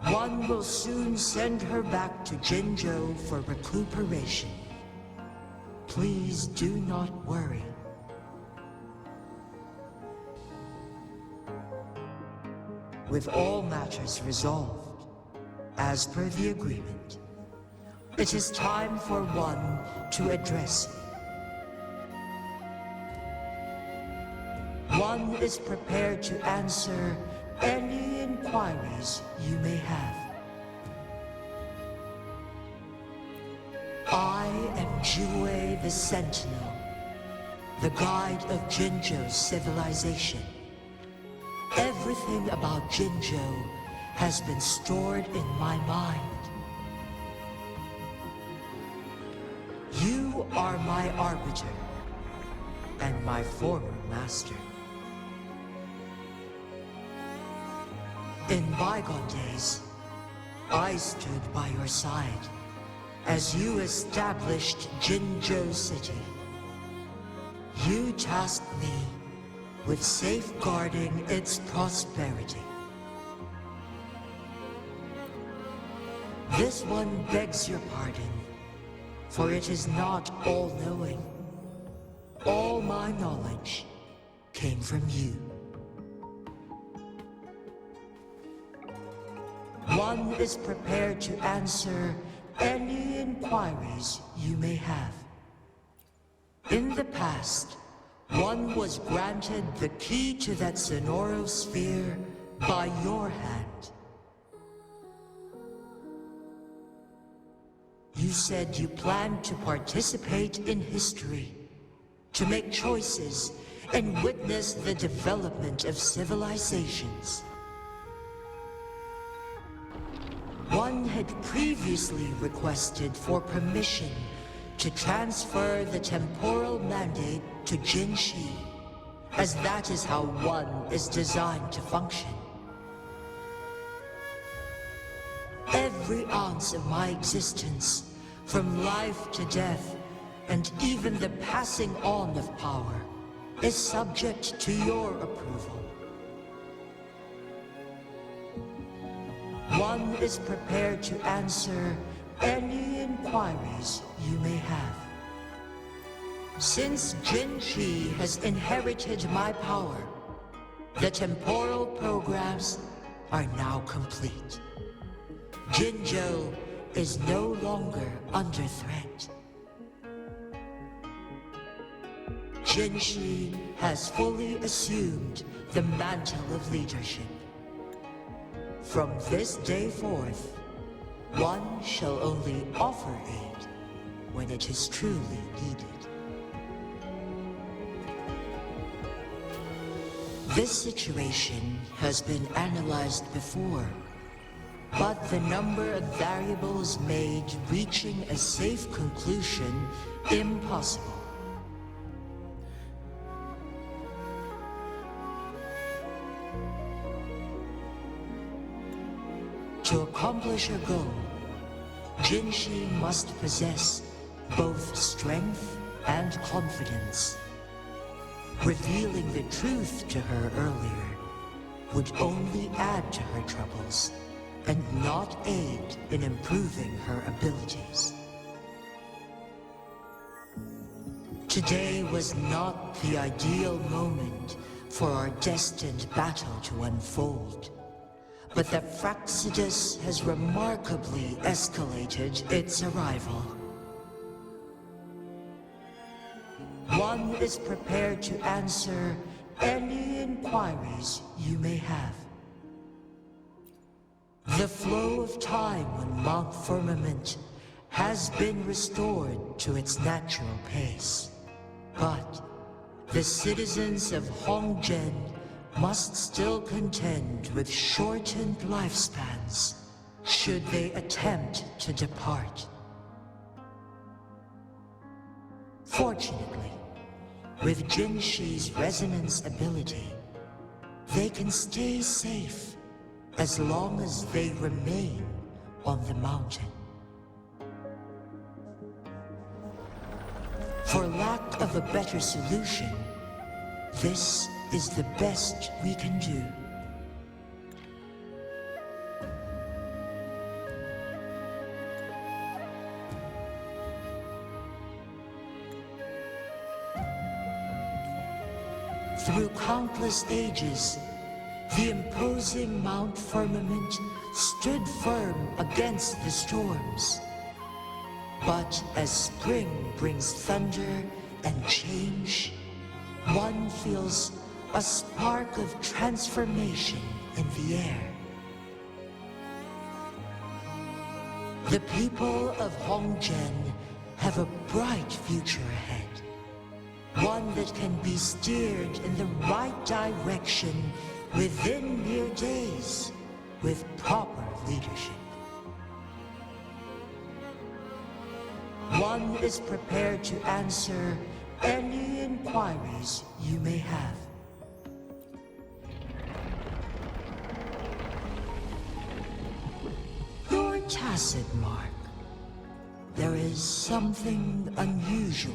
One will soon send her back to Jinzhou for recuperation. Please do not worry. With all matters resolved, as per the agreement, it is time for one to address you. One is prepared to answer any inquiries you may have. I am Jue the Sentinel, the guide of Jinzhou's civilization. Everything about Jinzhou has been stored in my mind. You You are my arbiter and my former master. In bygone days, I stood by your side as you established Jinzhou City. You tasked me with safeguarding its prosperity. This one begs your pardon, for it is not all-knowing. All my knowledge came from you. One is prepared to answer any inquiries you may have. In the past, one was granted the key to that Sonoro sphere by your hand. You said you planned to participate in history, to make choices and witness the development of civilizations. One had previously requested for permission to transfer the temporal mandate to Jinshi, as that is how one is designed to function. Every ounce of my existence, from life to death, and even the passing on of power, is subject to your approval. One is prepared to answer any inquiries you may have. Since Jinshi has inherited my power, the temporal programs are now complete. Jinzhou is no longer under threat. Jinshi has fully assumed the mantle of leadership. From this day forth, one shall only offer aid when it is truly needed. This situation has been analyzed before, but the number of variables made reaching a safe conclusion impossible. To accomplish her goal, Jinshi must possess both strength and confidence. Revealing the truth to her earlier would only add to her troubles and not aid in improving her abilities. Today was not the ideal moment for our destined battle to unfold. But the Fraxidus has remarkably escalated its arrival. One is prepared to answer any inquiries you may have. The flow of time on Mount Firmament has been restored to its natural pace. But the citizens of Hongzhen must still contend with shortened lifespans should they attempt to depart. Fortunately, with Jinshi's resonance ability, they can stay safe as long as they remain on the mountain. For lack of a better solution, this is the best we can do. Through countless ages, the imposing Mount Firmament stood firm against the storms. But as spring brings thunder and change, one feels a spark of transformation in the air. The people of Hongzhen have a bright future ahead. One that can be steered in the right direction within mere days with proper leadership. One is prepared to answer any inquiries you may have. Your tacit mark. There is something unusual.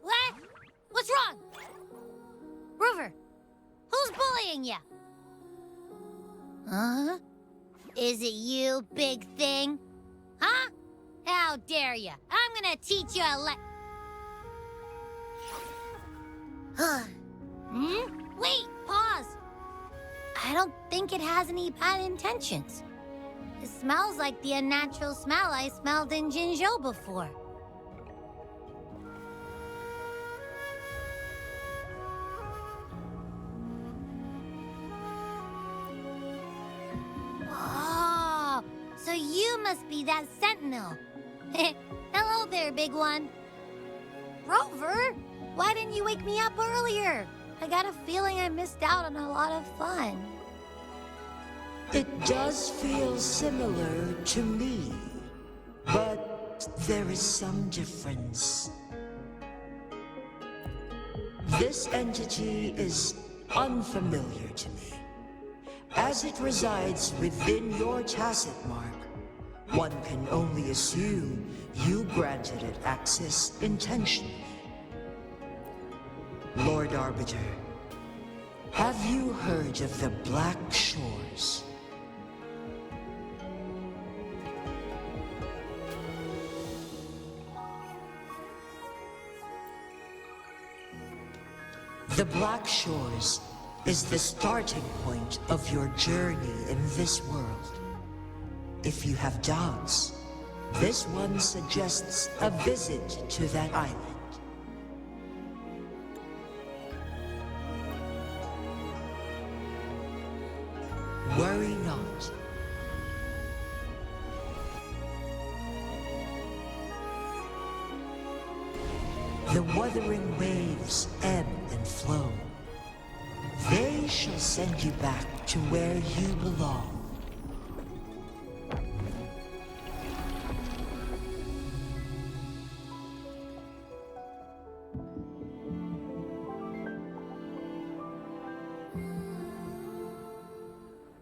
What? What's wrong? Rover, who's bullying you? Huh? Is it you, big thing? Huh? How dare you? I'm gonna teach you a Wait, pause. I don't think it has any bad intentions. It smells like the unnatural smell I smelled in Jinzhou before. Oh, so you must be that sentinel. Hello there, big one. Rover, why didn't you wake me up earlier? I got a feeling I missed out on a lot of fun. It does feel similar to me, but there is some difference. This entity is unfamiliar to me. As it resides within your tacit mark, one can only assume you granted it access intentionally. Lord Arbiter, have you heard of the Black Shores? The Black Shores is the starting point of your journey in this world. If you have doubts, this one suggests a visit to that island. Worry not. The Wuthering waves ebb and flow. They shall send you back to where you belong.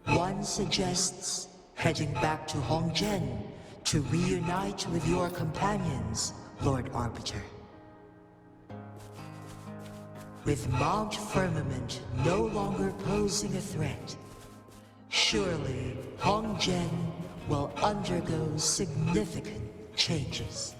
One suggests heading back to Hongzhen to reunite with your companions, Lord Arbiter. With Mount Firmament no longer posing a threat, surely Hongzhen will undergo significant changes.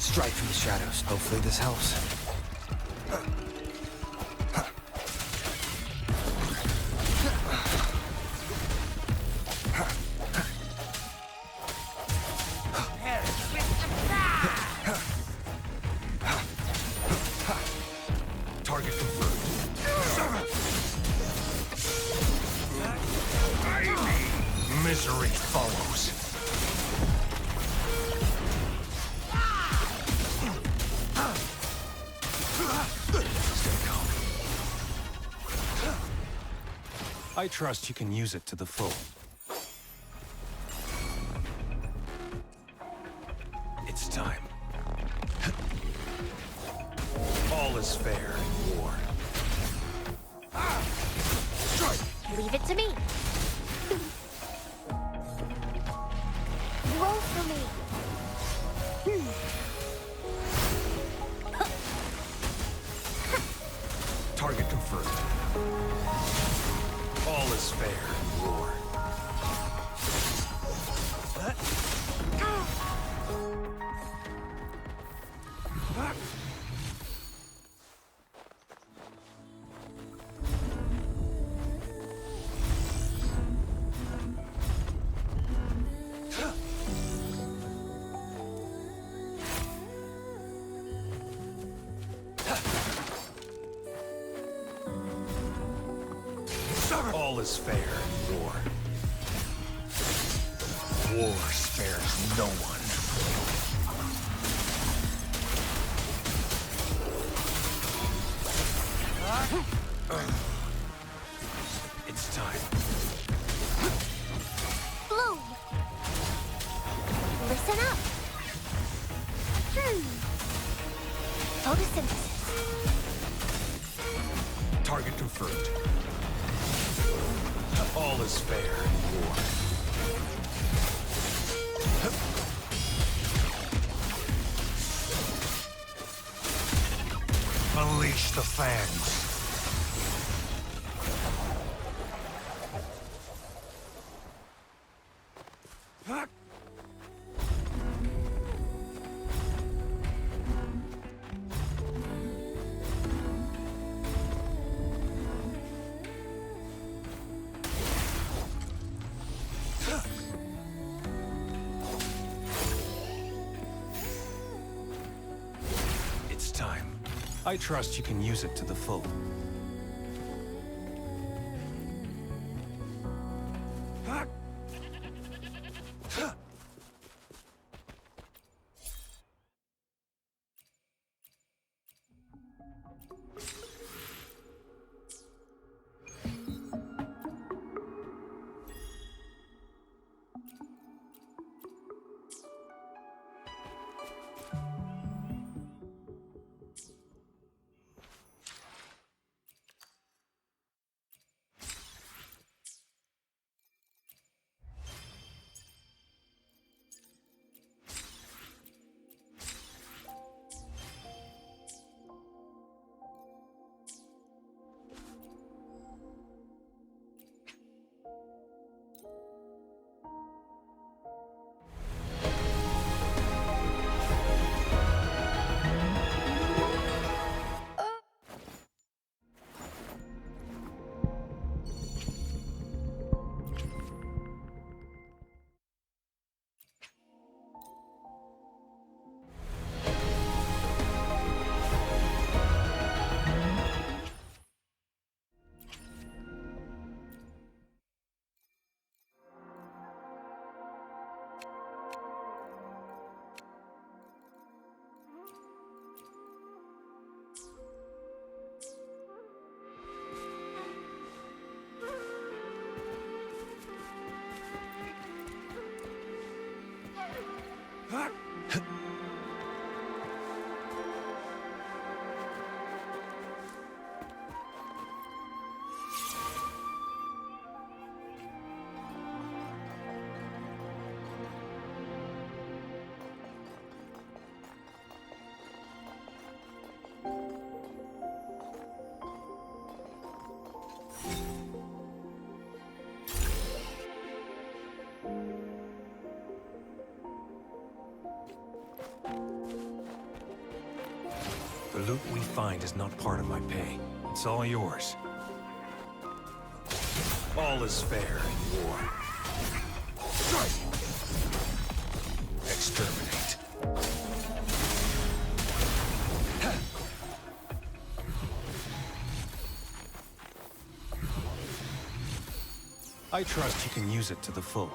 Strike from the shadows. Hopefully this helps. Target confirmed. Misery follows. Stay calm. I trust you can use it to the full. It's time. All is fair in war. Strike! Leave it to me. Roll for me. Target confirmed. All is fair in war. All is fair in war. War spares no one. It's time. Bloom. Listen up. Photosynthesis. Target confirmed. All is fair in war. Unleash the fangs. It's time. I trust you can use it to the full. loot we find is not part of my pay. It's all yours. All is fair in war. Exterminate. I trust you can use it to the full.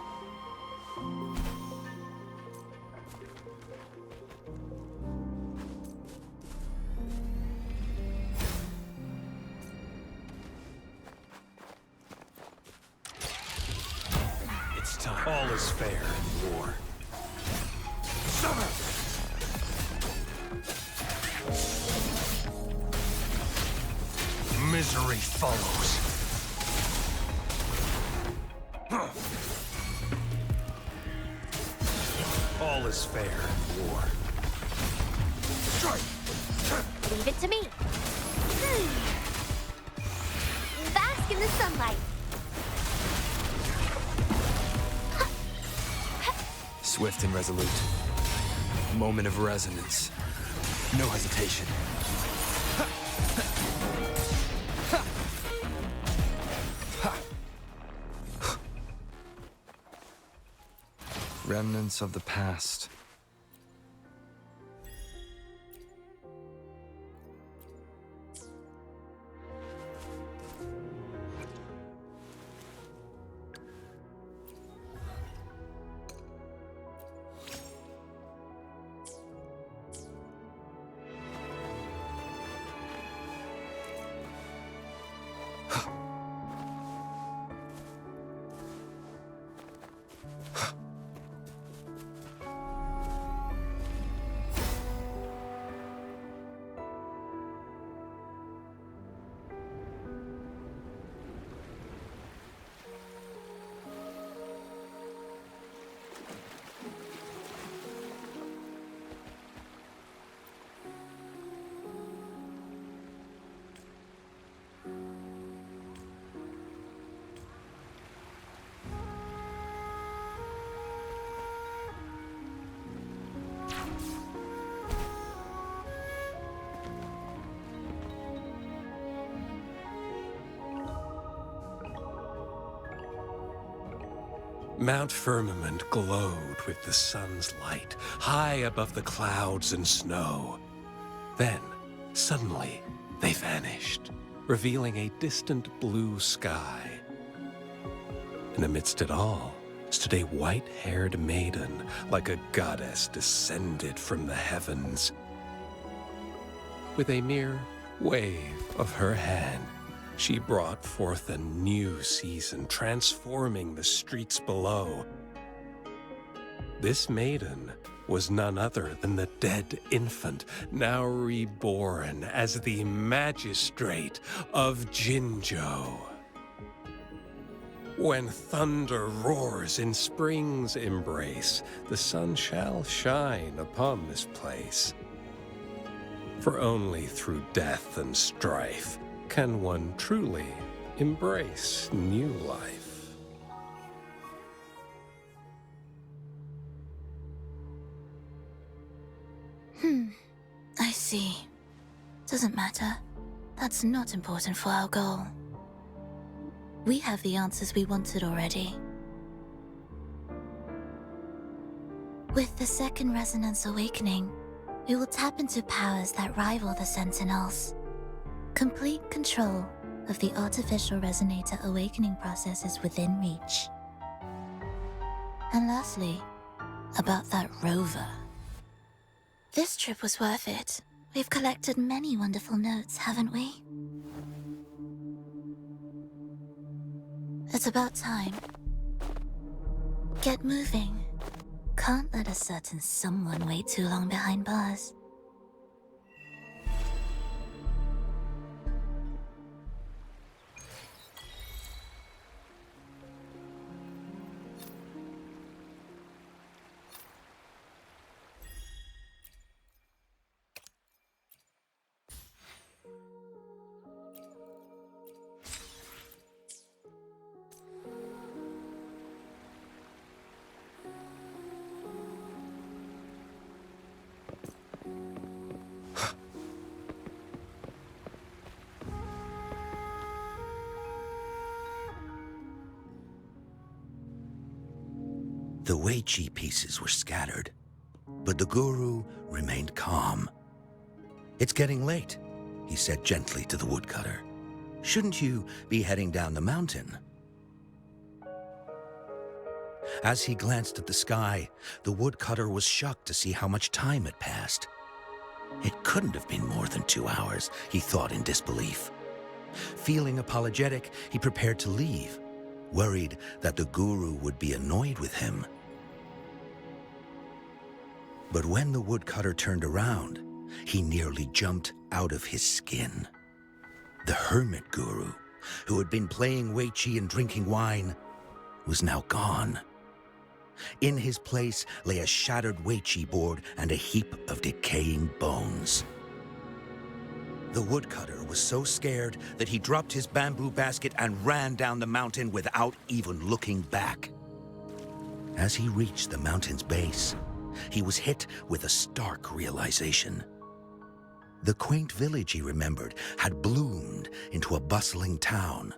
It's time. All is fair in war. Misery follows. All is fair in war. Leave it to me. Bask in the sunlight. Swift and resolute. A moment of resonance. No hesitation. Remnants of the past. Mount Firmament glowed with the sun's light, high above the clouds and snow. Then, suddenly, they vanished, revealing a distant blue sky. And amidst it all stood a white-haired maiden, like a goddess descended from the heavens. With a mere wave of her hand, she brought forth a new season, transforming the streets below. This maiden was none other than the dead infant, now reborn as the magistrate of Jinzhou. When thunder roars in spring's embrace, the sun shall shine upon this place. For only through death and strife can one truly embrace new life. I see. Doesn't matter. That's not important for our goal. We have the answers we wanted already. With the second resonance awakening, we will tap into powers that rival the Sentinels. Complete control of the artificial resonator awakening process is within reach. And lastly, about that rover. This trip was worth it. We've collected many wonderful notes, haven't we? It's about time. Get moving. Can't let a certain someone wait too long behind bars. The Weiqi pieces were scattered, but the guru remained calm. "It's getting late," he said gently to the woodcutter. "Shouldn't you be heading down the mountain?" As he glanced at the sky, the woodcutter was shocked to see how much time had passed. It couldn't have been more than 2 hours, he thought in disbelief. Feeling apologetic, he prepared to leave, worried that the guru would be annoyed with him. But when the woodcutter turned around, he nearly jumped out of his skin. The hermit guru, who had been playing Weiqi and drinking wine, was now gone. In his place lay a shattered Weiqi board and a heap of decaying bones. The woodcutter was so scared that he dropped his bamboo basket and ran down the mountain without even looking back. As he reached the mountain's base, he was hit with a stark realization. The quaint village, he remembered, had bloomed into a bustling town,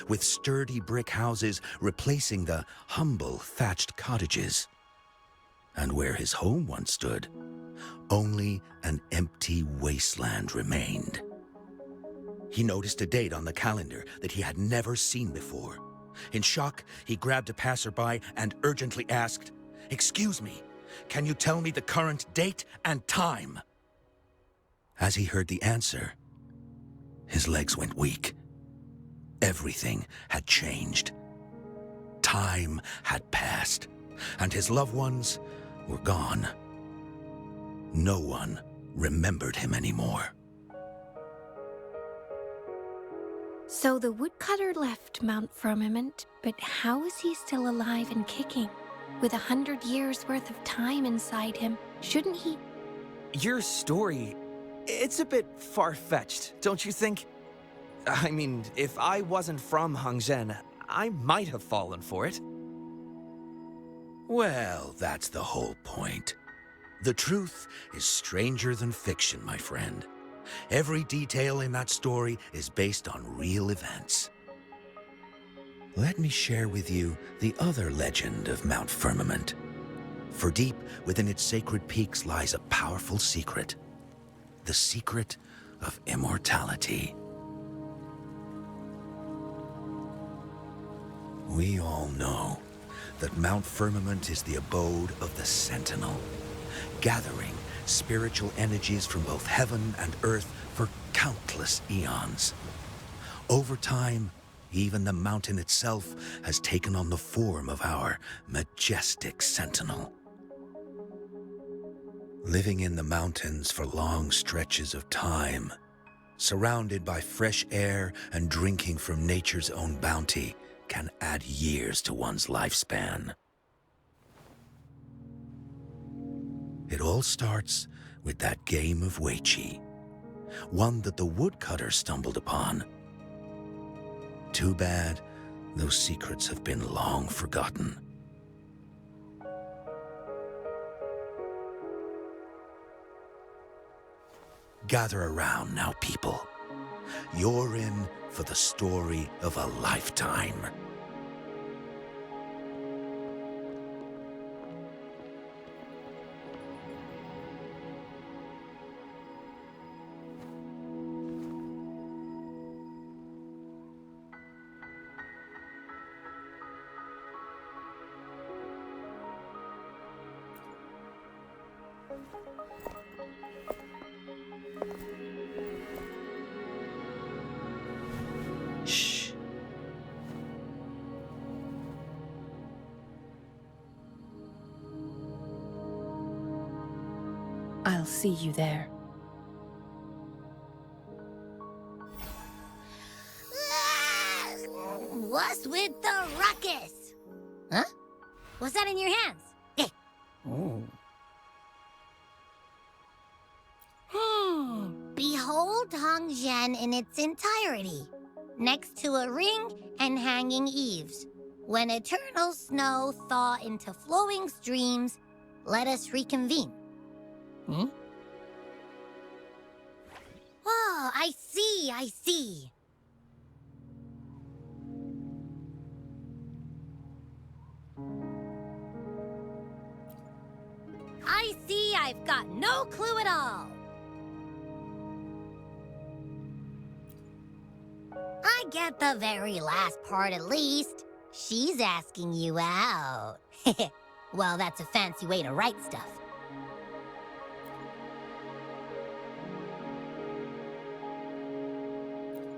with sturdy brick houses replacing the humble thatched cottages. And where his home once stood, only an empty wasteland remained. He noticed a date on the calendar that he had never seen before. In shock, he grabbed a passerby and urgently asked, "Excuse me, can you tell me the current date and time?" As he heard the answer, his legs went weak. Everything had changed. Time had passed, and his loved ones were gone. No one remembered him anymore. So the woodcutter left Mount Firmament, but how is he still alive and kicking? With 100 years worth of time inside him, shouldn't he? Your story, it's a bit far-fetched, don't you think? I mean, if I wasn't from Hongzhen, I might have fallen for it. Well, that's the whole point. The truth is stranger than fiction, my friend. Every detail in that story is based on real events. Let me share with you the other legend of Mount Firmament. For deep within its sacred peaks lies a powerful secret. The secret of immortality. We all know that Mount Firmament is the abode of the Sentinel, gathering spiritual energies from both heaven and earth for countless eons. Over time, even the mountain itself has taken on the form of our majestic Sentinel. Living in the mountains for long stretches of time, surrounded by fresh air and drinking from nature's own bounty, can add years to one's lifespan. It all starts with that game of Weiqi, one that the woodcutter stumbled upon. Too bad those secrets have been long forgotten. Gather around now, people. You're in for the story of a lifetime. Shh. I'll see you there. What's with the ruckus? Huh? What's that in your hands? Behold Hongzhen in its entirety, next to a ring and hanging eaves. When eternal snow thaw into flowing streams, let us reconvene. Oh, I see. I see I've got no clue at all. I get the very last part at least. She's asking you out. Well, that's a fancy way to write stuff.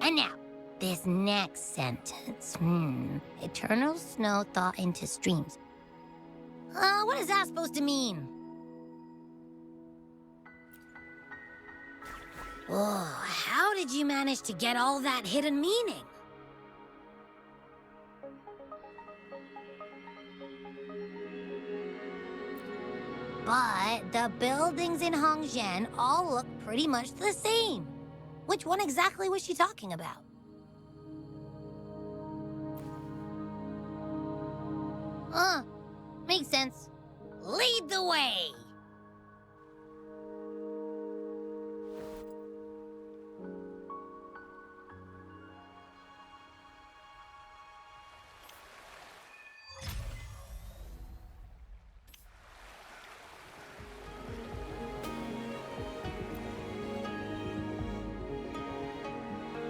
And now, this next sentence. Eternal snow thaw into streams. What is that supposed to mean? Oh, how did you manage to get all that hidden meaning? But the buildings in Hongzhen all look pretty much the same. Which one exactly was she talking about? Makes sense. Lead the way!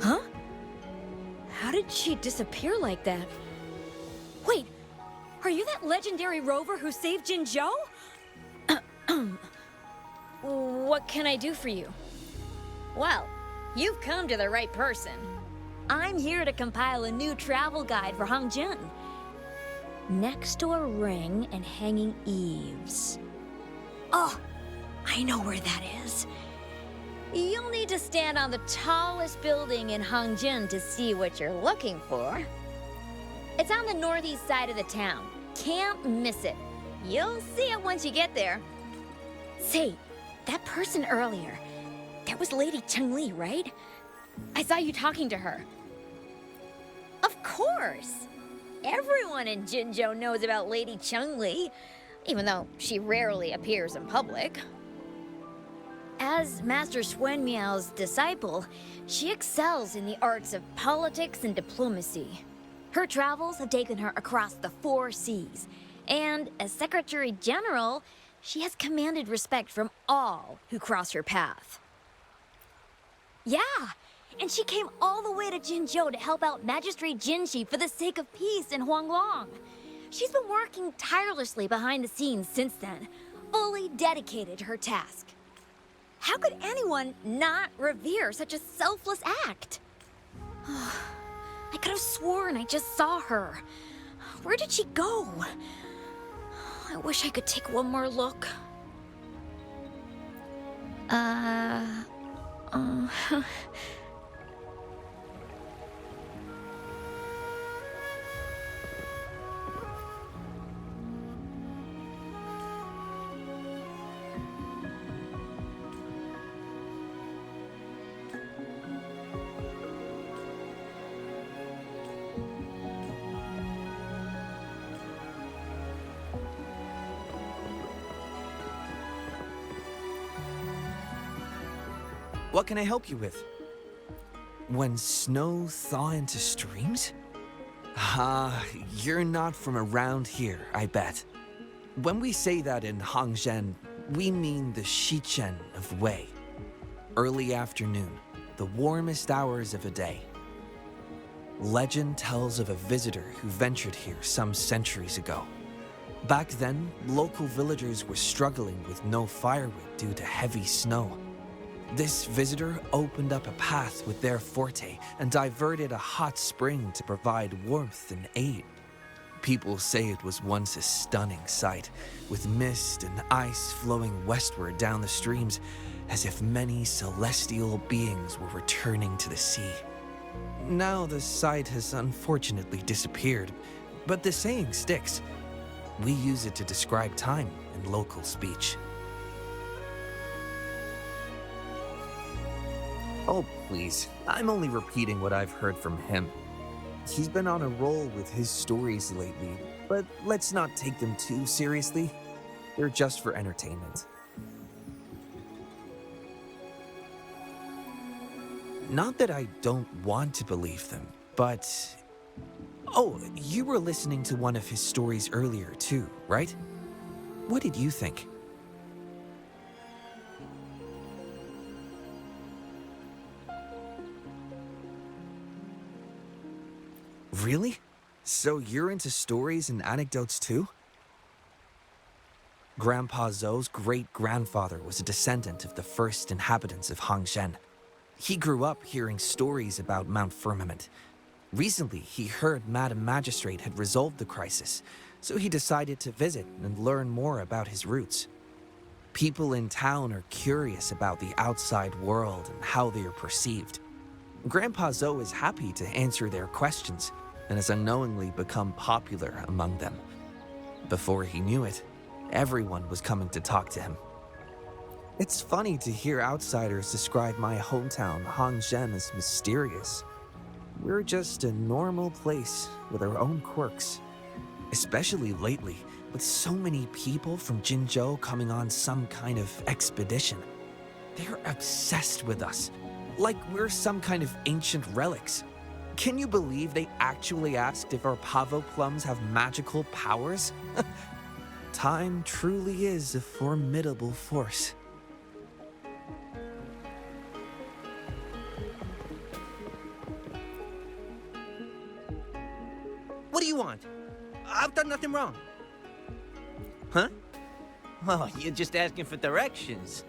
Huh? How did she disappear like that? Wait, are you that legendary rover who saved Jinzhou? What can I do for you? Well, you've come to the right person. I'm here to compile a new travel guide for Hongzhen. Next door ring and hanging eaves. Oh, I know where that is. You'll need to stand on the tallest building in Hongzhen to see what you're looking for. It's on the northeast side of the town. Can't miss it. You'll see it once you get there. Say, that person earlier, that was Lady Chengli, right? I saw you talking to her. Of course! Everyone in Jinzhou knows about Lady Chengli, even though she rarely appears in public. As Master Xuan Miao's disciple, she excels in the arts of politics and diplomacy. Her travels have taken her across the 4 seas, and as Secretary General, she has commanded respect from all who cross her path. Yeah, and she came all the way to Jinzhou to help out Magistrate Jinshi for the sake of peace in Huanglong. She's been working tirelessly behind the scenes since then, fully dedicated to her task. How could anyone not revere such a selfless act? I could have sworn I just saw her. Where did she go? I wish I could take one more look. What can I help you with? When snow thaw into streams? You're not from around here, I bet. When we say that in Hongzhen, we mean the Shichen of Wei. Early afternoon, the warmest hours of a day. Legend tells of a visitor who ventured here some centuries ago. Back then, local villagers were struggling with no firewood due to heavy snow. This visitor opened up a path with their forte and diverted a hot spring to provide warmth and aid. People say it was once a stunning sight, with mist and ice flowing westward down the streams, as if many celestial beings were returning to the sea. Now the sight has unfortunately disappeared, but the saying sticks. We use it to describe time in local speech. Oh, please. I'm only repeating what I've heard from him. He's been on a roll with his stories lately, but let's not take them too seriously. They're just for entertainment. Not that I don't want to believe them, but... Oh, you were listening to one of his stories earlier too, right? What did you think? Really? So you're into stories and anecdotes too? Grandpa Zhou's great-grandfather was a descendant of the first inhabitants of Hongzhen. He grew up hearing stories about Mount Firmament. Recently, he heard Madam Magistrate had resolved the crisis, so he decided to visit and learn more about his roots. People in town are curious about the outside world and how they are perceived. Grandpa Zhou is happy to answer their questions and has unknowingly become popular among them. Before he knew it, everyone was coming to talk to him. It's funny to hear outsiders describe my hometown, Hongzhen, as mysterious. We're just a normal place with our own quirks. Especially lately, with so many people from Jinzhou coming on some kind of expedition. They're obsessed with us, like we're some kind of ancient relics. Can you believe they actually asked if our pavo plums have magical powers? Time truly is a formidable force. What do you want? I've done nothing wrong. Huh? Oh, you're just asking for directions.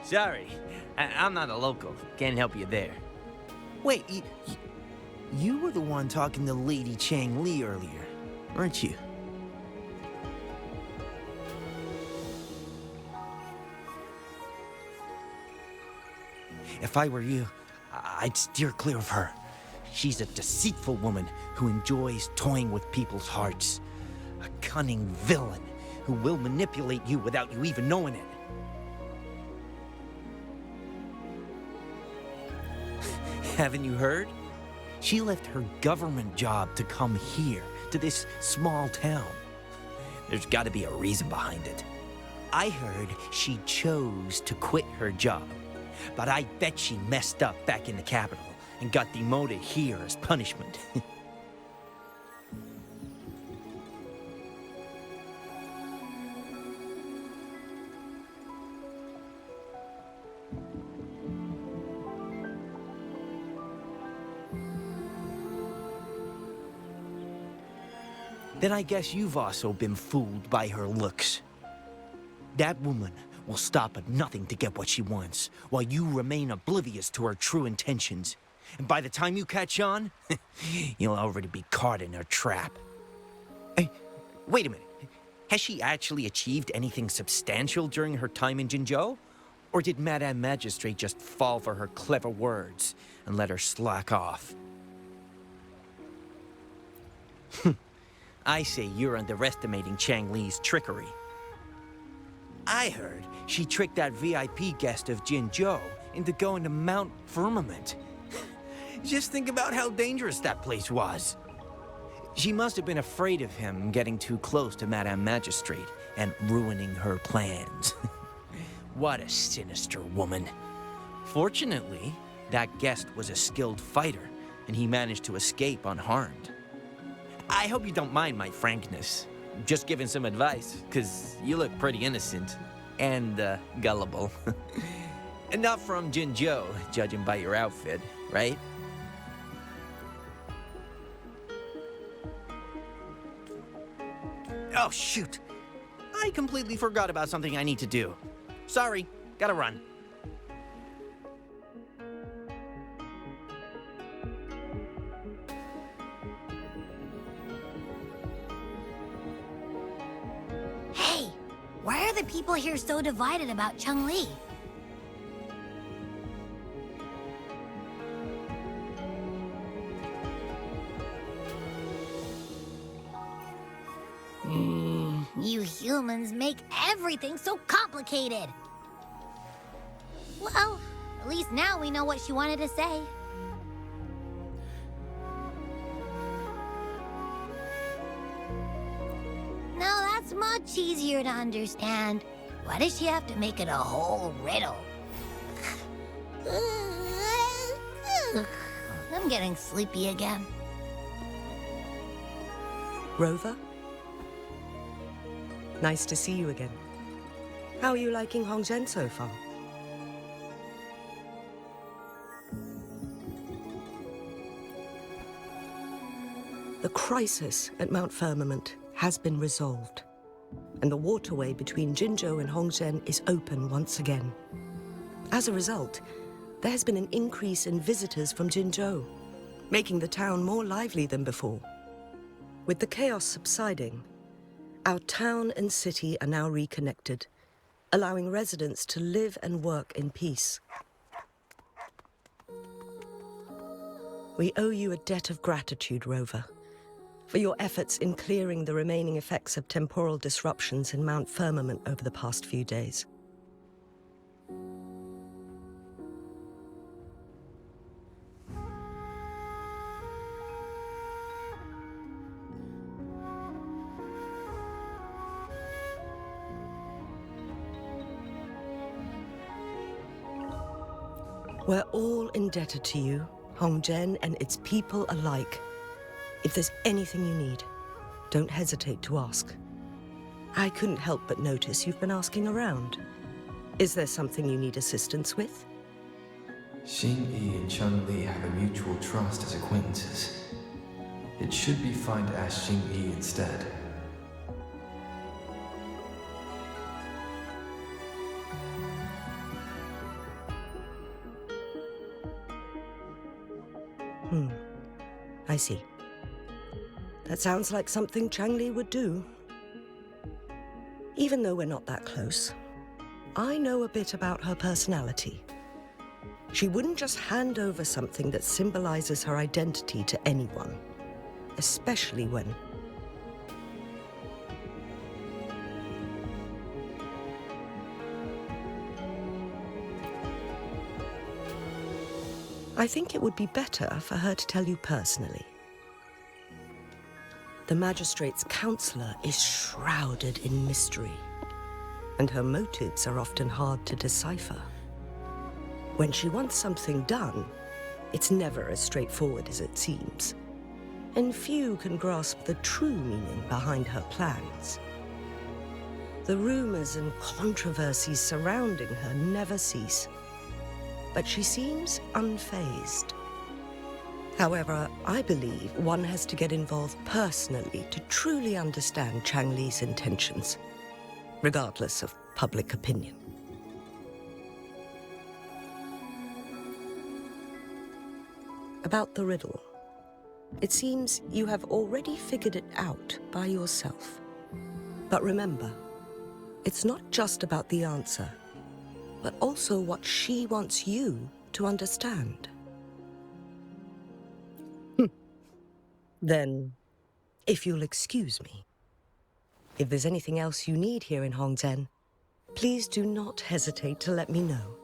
Sorry, I'm not a local. Can't help you there. Wait, you were the one talking to Lady Chang Li earlier, weren't you? If I were you, I'd steer clear of her. She's a deceitful woman who enjoys toying with people's hearts. A cunning villain who will manipulate you without you even knowing it. Haven't you heard? She left her government job to come here, to this small town. There's got to be a reason behind it. I heard she chose to quit her job, but I bet she messed up back in the capital and got demoted here as punishment. Then I guess you've also been fooled by her looks. That woman will stop at nothing to get what she wants, while you remain oblivious to her true intentions. And by the time you catch on, you'll already be caught in her trap. Hey, wait a minute. Has she actually achieved anything substantial during her time in Jinzhou? Or did Madame Magistrate just fall for her clever words and let her slack off? I say you're underestimating Chang Li's trickery. I heard she tricked that VIP guest of Jinzhou into going to Mount Firmament. Just think about how dangerous that place was. She must have been afraid of him getting too close to Madame Magistrate and ruining her plans. What a sinister woman. Fortunately, that guest was a skilled fighter, and he managed to escape unharmed. I hope you don't mind my frankness. Just giving some advice, because you look pretty innocent and gullible. And not from Jinzhou, judging by your outfit, right? Oh, shoot. I completely forgot about something I need to do. Sorry, gotta run. Hey, why are the people here so divided about Chang Li? You humans make everything so complicated. Well, at least now we know what she wanted to say. No, that's much easier to understand. Why does she have to make it a whole riddle? I'm getting sleepy again. Rover? Nice to see you again. How are you liking Hongzhen so far? The crisis at Mount Firmament has been resolved, and the waterway between Jinzhou and Hongzhen is open once again. As a result, there has been an increase in visitors from Jinzhou, making the town more lively than before. With the chaos subsiding, our town and city are now reconnected, allowing residents to live and work in peace. We owe you a debt of gratitude, Rover, for your efforts in clearing the remaining effects of temporal disruptions in Mount Firmament over the past few days. We're all indebted to you, Hongzhen and its people alike. If there's anything you need, don't hesitate to ask. I couldn't help but notice you've been asking around. Is there something you need assistance with? Xing Yi and Chun Li have a mutual trust as acquaintances. It should be fine to ask Xing Yi instead. I see. That sounds like something Changli would do. Even though we're not that close, I know a bit about her personality. She wouldn't just hand over something that symbolizes her identity to anyone, especially when... I think it would be better for her to tell you personally. The Magistrate's counselor is shrouded in mystery, and her motives are often hard to decipher. When she wants something done, it's never as straightforward as it seems, and few can grasp the true meaning behind her plans. The rumors and controversies surrounding her never cease, but she seems unfazed. However, I believe one has to get involved personally to truly understand Changli's intentions, regardless of public opinion. About the riddle, it seems you have already figured it out by yourself. But remember, it's not just about the answer, but also what she wants you to understand. Then, if you'll excuse me, if there's anything else you need here in Hongzhen, please do not hesitate to let me know.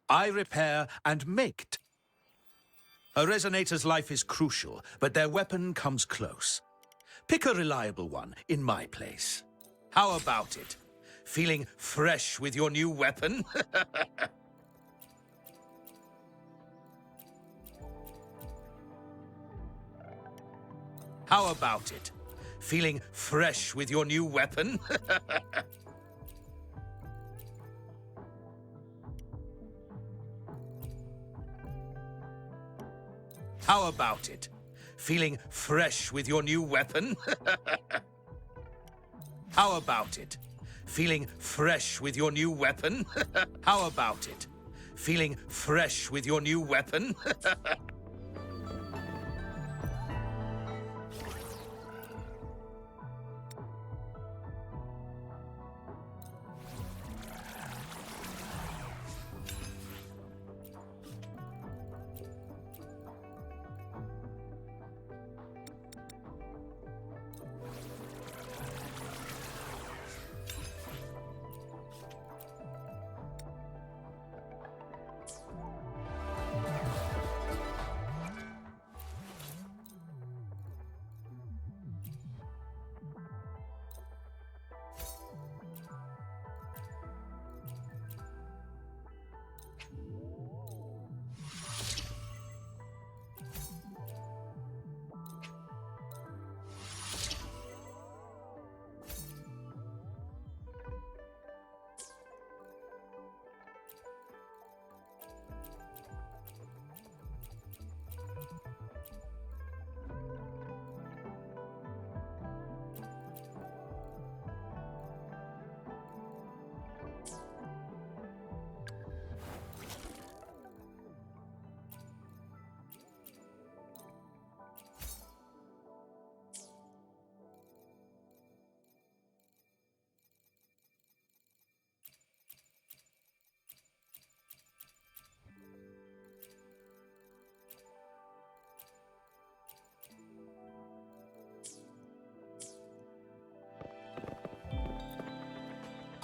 I repair and make. A resonator's life is crucial, but their weapon comes close. Pick a reliable one in my place. How about it? Feeling fresh with your new weapon? How about it? Feeling fresh with your new weapon? How about it? Feeling fresh with your new weapon? How about it? Feeling fresh with your new weapon? How about it? Feeling fresh with your new weapon?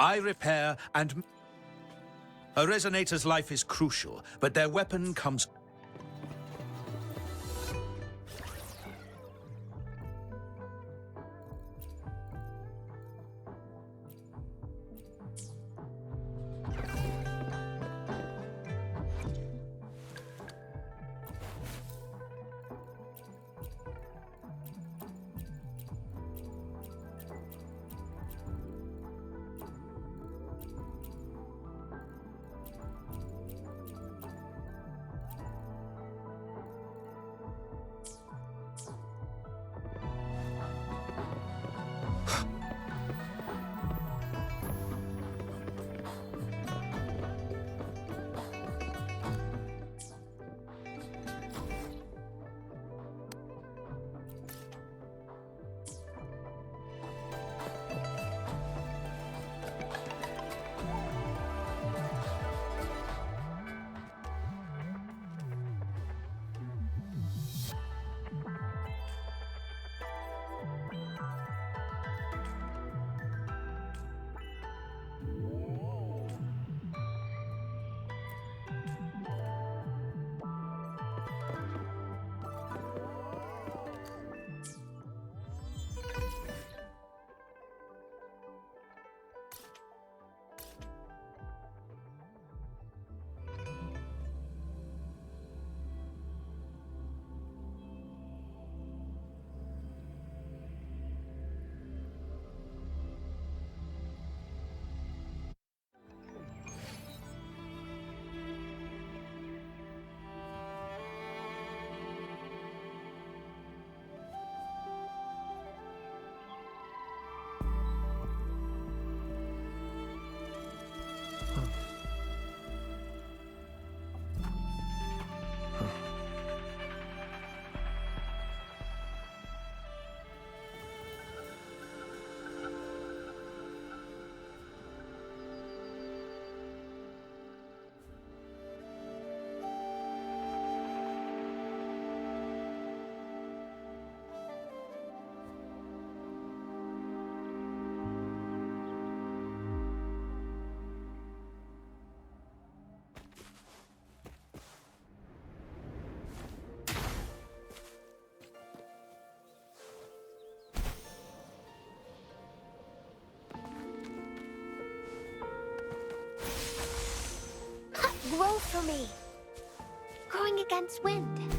I repair and... A resonator's life is crucial, but their weapon comes... Grow for me. Growing against wind.